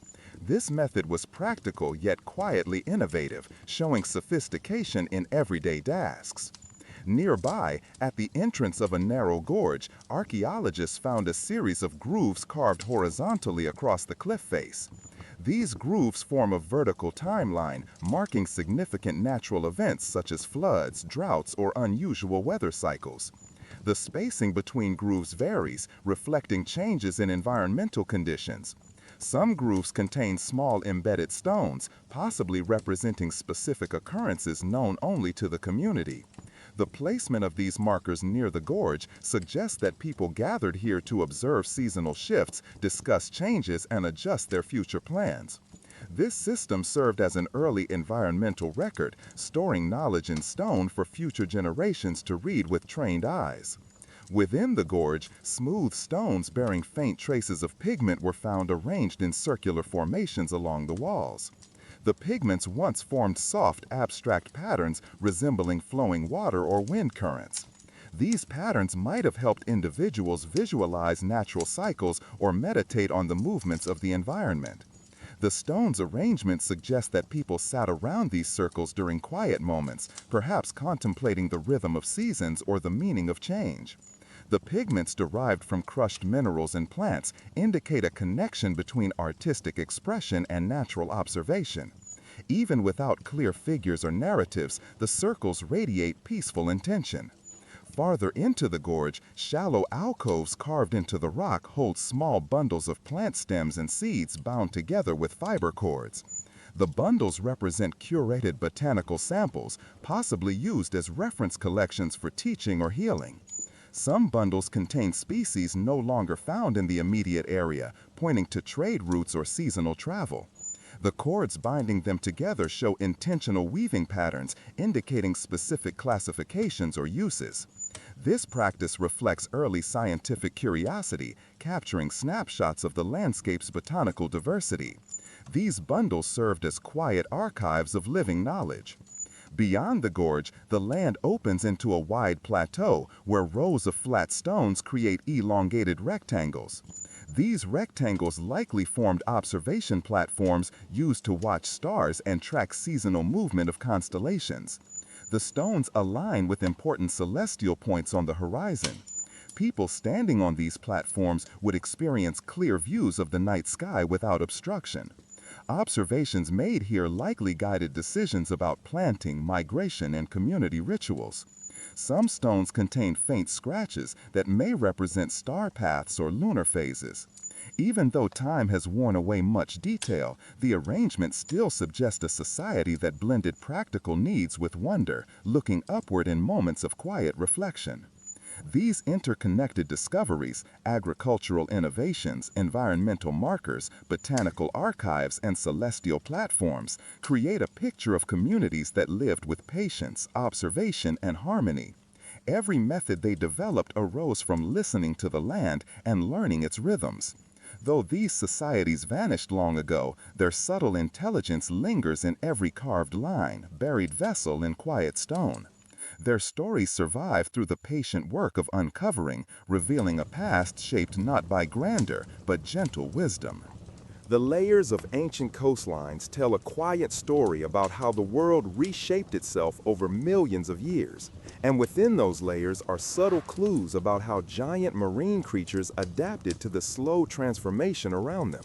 This method was practical yet quietly innovative, showing sophistication in everyday tasks. Nearby, at the entrance of a narrow gorge, archaeologists found a series of grooves carved horizontally across the cliff face. These grooves form a vertical timeline, marking significant natural events such as floods, droughts, or unusual weather cycles. The spacing between grooves varies, reflecting changes in environmental conditions. Some grooves contain small embedded stones, possibly representing specific occurrences known only to the community. The placement of these markers near the gorge suggests that people gathered here to observe seasonal shifts, discuss changes, and adjust their future plans. This system served as an early environmental record, storing knowledge in stone for future generations to read with trained eyes. Within the gorge, smooth stones bearing faint traces of pigment were found arranged in circular formations along the walls. The pigments once formed soft, abstract patterns resembling flowing water or wind currents. These patterns might have helped individuals visualize natural cycles or meditate on the movements of the environment. The stone's arrangement suggests that people sat around these circles during quiet moments, perhaps contemplating the rhythm of seasons or the meaning of change. The pigments derived from crushed minerals and plants indicate a connection between artistic expression and natural observation. Even without clear figures or narratives, the circles radiate peaceful intention. Farther into the gorge, shallow alcoves carved into the rock hold small bundles of plant stems and seeds bound together with fiber cords. The bundles represent curated botanical samples, possibly used as reference collections for teaching or healing. Some bundles contain species no longer found in the immediate area, pointing to trade routes or seasonal travel. The cords binding them together show intentional weaving patterns, indicating specific classifications or uses. This practice reflects early scientific curiosity, capturing snapshots of the landscape's botanical diversity. These bundles served as quiet archives of living knowledge. Beyond the gorge, the land opens into a wide plateau where rows of flat stones create elongated rectangles. These rectangles likely formed observation platforms used to watch stars and track seasonal movement of constellations. The stones align with important celestial points on the horizon. People standing on these platforms would experience clear views of the night sky without obstruction. Observations made here likely guided decisions about planting, migration, and community rituals. Some stones contain faint scratches that may represent star paths or lunar phases. Even though time has worn away much detail, the arrangement still suggests a society that blended practical needs with wonder, looking upward in moments of quiet reflection. These interconnected discoveries, agricultural innovations, environmental markers, botanical archives, and celestial platforms create a picture of communities that lived with patience, observation, and harmony. Every method they developed arose from listening to the land and learning its rhythms. Though these societies vanished long ago, their subtle intelligence lingers in every carved line, buried vessel, and quiet stone. Their stories survive through the patient work of uncovering, revealing a past shaped not by grandeur, but gentle wisdom. The layers of ancient coastlines tell a quiet story about how the world reshaped itself over millions of years. And within those layers are subtle clues about how giant marine creatures adapted to the slow transformation around them.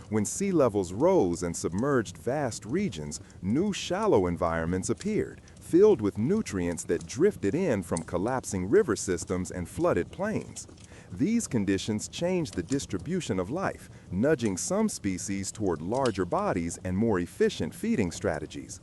When sea levels rose and submerged vast regions, new shallow environments appeared, filled with nutrients that drifted in from collapsing river systems and flooded plains. These conditions changed the distribution of life, nudging some species toward larger bodies and more efficient feeding strategies.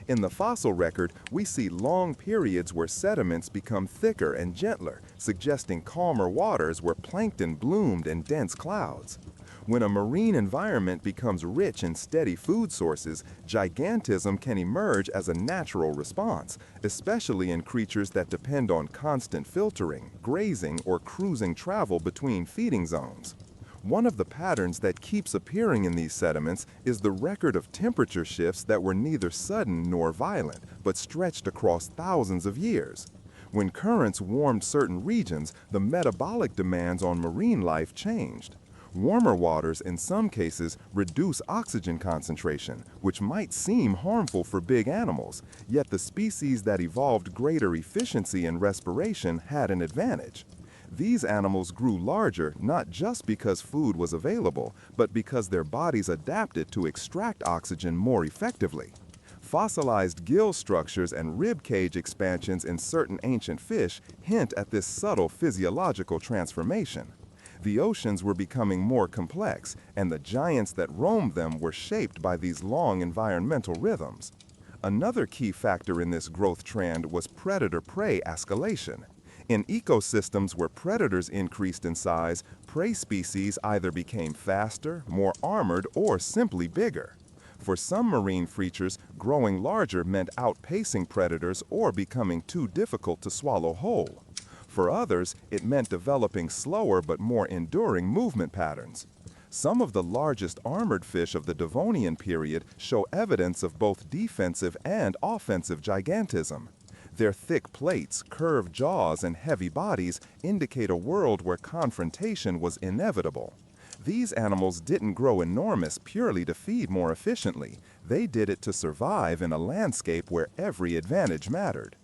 In the fossil record, we see long periods where sediments become thicker and gentler, suggesting calmer waters where plankton bloomed in dense clouds. When a marine environment becomes rich in steady food sources, gigantism can emerge as a natural response, especially in creatures that depend on constant filtering, grazing, or cruising travel between feeding zones. One of the patterns that keeps appearing in these sediments is the record of temperature shifts that were neither sudden nor violent, but stretched across thousands of years. When currents warmed certain regions, the metabolic demands on marine life changed. Warmer waters, in some cases, reduce oxygen concentration, which might seem harmful for big animals, yet the species that evolved greater efficiency in respiration had an advantage. These animals grew larger not just because food was available, but because their bodies adapted to extract oxygen more effectively. Fossilized gill structures and rib cage expansions in certain ancient fish hint at this subtle physiological transformation. The oceans were becoming more complex, and the giants that roamed them were shaped by these long environmental rhythms. Another key factor in this growth trend was predator-prey escalation. In ecosystems where predators increased in size, prey species either became faster, more armored, or simply bigger. For some marine creatures, growing larger meant outpacing predators or becoming too difficult to swallow whole. For others, it meant developing slower but more enduring movement patterns. Some of the largest armored fish of the Devonian period show evidence of both defensive and offensive gigantism. Their thick plates, curved jaws, and heavy bodies indicate a world where confrontation was inevitable. These animals didn't grow enormous purely to feed more efficiently. They did it to survive in a landscape where every advantage mattered.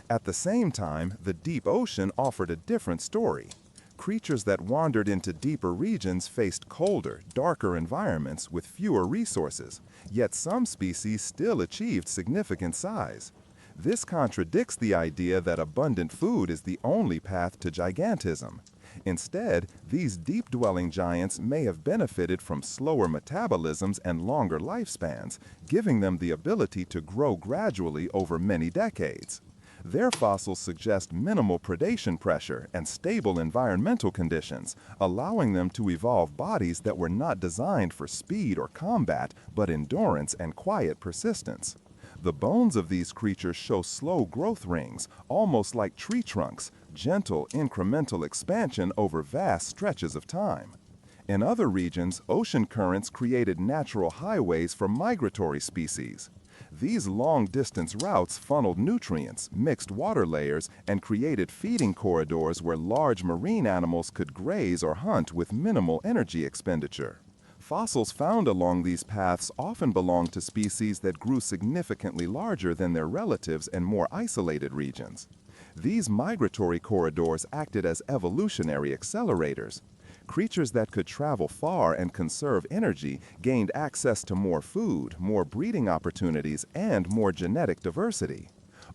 At the same time, the deep ocean offered a different story. Creatures that wandered into deeper regions faced colder, darker environments with fewer resources, yet some species still achieved significant size. This contradicts the idea that abundant food is the only path to gigantism. Instead, these deep-dwelling giants may have benefited from slower metabolisms and longer lifespans, giving them the ability to grow gradually over many decades. Their fossils suggest minimal predation pressure and stable environmental conditions, allowing them to evolve bodies that were not designed for speed or combat, but endurance and quiet persistence. The bones of these creatures show slow growth rings, almost like tree trunks, gentle, incremental expansion over vast stretches of time. In other regions, ocean currents created natural highways for migratory species. These long-distance routes funneled nutrients, mixed water layers, and created feeding corridors where large marine animals could graze or hunt with minimal energy expenditure. Fossils found along these paths often belong to species that grew significantly larger than their relatives in more isolated regions. These migratory corridors acted as evolutionary accelerators. Creatures that could travel far and conserve energy gained access to more food, more breeding opportunities, and more genetic diversity.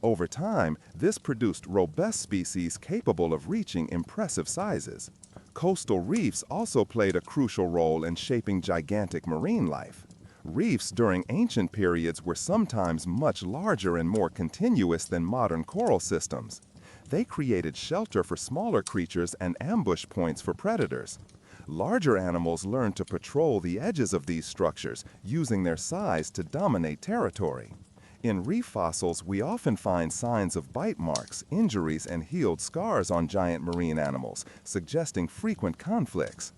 Over time, this produced robust species capable of reaching impressive sizes. Coastal reefs also played a crucial role in shaping gigantic marine life. Reefs during ancient periods were sometimes much larger and more continuous than modern coral systems. They created shelter for smaller creatures and ambush points for predators. Larger animals learned to patrol the edges of these structures, using their size to dominate territory. In reef fossils, we often find signs of bite marks, injuries, and healed scars on giant marine animals, suggesting frequent conflicts.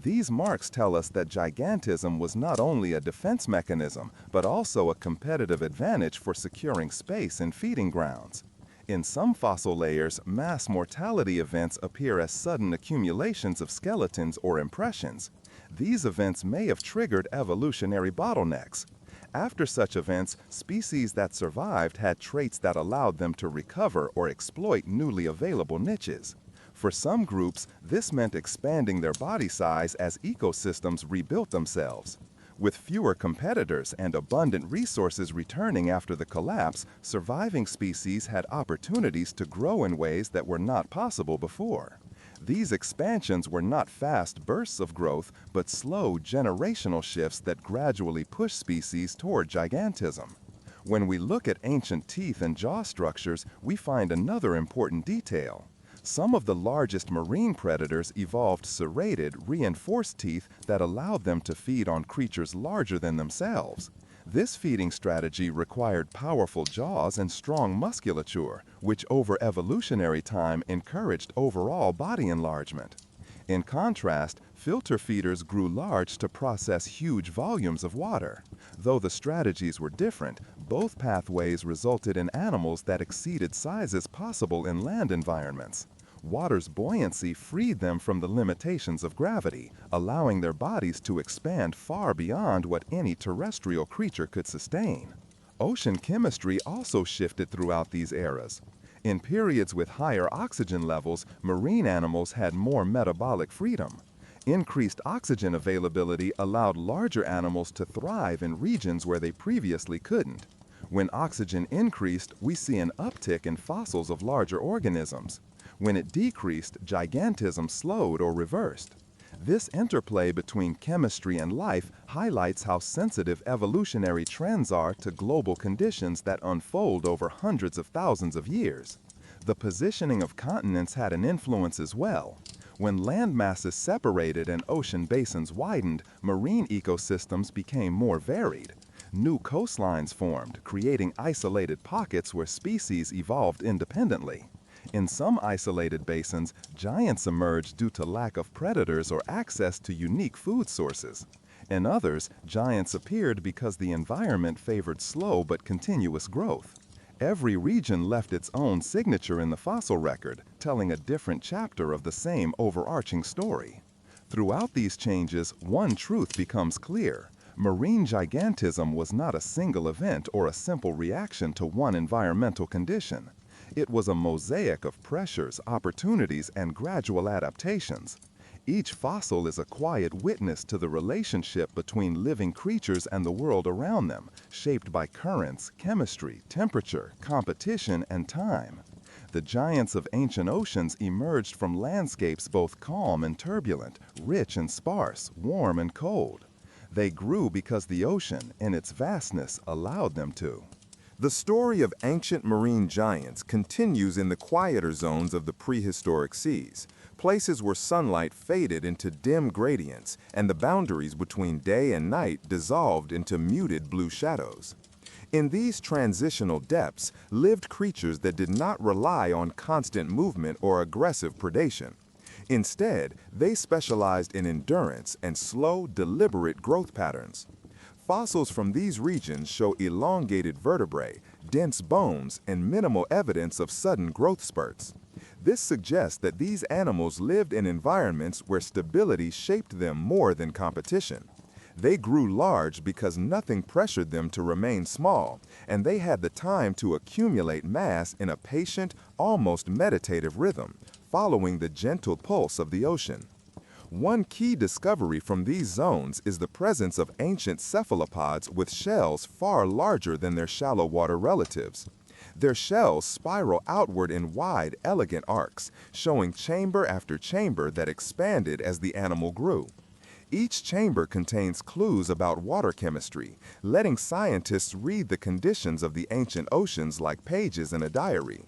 These marks tell us that gigantism was not only a defense mechanism, but also a competitive advantage for securing space and feeding grounds. In some fossil layers, mass mortality events appear as sudden accumulations of skeletons or impressions. These events may have triggered evolutionary bottlenecks. After such events, species that survived had traits that allowed them to recover or exploit newly available niches. For some groups, this meant expanding their body size as ecosystems rebuilt themselves. With fewer competitors and abundant resources returning after the collapse, surviving species had opportunities to grow in ways that were not possible before. These expansions were not fast bursts of growth, but slow generational shifts that gradually pushed species toward gigantism. When we look at ancient teeth and jaw structures, we find another important detail. Some of the largest marine predators evolved serrated, reinforced teeth that allowed them to feed on creatures larger than themselves. This feeding strategy required powerful jaws and strong musculature, which over evolutionary time encouraged overall body enlargement. In contrast, filter feeders grew large to process huge volumes of water. Though the strategies were different, both pathways resulted in animals that exceeded sizes possible in land environments. Water's buoyancy freed them from the limitations of gravity, allowing their bodies to expand far beyond what any terrestrial creature could sustain. Ocean chemistry also shifted throughout these eras. In periods with higher oxygen levels, marine animals had more metabolic freedom. Increased oxygen availability allowed larger animals to thrive in regions where they previously couldn't. When oxygen increased, we see an uptick in fossils of larger organisms. When it decreased, gigantism slowed or reversed. This interplay between chemistry and life highlights how sensitive evolutionary trends are to global conditions that unfold over hundreds of thousands of years. The positioning of continents had an influence as well. When land masses separated and ocean basins widened, marine ecosystems became more varied. New coastlines formed, creating isolated pockets where species evolved independently. In some isolated basins, giants emerged due to lack of predators or access to unique food sources. In others, giants appeared because the environment favored slow but continuous growth. Every region left its own signature in the fossil record, telling a different chapter of the same overarching story. Throughout these changes, one truth becomes clear. Marine gigantism was not a single event or a simple reaction to one environmental condition. It was a mosaic of pressures, opportunities, and gradual adaptations. Each fossil is a quiet witness to the relationship between living creatures and the world around them, shaped by currents, chemistry, temperature, competition, and time. The giants of ancient oceans emerged from landscapes both calm and turbulent, rich and sparse, warm and cold. They grew because the ocean, in its vastness, allowed them to. The story of ancient marine giants continues in the quieter zones of the prehistoric seas, places where sunlight faded into dim gradients and the boundaries between day and night dissolved into muted blue shadows. In these transitional depths lived creatures that did not rely on constant movement or aggressive predation. Instead, they specialized in endurance and slow, deliberate growth patterns. Fossils from these regions show elongated vertebrae, dense bones, and minimal evidence of sudden growth spurts. This suggests that these animals lived in environments where stability shaped them more than competition. They grew large because nothing pressured them to remain small, and they had the time to accumulate mass in a patient, almost meditative rhythm, following the gentle pulse of the ocean. One key discovery from these zones is the presence of ancient cephalopods with shells far larger than their shallow water relatives. Their shells spiral outward in wide, elegant arcs, showing chamber after chamber that expanded as the animal grew. Each chamber contains clues about water chemistry, letting scientists read the conditions of the ancient oceans like pages in a diary.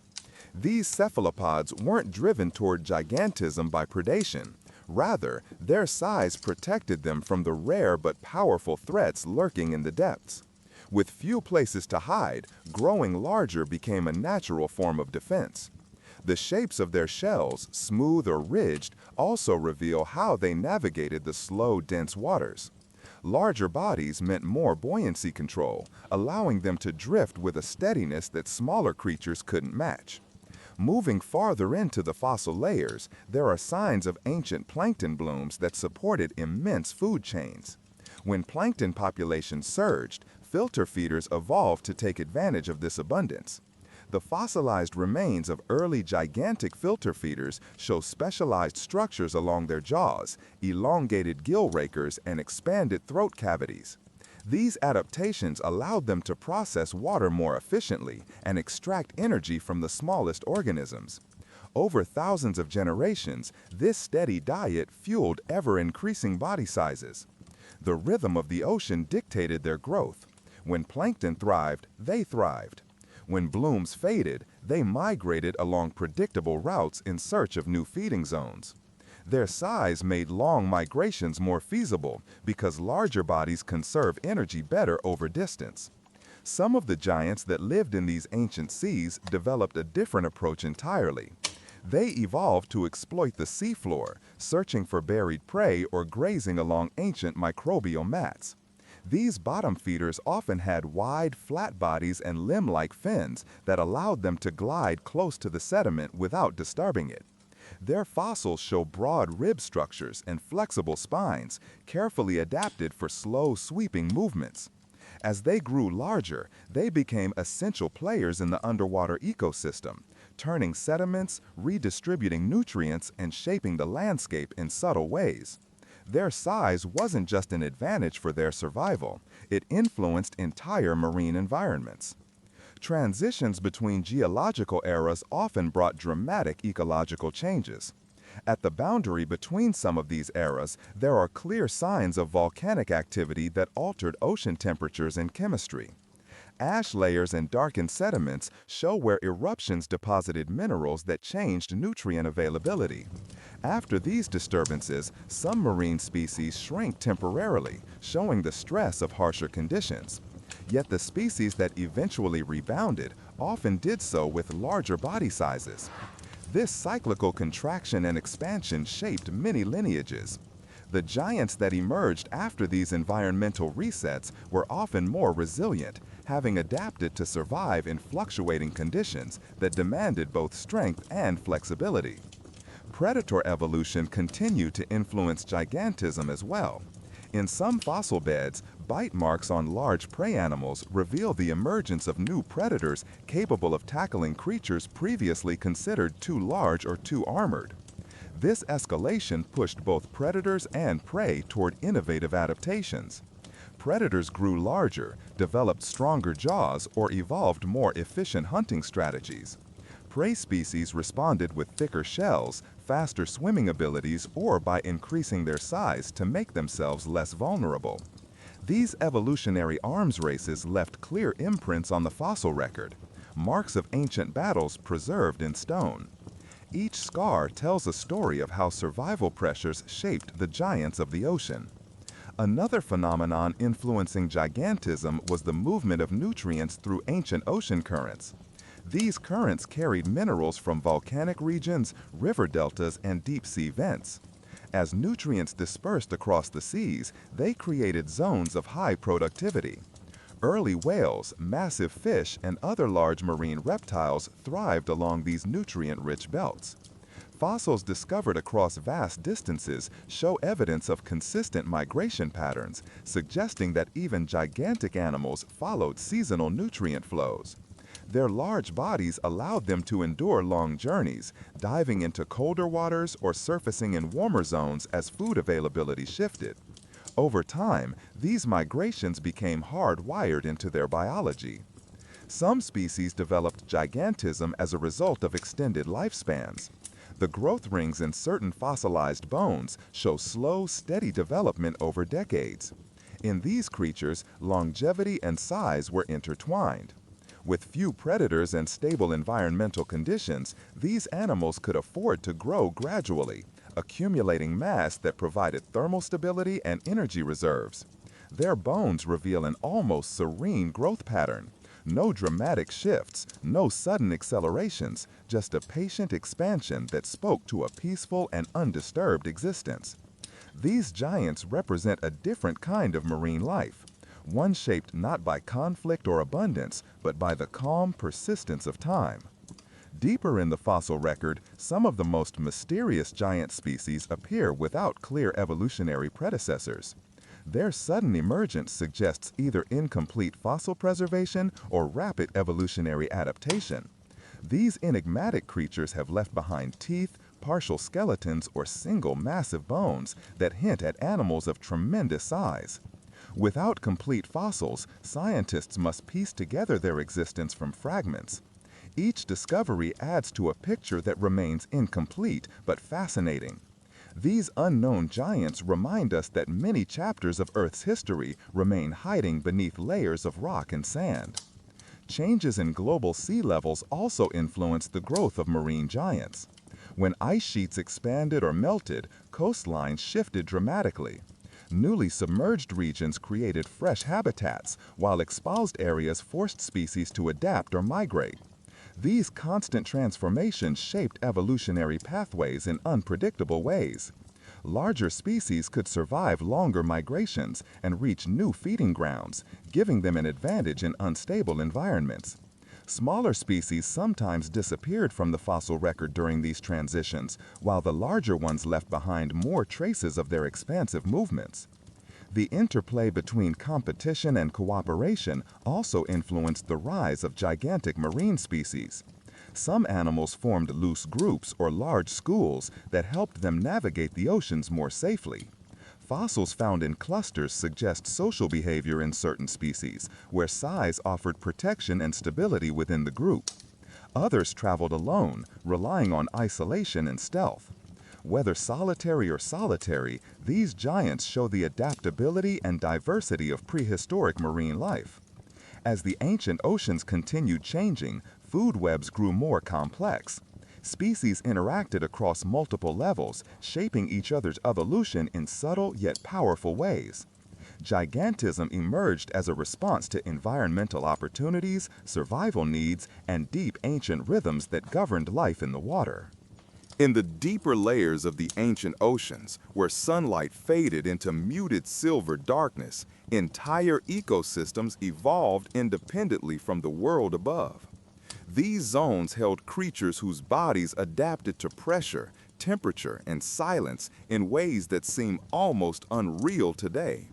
These cephalopods weren't driven toward gigantism by predation. Rather, their size protected them from the rare but powerful threats lurking in the depths. With few places to hide, growing larger became a natural form of defense. The shapes of their shells, smooth or ridged, also reveal how they navigated the slow, dense waters. Larger bodies meant more buoyancy control, allowing them to drift with a steadiness that smaller creatures couldn't match. Moving farther into the fossil layers, there are signs of ancient plankton blooms that supported immense food chains. When plankton populations surged, filter feeders evolved to take advantage of this abundance. The fossilized remains of early gigantic filter feeders show specialized structures along their jaws, elongated gill rakers, and expanded throat cavities. These adaptations allowed them to process water more efficiently and extract energy from the smallest organisms. Over thousands of generations, this steady diet fueled ever-increasing body sizes. The rhythm of the ocean dictated their growth. When plankton thrived, they thrived. When blooms faded, they migrated along predictable routes in search of new feeding zones. Their size made long migrations more feasible because larger bodies conserve energy better over distance. Some of the giants that lived in these ancient seas developed a different approach entirely. They evolved to exploit the seafloor, searching for buried prey or grazing along ancient microbial mats. These bottom feeders often had wide, flat bodies and limb-like fins that allowed them to glide close to the sediment without disturbing it. Their fossils show broad rib structures and flexible spines, carefully adapted for slow, sweeping movements. As they grew larger, they became essential players in the underwater ecosystem, turning sediments, redistributing nutrients, and shaping the landscape in subtle ways. Their size wasn't just an advantage for their survival, it influenced entire marine environments. Transitions between geological eras often brought dramatic ecological changes. At the boundary between some of these eras, there are clear signs of volcanic activity that altered ocean temperatures and chemistry. Ash layers and darkened sediments show where eruptions deposited minerals that changed nutrient availability. After these disturbances, some marine species shrank temporarily, showing the stress of harsher conditions. Yet the species that eventually rebounded often did so with larger body sizes. This cyclical contraction and expansion shaped many lineages. The giants that emerged after these environmental resets were often more resilient, having adapted to survive in fluctuating conditions that demanded both strength and flexibility. Predator evolution continued to influence gigantism as well. In some fossil beds, bite marks on large prey animals reveal the emergence of new predators capable of tackling creatures previously considered too large or too armored. This escalation pushed both predators and prey toward innovative adaptations. Predators grew larger, developed stronger jaws, or evolved more efficient hunting strategies. Prey species responded with thicker shells, faster swimming abilities, or by increasing their size to make themselves less vulnerable. These evolutionary arms races left clear imprints on the fossil record, marks of ancient battles preserved in stone. Each scar tells a story of how survival pressures shaped the giants of the ocean. Another phenomenon influencing gigantism was the movement of nutrients through ancient ocean currents. These currents carried minerals from volcanic regions, river deltas, and deep-sea vents. As nutrients dispersed across the seas, they created zones of high productivity. Early whales, massive fish, and other large marine reptiles thrived along these nutrient-rich belts. Fossils discovered across vast distances show evidence of consistent migration patterns, suggesting that even gigantic animals followed seasonal nutrient flows. Their large bodies allowed them to endure long journeys, diving into colder waters or surfacing in warmer zones as food availability shifted. Over time, these migrations became hardwired into their biology. Some species developed gigantism as a result of extended lifespans. The growth rings in certain fossilized bones show slow, steady development over decades. In these creatures, longevity and size were intertwined. With few predators and stable environmental conditions, these animals could afford to grow gradually, accumulating mass that provided thermal stability and energy reserves. Their bones reveal an almost serene growth pattern. No dramatic shifts, no sudden accelerations, just a patient expansion that spoke to a peaceful and undisturbed existence. These giants represent a different kind of marine life, one shaped not by conflict or abundance, but by the calm persistence of time. Deeper in the fossil record, some of the most mysterious giant species appear without clear evolutionary predecessors. Their sudden emergence suggests either incomplete fossil preservation or rapid evolutionary adaptation. These enigmatic creatures have left behind teeth, partial skeletons, or single massive bones that hint at animals of tremendous size. Without complete fossils, scientists must piece together their existence from fragments. Each discovery adds to a picture that remains incomplete but fascinating. These unknown giants remind us that many chapters of Earth's history remain hiding beneath layers of rock and sand. Changes in global sea levels also influence the growth of marine giants. When ice sheets expanded or melted, coastlines shifted dramatically. Newly submerged regions created fresh habitats, while exposed areas forced species to adapt or migrate. These constant transformations shaped evolutionary pathways in unpredictable ways. Larger species could survive longer migrations and reach new feeding grounds, giving them an advantage in unstable environments. Smaller species sometimes disappeared from the fossil record during these transitions, while the larger ones left behind more traces of their expansive movements. The interplay between competition and cooperation also influenced the rise of gigantic marine species. Some animals formed loose groups or large schools that helped them navigate the oceans more safely. Fossils found in clusters suggest social behavior in certain species, where size offered protection and stability within the group. Others traveled alone, relying on isolation and stealth. Whether solitary or solitary, these giants show the adaptability and diversity of prehistoric marine life. As the ancient oceans continued changing, food webs grew more complex. Species interacted across multiple levels, shaping each other's evolution in subtle yet powerful ways. Gigantism emerged as a response to environmental opportunities, survival needs, and deep ancient rhythms that governed life in the water. In the deeper layers of the ancient oceans, where sunlight faded into muted silver darkness, entire ecosystems evolved independently from the world above. These zones held creatures whose bodies adapted to pressure, temperature, and silence in ways that seem almost unreal today.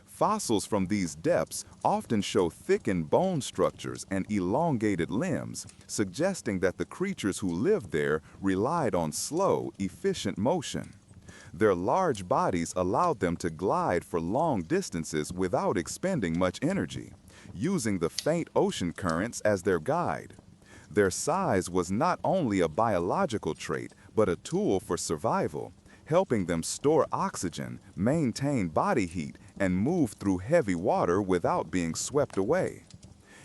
Fossils from these depths often show thickened bone structures and elongated limbs, suggesting that the creatures who lived there relied on slow, efficient motion. Their large bodies allowed them to glide for long distances without expending much energy, using the faint ocean currents as their guide. Their size was not only a biological trait, but a tool for survival, helping them store oxygen, maintain body heat, and move through heavy water without being swept away.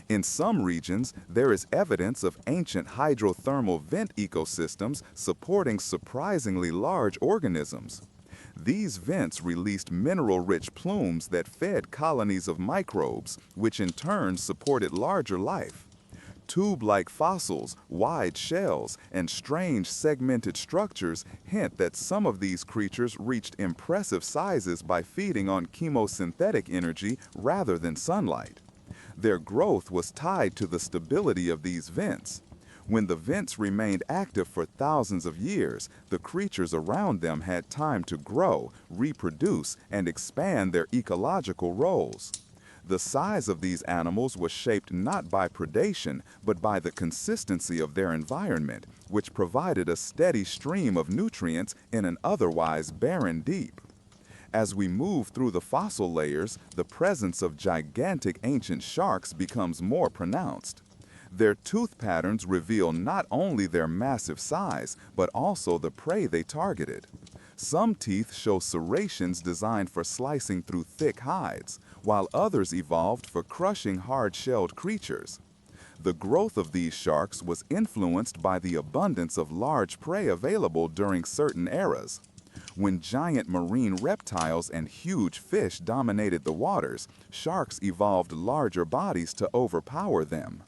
In some regions, there is evidence of ancient hydrothermal vent ecosystems supporting surprisingly large organisms. These vents released mineral-rich plumes that fed colonies of microbes, which in turn supported larger life. Tube-like fossils, wide shells, and strange segmented structures hint that some of these creatures reached impressive sizes by feeding on chemosynthetic energy rather than sunlight. Their growth was tied to the stability of these vents. When the vents remained active for thousands of years, the creatures around them had time to grow, reproduce, and expand their ecological roles. The size of these animals was shaped not by predation, but by the consistency of their environment, which provided a steady stream of nutrients in an otherwise barren deep. As we move through the fossil layers, the presence of gigantic ancient sharks becomes more pronounced. Their tooth patterns reveal not only their massive size, but also the prey they targeted. Some teeth show serrations designed for slicing through thick hides, while others evolved for crushing hard-shelled creatures. The growth of these sharks was influenced by the abundance of large prey available during certain eras. When giant marine reptiles and huge fish dominated the waters, sharks evolved larger bodies to overpower them.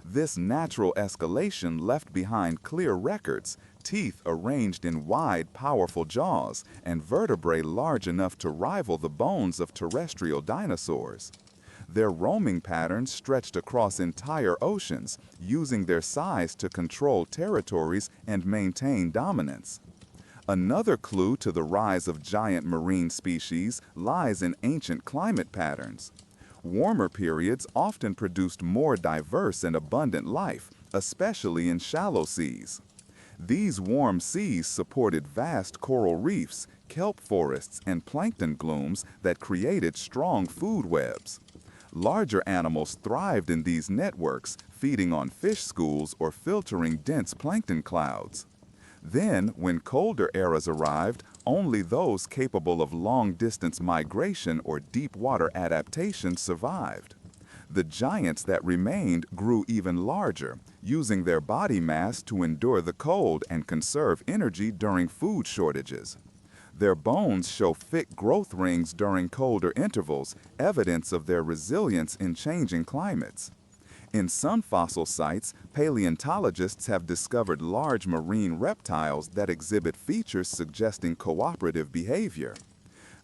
This natural escalation left behind clear records, teeth arranged in wide, powerful jaws, and vertebrae large enough to rival the bones of terrestrial dinosaurs. Their roaming patterns stretched across entire oceans, using their size to control territories and maintain dominance. Another clue to the rise of giant marine species lies in ancient climate patterns. Warmer periods often produced more diverse and abundant life, especially in shallow seas. These warm seas supported vast coral reefs, kelp forests, and plankton glooms that created strong food webs. Larger animals thrived in these networks, feeding on fish schools or filtering dense plankton clouds. Then, when colder eras arrived, only those capable of long-distance migration or deep-water adaptation survived. The giants that remained grew even larger, using their body mass to endure the cold and conserve energy during food shortages. Their bones show thick growth rings during colder intervals, evidence of their resilience in changing climates. In some fossil sites, paleontologists have discovered large marine reptiles that exhibit features suggesting cooperative behavior.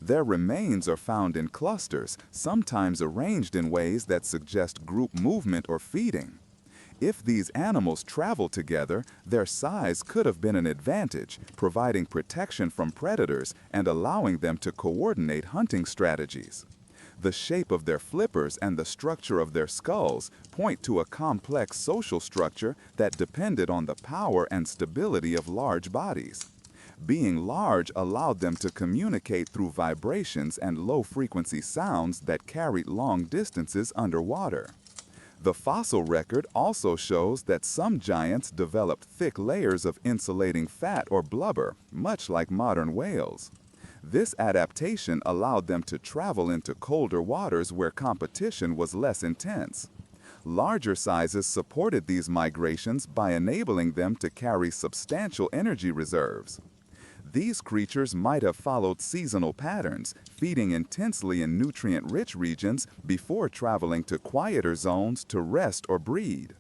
Their remains are found in clusters, sometimes arranged in ways that suggest group movement or feeding. If these animals travel together, their size could have been an advantage, providing protection from predators and allowing them to coordinate hunting strategies. The shape of their flippers and the structure of their skulls point to a complex social structure that depended on the power and stability of large bodies. Being large allowed them to communicate through vibrations and low-frequency sounds that carried long distances underwater. The fossil record also shows that some giants developed thick layers of insulating fat or blubber, much like modern whales. This adaptation allowed them to travel into colder waters where competition was less intense. Larger sizes supported these migrations by enabling them to carry substantial energy reserves. These creatures might have followed seasonal patterns, feeding intensely in nutrient-rich regions before traveling to quieter zones to rest or breed.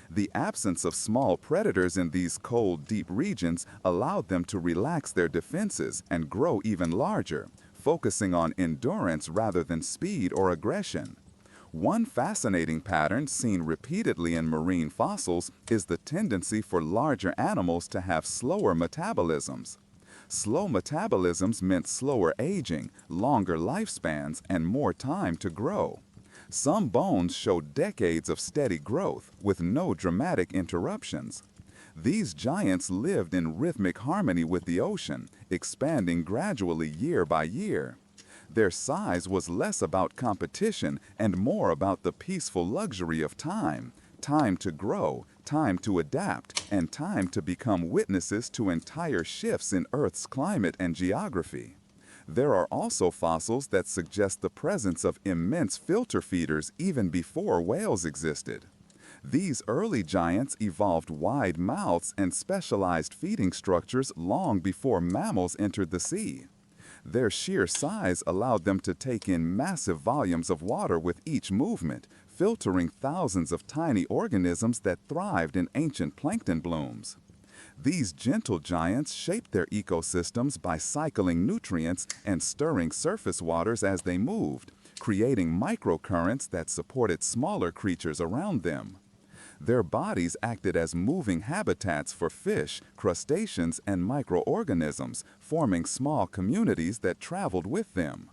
The absence of small predators in these cold, deep regions allowed them to relax their defenses and grow even larger, focusing on endurance rather than speed or aggression. One fascinating pattern seen repeatedly in marine fossils is the tendency for larger animals to have slower metabolisms. Slow metabolisms meant slower aging, longer lifespans, and more time to grow. Some bones show decades of steady growth with no dramatic interruptions. These giants lived in rhythmic harmony with the ocean, expanding gradually year by year. Their size was less about competition and more about the peaceful luxury of time, time to grow, time to adapt, and time to become witnesses to entire shifts in Earth's climate and geography. There are also fossils that suggest the presence of immense filter feeders even before whales existed. These early giants evolved wide mouths and specialized feeding structures long before mammals entered the sea. Their sheer size allowed them to take in massive volumes of water with each movement, filtering thousands of tiny organisms that thrived in ancient plankton blooms. These gentle giants shaped their ecosystems by cycling nutrients and stirring surface waters as they moved, creating microcurrents that supported smaller creatures around them. Their bodies acted as moving habitats for fish, crustaceans, and microorganisms, forming small communities that traveled with them.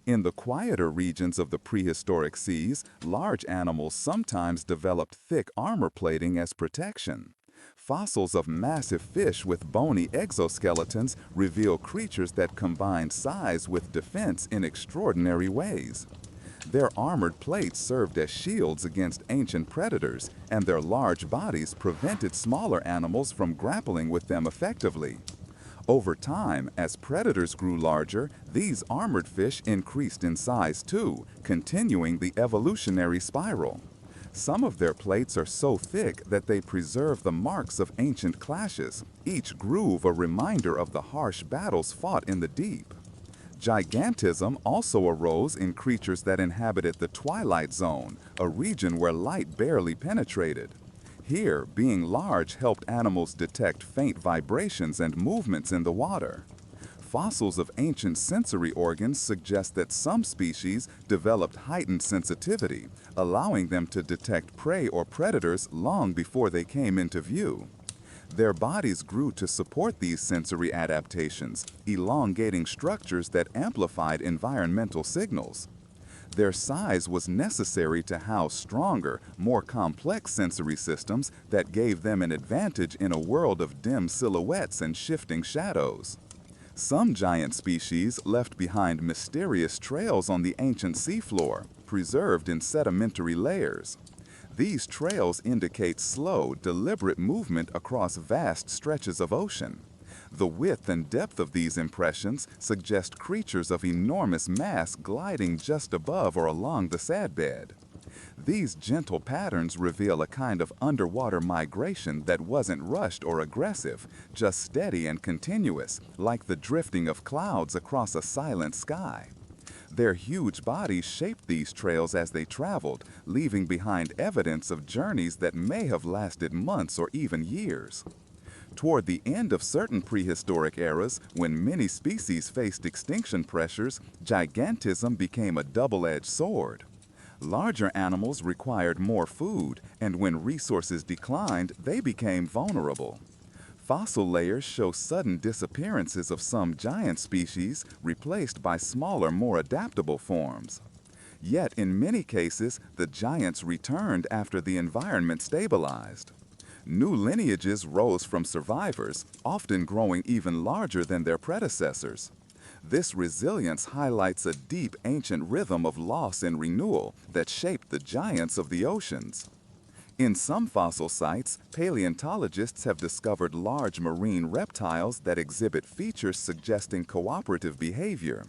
In the quieter regions of the prehistoric seas, large animals sometimes developed thick armor plating as protection. Fossils of massive fish with bony exoskeletons reveal creatures that combine size with defense in extraordinary ways. Their armored plates served as shields against ancient predators, and their large bodies prevented smaller animals from grappling with them effectively. Over time, as predators grew larger, these armored fish increased in size too, continuing the evolutionary spiral. Some of their plates are so thick that they preserve the marks of ancient clashes, each groove a reminder of the harsh battles fought in the deep. Gigantism also arose in creatures that inhabited the twilight zone, a region where light barely penetrated. Here, being large helped animals detect faint vibrations and movements in the water. Fossils of ancient sensory organs suggest that some species developed heightened sensitivity, allowing them to detect prey or predators long before they came into view. Their bodies grew to support these sensory adaptations, elongating structures that amplified environmental signals. Their size was necessary to house stronger, more complex sensory systems that gave them an advantage in a world of dim silhouettes and shifting shadows. Some giant species left behind mysterious trails on the ancient seafloor, preserved in sedimentary layers. These trails indicate slow, deliberate movement across vast stretches of ocean. The width and depth of these impressions suggest creatures of enormous mass gliding just above or along the seabed. These gentle patterns reveal a kind of underwater migration that wasn't rushed or aggressive, just steady and continuous, like the drifting of clouds across a silent sky. Their huge bodies shaped these trails as they traveled, leaving behind evidence of journeys that may have lasted months or even years. Toward the end of certain prehistoric eras, when many species faced extinction pressures, gigantism became a double-edged sword. Larger animals required more food, and when resources declined, they became vulnerable. Fossil layers show sudden disappearances of some giant species, replaced by smaller, more adaptable forms. Yet, in many cases, the giants returned after the environment stabilized. New lineages rose from survivors, often growing even larger than their predecessors. This resilience highlights a deep ancient rhythm of loss and renewal that shaped the giants of the oceans. In some fossil sites, paleontologists have discovered large marine reptiles that exhibit features suggesting cooperative behavior.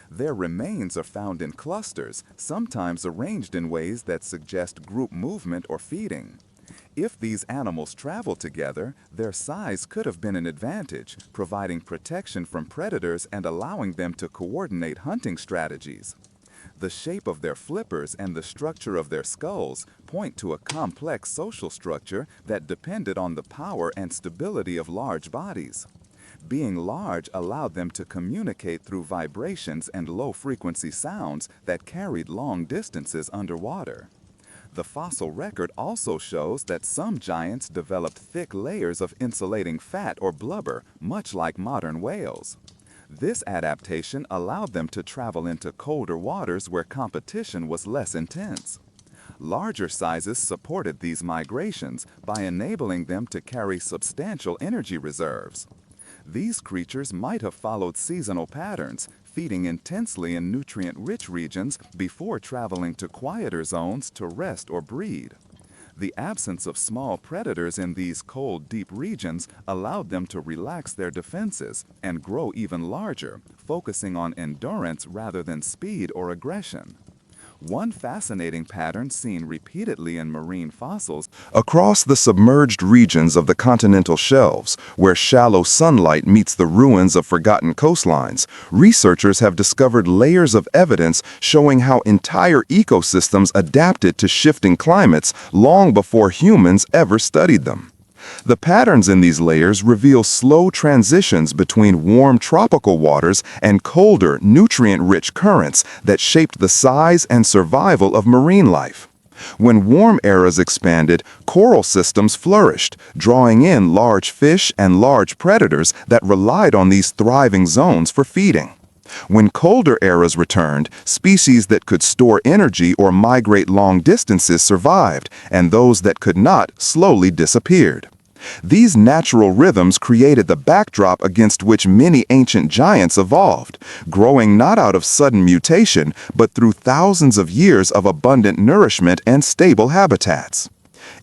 Their remains are found in clusters, sometimes arranged in ways that suggest group movement or feeding. If these animals travel together, their size could have been an advantage, providing protection from predators and allowing them to coordinate hunting strategies. The shape of their flippers and the structure of their skulls point to a complex social structure that depended on the power and stability of large bodies. Being large allowed them to communicate through vibrations and low-frequency sounds that carried long distances underwater. The fossil record also shows that some giants developed thick layers of insulating fat or blubber, much like modern whales. This adaptation allowed them to travel into colder waters where competition was less intense. Larger sizes supported these migrations by enabling them to carry substantial energy reserves. These creatures might have followed seasonal patterns, feeding intensely in nutrient-rich regions before traveling to quieter zones to rest or breed. The absence of small predators in these cold, deep regions allowed them to relax their defenses and grow even larger, focusing on endurance rather than speed or aggression. One fascinating pattern seen repeatedly in marine fossils Across the submerged regions of the continental shelves, where shallow sunlight meets the ruins of forgotten coastlines, researchers have discovered layers of evidence showing how entire ecosystems adapted to shifting climates long before humans ever studied them. The patterns in these layers reveal slow transitions between warm tropical waters and colder, nutrient-rich currents that shaped the size and survival of marine life. When warm eras expanded, coral systems flourished, drawing in large fish and large predators that relied on these thriving zones for feeding. When colder eras returned, species that could store energy or migrate long distances survived, and those that could not slowly disappeared. These natural rhythms created the backdrop against which many ancient giants evolved, growing not out of sudden mutation, but through thousands of years of abundant nourishment and stable habitats.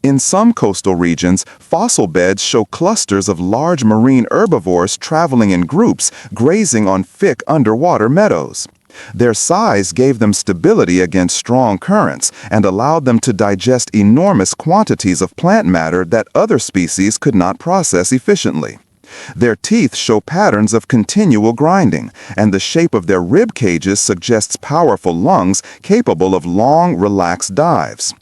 In some coastal regions, fossil beds show clusters of large marine herbivores traveling in groups, grazing on thick underwater meadows. Their size gave them stability against strong currents and allowed them to digest enormous quantities of plant matter that other species could not process efficiently. Their teeth show patterns of continual grinding, and the shape of their rib cages suggests powerful lungs capable of long, relaxed dives.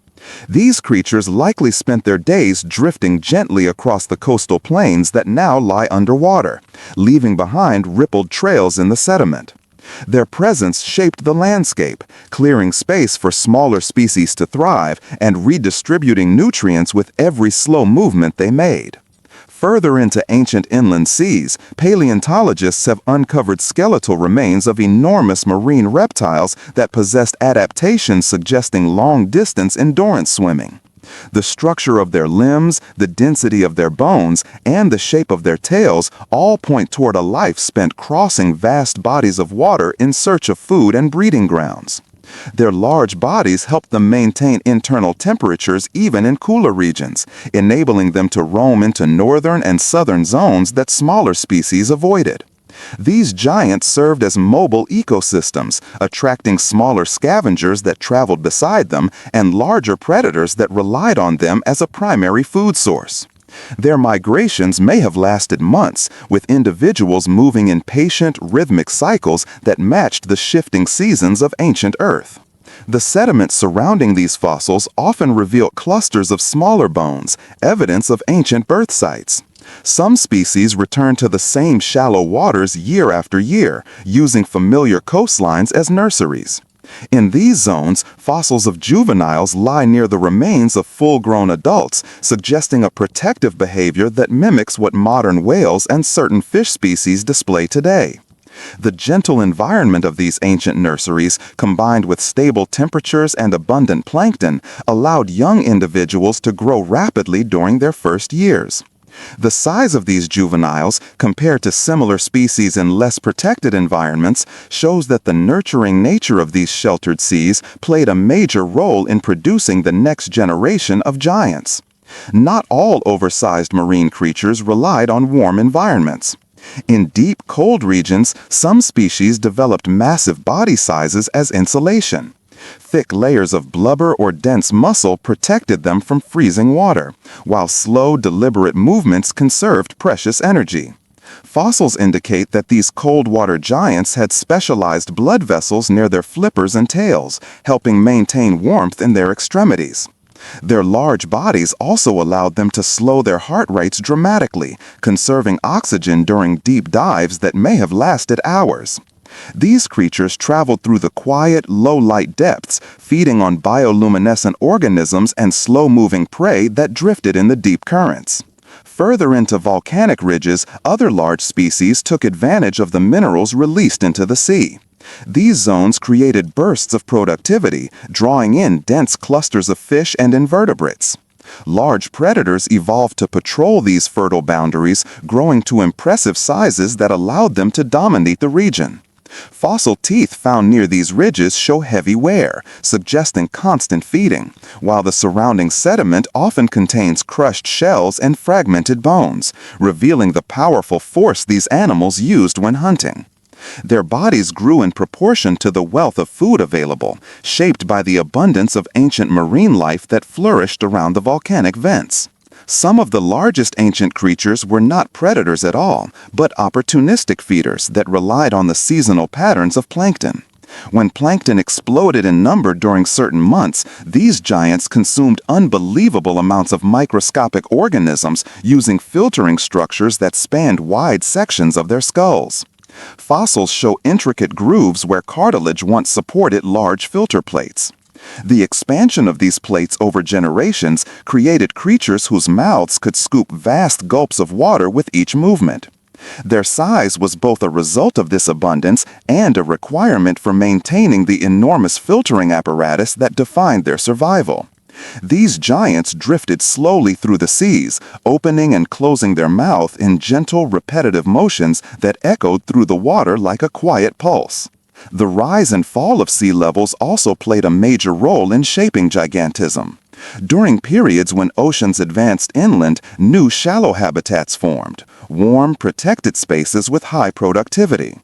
These creatures likely spent their days drifting gently across the coastal plains that now lie underwater, leaving behind rippled trails in the sediment. Their presence shaped the landscape, clearing space for smaller species to thrive and redistributing nutrients with every slow movement they made. Further into ancient inland seas, paleontologists have uncovered skeletal remains of enormous marine reptiles that possessed adaptations suggesting long-distance endurance swimming. The structure of their limbs, the density of their bones, and the shape of their tails all point toward a life spent crossing vast bodies of water in search of food and breeding grounds. Their large bodies help them maintain internal temperatures even in cooler regions, enabling them to roam into northern and southern zones that smaller species avoided. These giants served as mobile ecosystems, attracting smaller scavengers that traveled beside them and larger predators that relied on them as a primary food source. Their migrations may have lasted months, with individuals moving in patient, rhythmic cycles that matched the shifting seasons of ancient Earth. The sediments surrounding these fossils often reveal clusters of smaller bones, evidence of ancient birth sites. Some species return to the same shallow waters year after year, using familiar coastlines as nurseries. In these zones, fossils of juveniles lie near the remains of full-grown adults, suggesting a protective behavior that mimics what modern whales and certain fish species display today. The gentle environment of these ancient nurseries, combined with stable temperatures and abundant plankton, allowed young individuals to grow rapidly during their first years. The size of these juveniles, compared to similar species in less protected environments, shows that the nurturing nature of these sheltered seas played a major role in producing the next generation of giants. Not all oversized marine creatures relied on warm environments. In deep, cold regions, some species developed massive body sizes as insulation. Thick layers of blubber or dense muscle protected them from freezing water, while slow, deliberate movements conserved precious energy. Fossils indicate that these cold-water giants had specialized blood vessels near their flippers and tails, helping maintain warmth in their extremities. Their large bodies also allowed them to slow their heart rates dramatically, conserving oxygen during deep dives that may have lasted hours. These creatures traveled through the quiet, low-light depths, feeding on bioluminescent organisms and slow-moving prey that drifted in the deep currents. Further into volcanic ridges, other large species took advantage of the minerals released into the sea. These zones created bursts of productivity, drawing in dense clusters of fish and invertebrates. Large predators evolved to patrol these fertile boundaries, growing to impressive sizes that allowed them to dominate the region. Fossil teeth found near these ridges show heavy wear, suggesting constant feeding, while the surrounding sediment often contains crushed shells and fragmented bones, revealing the powerful force these animals used when hunting. Their bodies grew in proportion to the wealth of food available, shaped by the abundance of ancient marine life that flourished around the volcanic vents. Some of the largest ancient creatures were not predators at all, but opportunistic feeders that relied on the seasonal patterns of plankton. When plankton exploded in number during certain months, these giants consumed unbelievable amounts of microscopic organisms using filtering structures that spanned wide sections of their skulls. Fossils show intricate grooves where cartilage once supported large filter plates. The expansion of these plates over generations created creatures whose mouths could scoop vast gulps of water with each movement. Their size was both a result of this abundance and a requirement for maintaining the enormous filtering apparatus that defined their survival. These giants drifted slowly through the seas, opening and closing their mouth in gentle, repetitive motions that echoed through the water like a quiet pulse. The rise and fall of sea levels also played a major role in shaping gigantism. During periods when oceans advanced inland, new shallow habitats formed, warm, protected spaces with high productivity.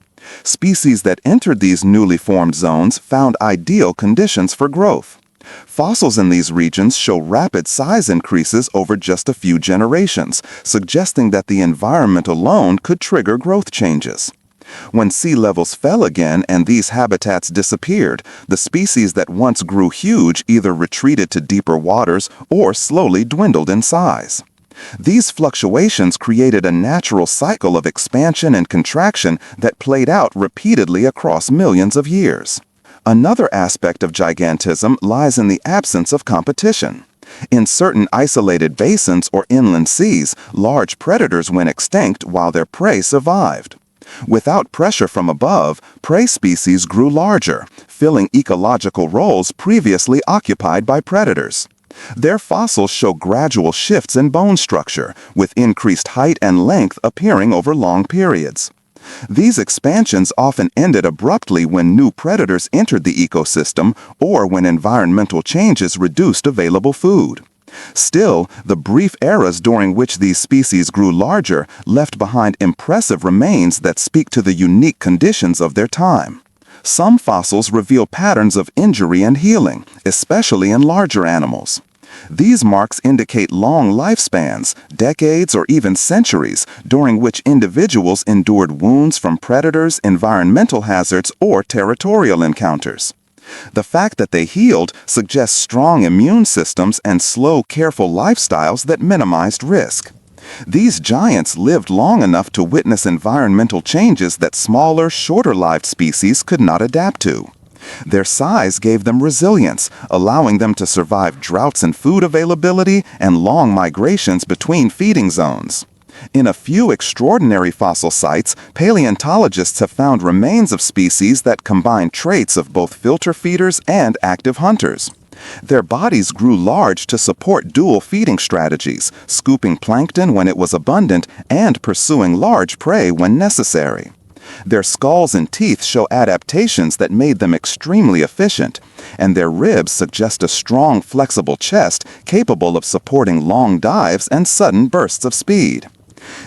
Species that entered these newly formed zones found ideal conditions for growth. Fossils in these regions show rapid size increases over just a few generations, suggesting that the environment alone could trigger growth changes. When sea levels fell again and these habitats disappeared, the species that once grew huge either retreated to deeper waters or slowly dwindled in size. These fluctuations created a natural cycle of expansion and contraction that played out repeatedly across millions of years. Another aspect of gigantism lies in the absence of competition. In certain isolated basins or inland seas, large predators went extinct while their prey survived. Without pressure from above, prey species grew larger, filling ecological roles previously occupied by predators. Their fossils show gradual shifts in bone structure, with increased height and length appearing over long periods. These expansions often ended abruptly when new predators entered the ecosystem or when environmental changes reduced available food. Still, the brief eras during which these species grew larger left behind impressive remains that speak to the unique conditions of their time. Some fossils reveal patterns of injury and healing, especially in larger animals. These marks indicate long lifespans, decades or even centuries, during which individuals endured wounds from predators, environmental hazards, or territorial encounters. The fact that they healed suggests strong immune systems and slow, careful lifestyles that minimized risk. These giants lived long enough to witness environmental changes that smaller, shorter-lived species could not adapt to. Their size gave them resilience, allowing them to survive droughts in food availability and long migrations between feeding zones. In a few extraordinary fossil sites, paleontologists have found remains of species that combine traits of both filter feeders and active hunters. Their bodies grew large to support dual feeding strategies, scooping plankton when it was abundant and pursuing large prey when necessary. Their skulls and teeth show adaptations that made them extremely efficient, and their ribs suggest a strong, flexible chest capable of supporting long dives and sudden bursts of speed.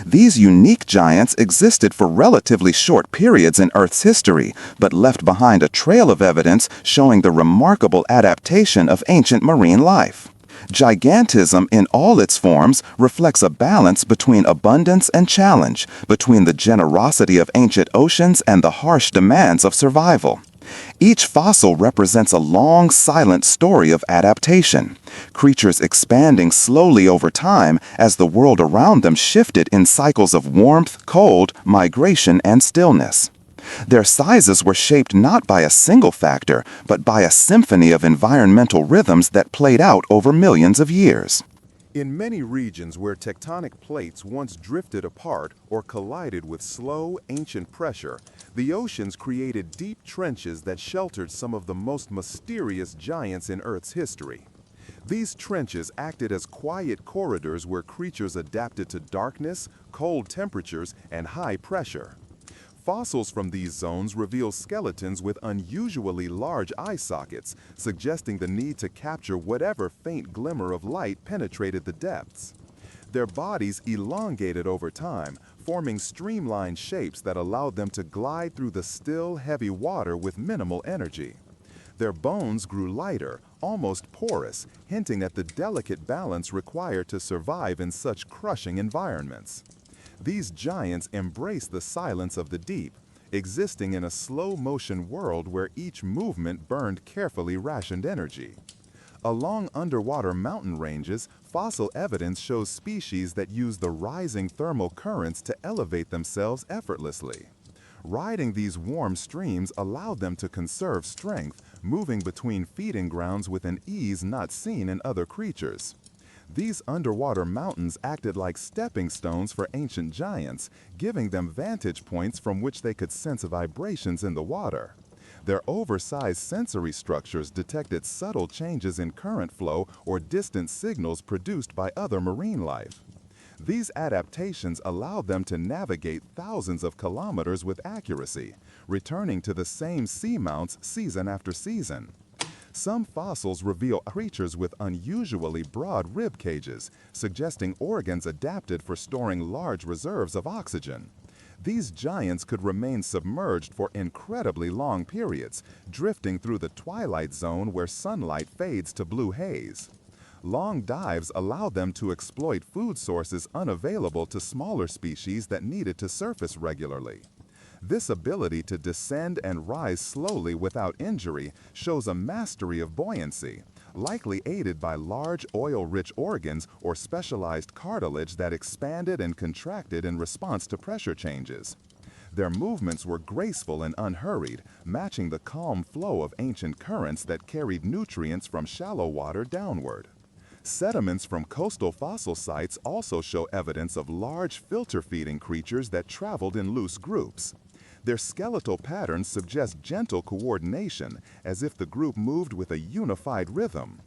These unique giants existed for relatively short periods in Earth's history, but left behind a trail of evidence showing the remarkable adaptation of ancient marine life. Gigantism in all its forms reflects a balance between abundance and challenge, between the generosity of ancient oceans and the harsh demands of survival. Each fossil represents a long, silent story of adaptation, creatures expanding slowly over time as the world around them shifted in cycles of warmth, cold, migration, and stillness. Their sizes were shaped not by a single factor, but by a symphony of environmental rhythms that played out over millions of years. In many regions where tectonic plates once drifted apart or collided with slow, ancient pressure, the oceans created deep trenches that sheltered some of the most mysterious giants in Earth's history. These trenches acted as quiet corridors where creatures adapted to darkness, cold temperatures, and high pressure. Fossils from these zones reveal skeletons with unusually large eye sockets, suggesting the need to capture whatever faint glimmer of light penetrated the depths. Their bodies elongated over time, forming streamlined shapes that allowed them to glide through the still, heavy water with minimal energy. Their bones grew lighter, almost porous, hinting at the delicate balance required to survive in such crushing environments. These giants embrace the silence of the deep, existing in a slow-motion world where each movement burned carefully rationed energy. Along underwater mountain ranges, fossil evidence shows species that use the rising thermal currents to elevate themselves effortlessly. Riding these warm streams allowed them to conserve strength, moving between feeding grounds with an ease not seen in other creatures. These underwater mountains acted like stepping stones for ancient giants, giving them vantage points from which they could sense vibrations in the water. Their oversized sensory structures detected subtle changes in current flow or distant signals produced by other marine life. These adaptations allowed them to navigate thousands of kilometers with accuracy, returning to the same seamounts season after season. Some fossils reveal creatures with unusually broad rib cages, suggesting organs adapted for storing large reserves of oxygen. These giants could remain submerged for incredibly long periods, drifting through the twilight zone where sunlight fades to blue haze. Long dives allowed them to exploit food sources unavailable to smaller species that needed to surface regularly. This ability to descend and rise slowly without injury shows a mastery of buoyancy, likely aided by large oil-rich organs or specialized cartilage that expanded and contracted in response to pressure changes. Their movements were graceful and unhurried, matching the calm flow of ancient currents that carried nutrients from shallow water downward. Sediments from coastal fossil sites also show evidence of large filter-feeding creatures that traveled in loose groups. Their skeletal patterns suggest gentle coordination, as if the group moved with a unified rhythm.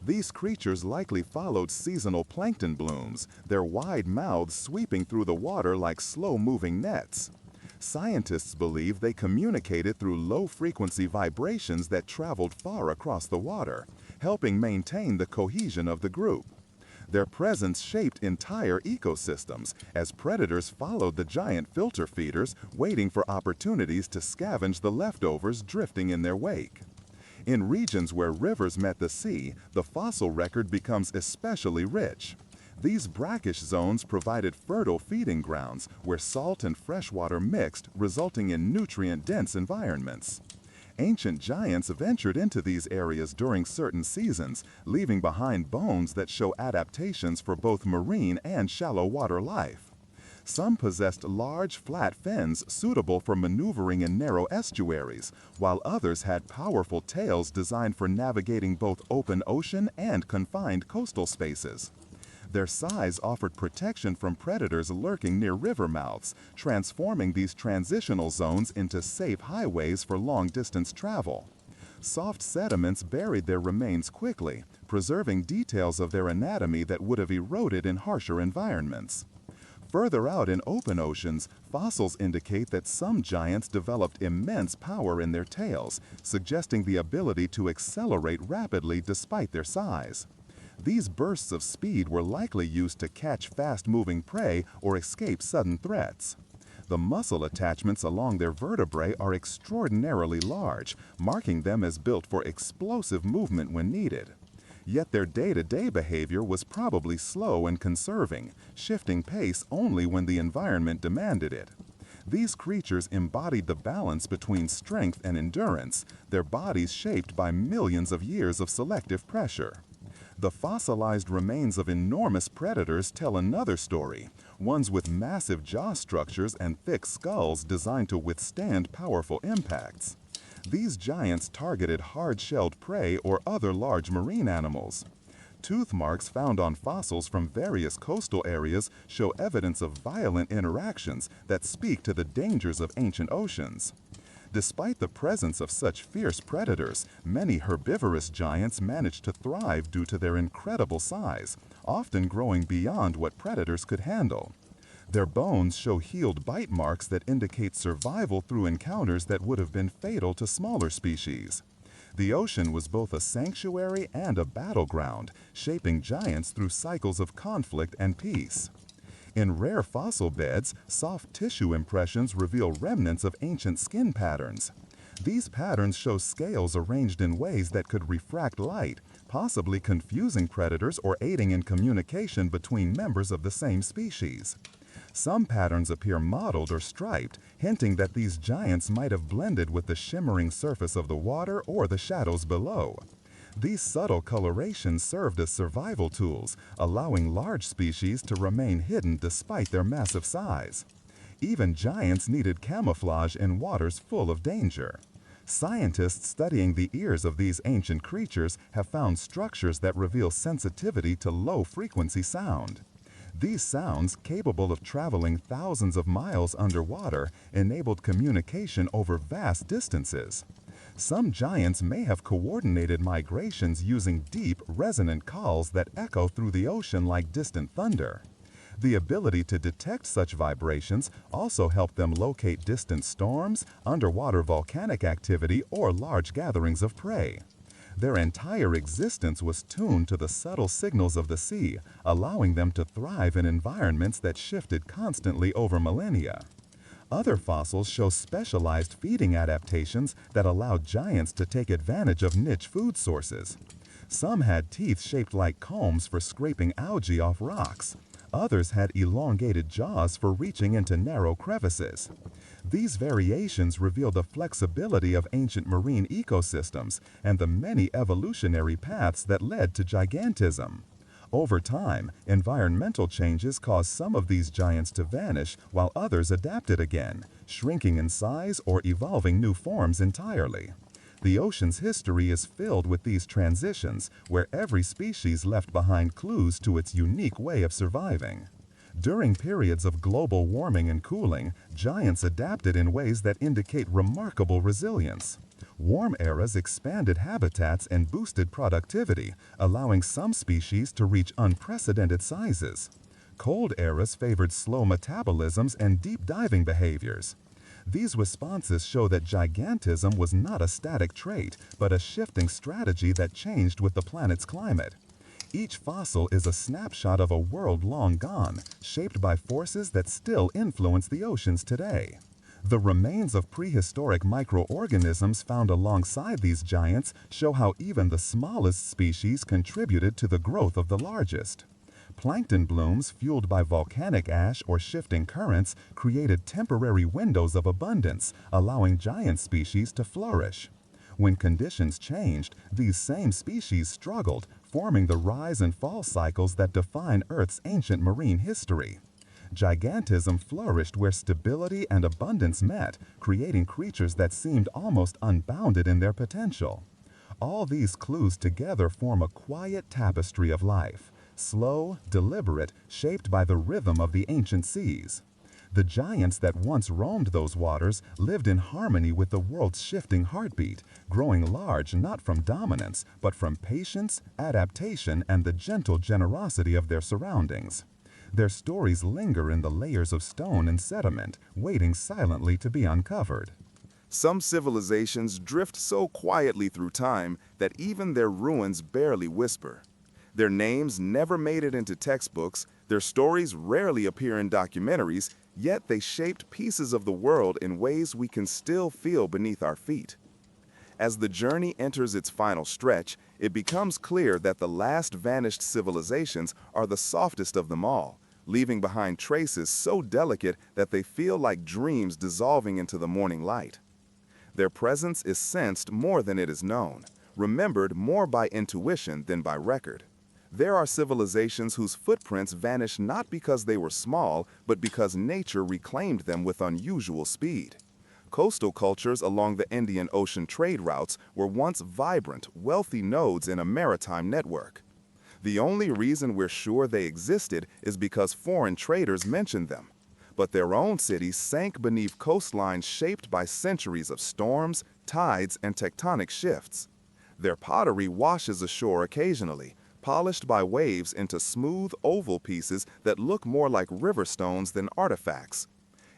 These creatures likely followed seasonal plankton blooms, their wide mouths sweeping through the water like slow-moving nets. Scientists believe they communicated through low-frequency vibrations that traveled far across the water, helping maintain the cohesion of the group. Their presence shaped entire ecosystems as predators followed the giant filter feeders, waiting for opportunities to scavenge the leftovers drifting in their wake. In regions where rivers met the sea, the fossil record becomes especially rich. These brackish zones provided fertile feeding grounds where salt and freshwater mixed, resulting in nutrient-dense environments. Ancient giants ventured into these areas during certain seasons, leaving behind bones that show adaptations for both marine and shallow water life. Some possessed large, flat fins suitable for maneuvering in narrow estuaries, while others had powerful tails designed for navigating both open ocean and confined coastal spaces. Their size offered protection from predators lurking near river mouths, transforming these transitional zones into safe highways for long-distance travel. Soft sediments buried their remains quickly, preserving details of their anatomy that would have eroded in harsher environments. Further out in open oceans, fossils indicate that some giants developed immense power in their tails, suggesting the ability to accelerate rapidly despite their size. These bursts of speed were likely used to catch fast-moving prey or escape sudden threats. The muscle attachments along their vertebrae are extraordinarily large, marking them as built for explosive movement when needed. Yet their day-to-day behavior was probably slow and conserving, shifting pace only when the environment demanded it. These creatures embodied the balance between strength and endurance, their bodies shaped by millions of years of selective pressure. The fossilized remains of enormous predators tell another story, ones with massive jaw structures and thick skulls designed to withstand powerful impacts. These giants targeted hard-shelled prey or other large marine animals. Tooth marks found on fossils from various coastal areas show evidence of violent interactions that speak to the dangers of ancient oceans. Despite the presence of such fierce predators, many herbivorous giants managed to thrive due to their incredible size, often growing beyond what predators could handle. Their bones show healed bite marks that indicate survival through encounters that would have been fatal to smaller species. The ocean was both a sanctuary and a battleground, shaping giants through cycles of conflict and peace. In rare fossil beds, soft tissue impressions reveal remnants of ancient skin patterns. These patterns show scales arranged in ways that could refract light, possibly confusing predators or aiding in communication between members of the same species. Some patterns appear mottled or striped, hinting that these giants might have blended with the shimmering surface of the water or the shadows below. These subtle colorations served as survival tools, allowing large species to remain hidden despite their massive size. Even giants needed camouflage in waters full of danger. Scientists studying the ears of these ancient creatures have found structures that reveal sensitivity to low-frequency sound. These sounds, capable of traveling thousands of miles underwater, enabled communication over vast distances. Some giants may have coordinated migrations using deep, resonant calls that echo through the ocean like distant thunder. The ability to detect such vibrations also helped them locate distant storms, underwater volcanic activity, or large gatherings of prey. Their entire existence was tuned to the subtle signals of the sea, allowing them to thrive in environments that shifted constantly over millennia. Other fossils show specialized feeding adaptations that allowed giants to take advantage of niche food sources. Some had teeth shaped like combs for scraping algae off rocks. Others had elongated jaws for reaching into narrow crevices. These variations reveal the flexibility of ancient marine ecosystems and the many evolutionary paths that led to gigantism. Over time, environmental changes caused some of these giants to vanish while others adapted again, shrinking in size or evolving new forms entirely. The ocean's history is filled with these transitions, where every species left behind clues to its unique way of surviving. During periods of global warming and cooling, giants adapted in ways that indicate remarkable resilience. Warm eras expanded habitats and boosted productivity, allowing some species to reach unprecedented sizes. Cold eras favored slow metabolisms and deep diving behaviors. These responses show that gigantism was not a static trait, but a shifting strategy that changed with the planet's climate. Each fossil is a snapshot of a world long gone, shaped by forces that still influence the oceans today. The remains of prehistoric microorganisms found alongside these giants show how even the smallest species contributed to the growth of the largest. Plankton blooms fueled by volcanic ash or shifting currents created temporary windows of abundance, allowing giant species to flourish. When conditions changed, these same species struggled, forming the rise and fall cycles that define Earth's ancient marine history. Gigantism flourished where stability and abundance met, creating creatures that seemed almost unbounded in their potential. All these clues together form a quiet tapestry of life, slow, deliberate, shaped by the rhythm of the ancient seas. The giants that once roamed those waters lived in harmony with the world's shifting heartbeat, growing large not from dominance, but from patience, adaptation, and the gentle generosity of their surroundings. Their stories linger in the layers of stone and sediment, waiting silently to be uncovered. Some civilizations drift so quietly through time that even their ruins barely whisper. Their names never made it into textbooks, their stories rarely appear in documentaries, yet they shaped pieces of the world in ways we can still feel beneath our feet. As the journey enters its final stretch, it becomes clear that the last vanished civilizations are the softest of them all, leaving behind traces so delicate that they feel like dreams dissolving into the morning light. Their presence is sensed more than it is known, remembered more by intuition than by record. There are civilizations whose footprints vanish not because they were small, but because nature reclaimed them with unusual speed. Coastal cultures along the Indian Ocean trade routes were once vibrant, wealthy nodes in a maritime network. The only reason we're sure they existed is because foreign traders mentioned them. But their own cities sank beneath coastlines shaped by centuries of storms, tides, and tectonic shifts. Their pottery washes ashore occasionally, polished by waves into smooth oval pieces that look more like river stones than artifacts.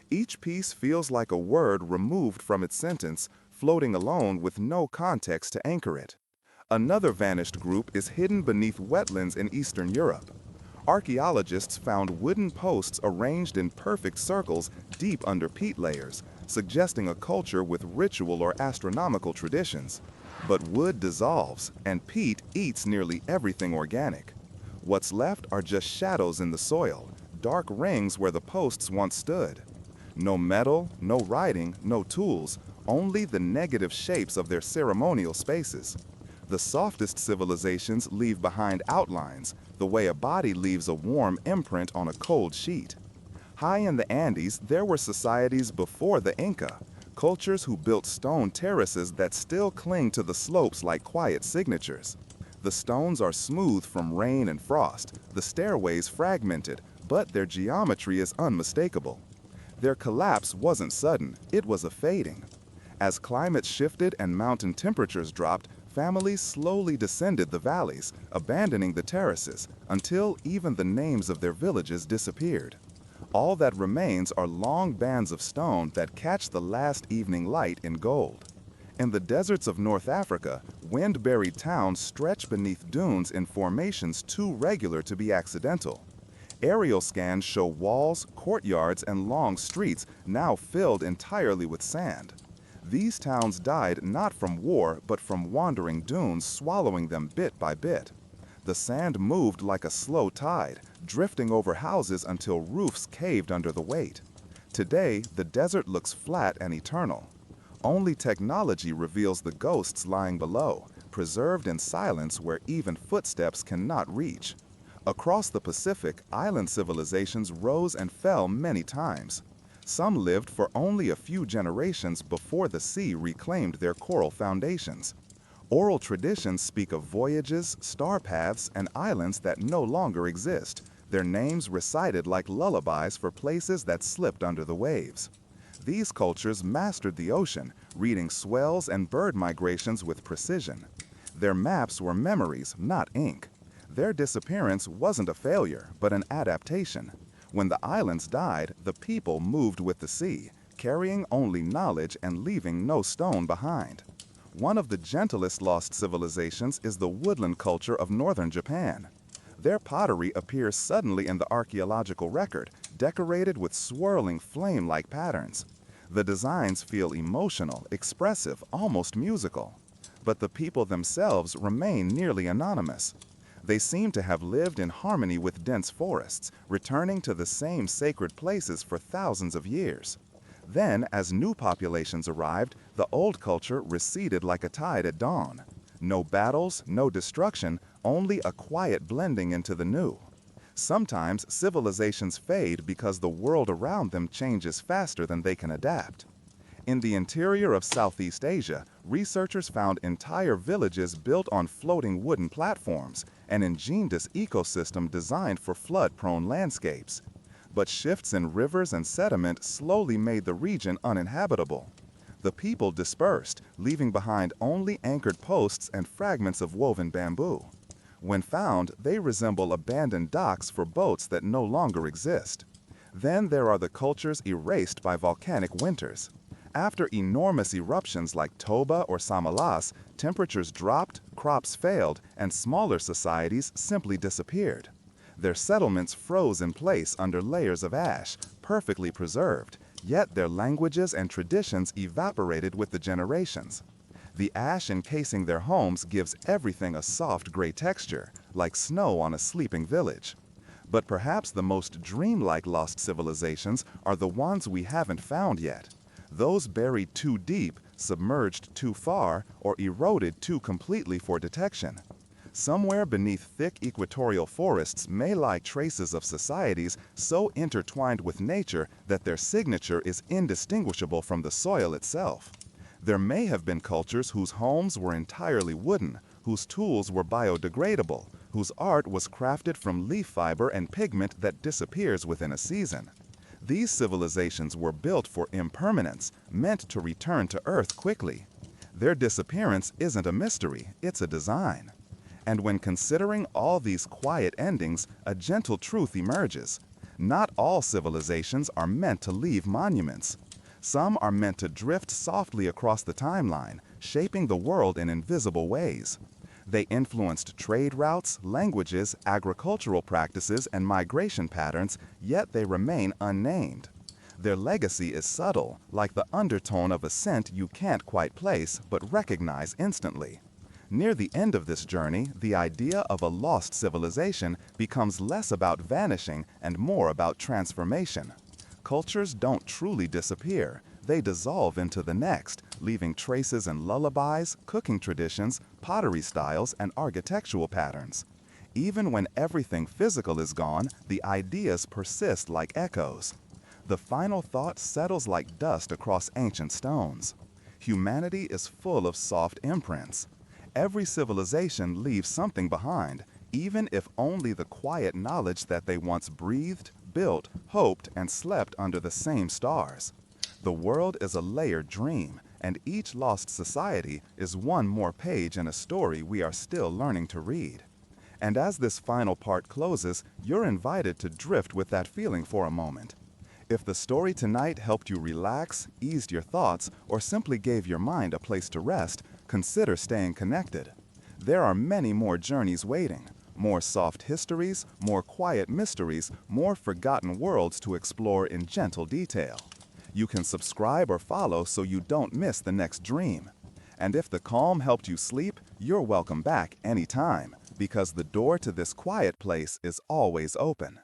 Each piece feels like a word removed from its sentence, floating alone with no context to anchor it. Another vanished group is hidden beneath wetlands in Eastern Europe. Archaeologists found wooden posts arranged in perfect circles deep under peat layers, suggesting a culture with ritual or astronomical traditions. But wood dissolves, and peat eats nearly everything organic. What's left are just shadows in the soil, dark rings where the posts once stood. No metal, no writing, no tools, only the negative shapes of their ceremonial spaces. The softest civilizations leave behind outlines, the way a body leaves a warm imprint on a cold sheet. High in the Andes, there were societies before the Inca, cultures who built stone terraces that still cling to the slopes like quiet signatures. The stones are smooth from rain and frost, the stairways fragmented, but their geometry is unmistakable. Their collapse wasn't sudden, it was a fading. As climate shifted and mountain temperatures dropped, families slowly descended the valleys, abandoning the terraces, until even the names of their villages disappeared. All that remains are long bands of stone that catch the last evening light in gold. In the deserts of North Africa, wind-buried towns stretch beneath dunes in formations too regular to be accidental. Aerial scans show walls, courtyards, and long streets now filled entirely with sand. These towns died not from war, but from wandering dunes swallowing them bit by bit. The sand moved like a slow tide, drifting over houses until roofs caved under the weight. Today, the desert looks flat and eternal. Only technology reveals the ghosts lying below, preserved in silence where even footsteps cannot reach. Across the Pacific, island civilizations rose and fell many times. Some lived for only a few generations before the sea reclaimed their coral foundations. Oral traditions speak of voyages, star paths, and islands that no longer exist, their names recited like lullabies for places that slipped under the waves. These cultures mastered the ocean, reading swells and bird migrations with precision. Their maps were memories, not ink. Their disappearance wasn't a failure, but an adaptation. When the islands died, the people moved with the sea, carrying only knowledge and leaving no stone behind. One of the gentlest lost civilizations is the woodland culture of northern Japan. Their pottery appears suddenly in the archaeological record, decorated with swirling flame-like patterns. The designs feel emotional, expressive, almost musical. But the people themselves remain nearly anonymous. They seem to have lived in harmony with dense forests, returning to the same sacred places for thousands of years. Then, as new populations arrived, the old culture receded like a tide at dawn. No battles, no destruction, only a quiet blending into the new. Sometimes civilizations fade because the world around them changes faster than they can adapt. In the interior of Southeast Asia, researchers found entire villages built on floating wooden platforms, an ingenious ecosystem designed for flood-prone landscapes. But shifts in rivers and sediment slowly made the region uninhabitable. The people dispersed, leaving behind only anchored posts and fragments of woven bamboo. When found, they resemble abandoned docks for boats that no longer exist. Then there are the cultures erased by volcanic winters. After enormous eruptions like Toba or Samalas, temperatures dropped, crops failed, and smaller societies simply disappeared. Their settlements froze in place under layers of ash, perfectly preserved, yet their languages and traditions evaporated with the generations. The ash encasing their homes gives everything a soft gray texture, like snow on a sleeping village. But perhaps the most dreamlike lost civilizations are the ones we haven't found yet. Those buried too deep, submerged too far, or eroded too completely for detection. Somewhere beneath thick equatorial forests may lie traces of societies so intertwined with nature that their signature is indistinguishable from the soil itself. There may have been cultures whose homes were entirely wooden, whose tools were biodegradable, whose art was crafted from leaf fiber and pigment that disappears within a season. These civilizations were built for impermanence, meant to return to Earth quickly. Their disappearance isn't a mystery, it's a design. And when considering all these quiet endings, a gentle truth emerges. Not all civilizations are meant to leave monuments. Some are meant to drift softly across the timeline, shaping the world in invisible ways. They influenced trade routes, languages, agricultural practices, and migration patterns, yet they remain unnamed. Their legacy is subtle, like the undertone of a scent you can't quite place but recognize instantly. Near the end of this journey, the idea of a lost civilization becomes less about vanishing and more about transformation. Cultures don't truly disappear. They dissolve into the next, leaving traces in lullabies, cooking traditions, pottery styles, and architectural patterns. Even when everything physical is gone, the ideas persist like echoes. The final thought settles like dust across ancient stones. Humanity is full of soft imprints. Every civilization leaves something behind, even if only the quiet knowledge that they once breathed, built, hoped, and slept under the same stars. The world is a layered dream, and each lost society is one more page in a story we are still learning to read. And as this final part closes, you're invited to drift with that feeling for a moment. If the story tonight helped you relax, eased your thoughts, or simply gave your mind a place to rest, consider staying connected. There are many more journeys waiting, more soft histories, more quiet mysteries, more forgotten worlds to explore in gentle detail. You can subscribe or follow so you don't miss the next dream. And if the calm helped you sleep, you're welcome back anytime, because the door to this quiet place is always open.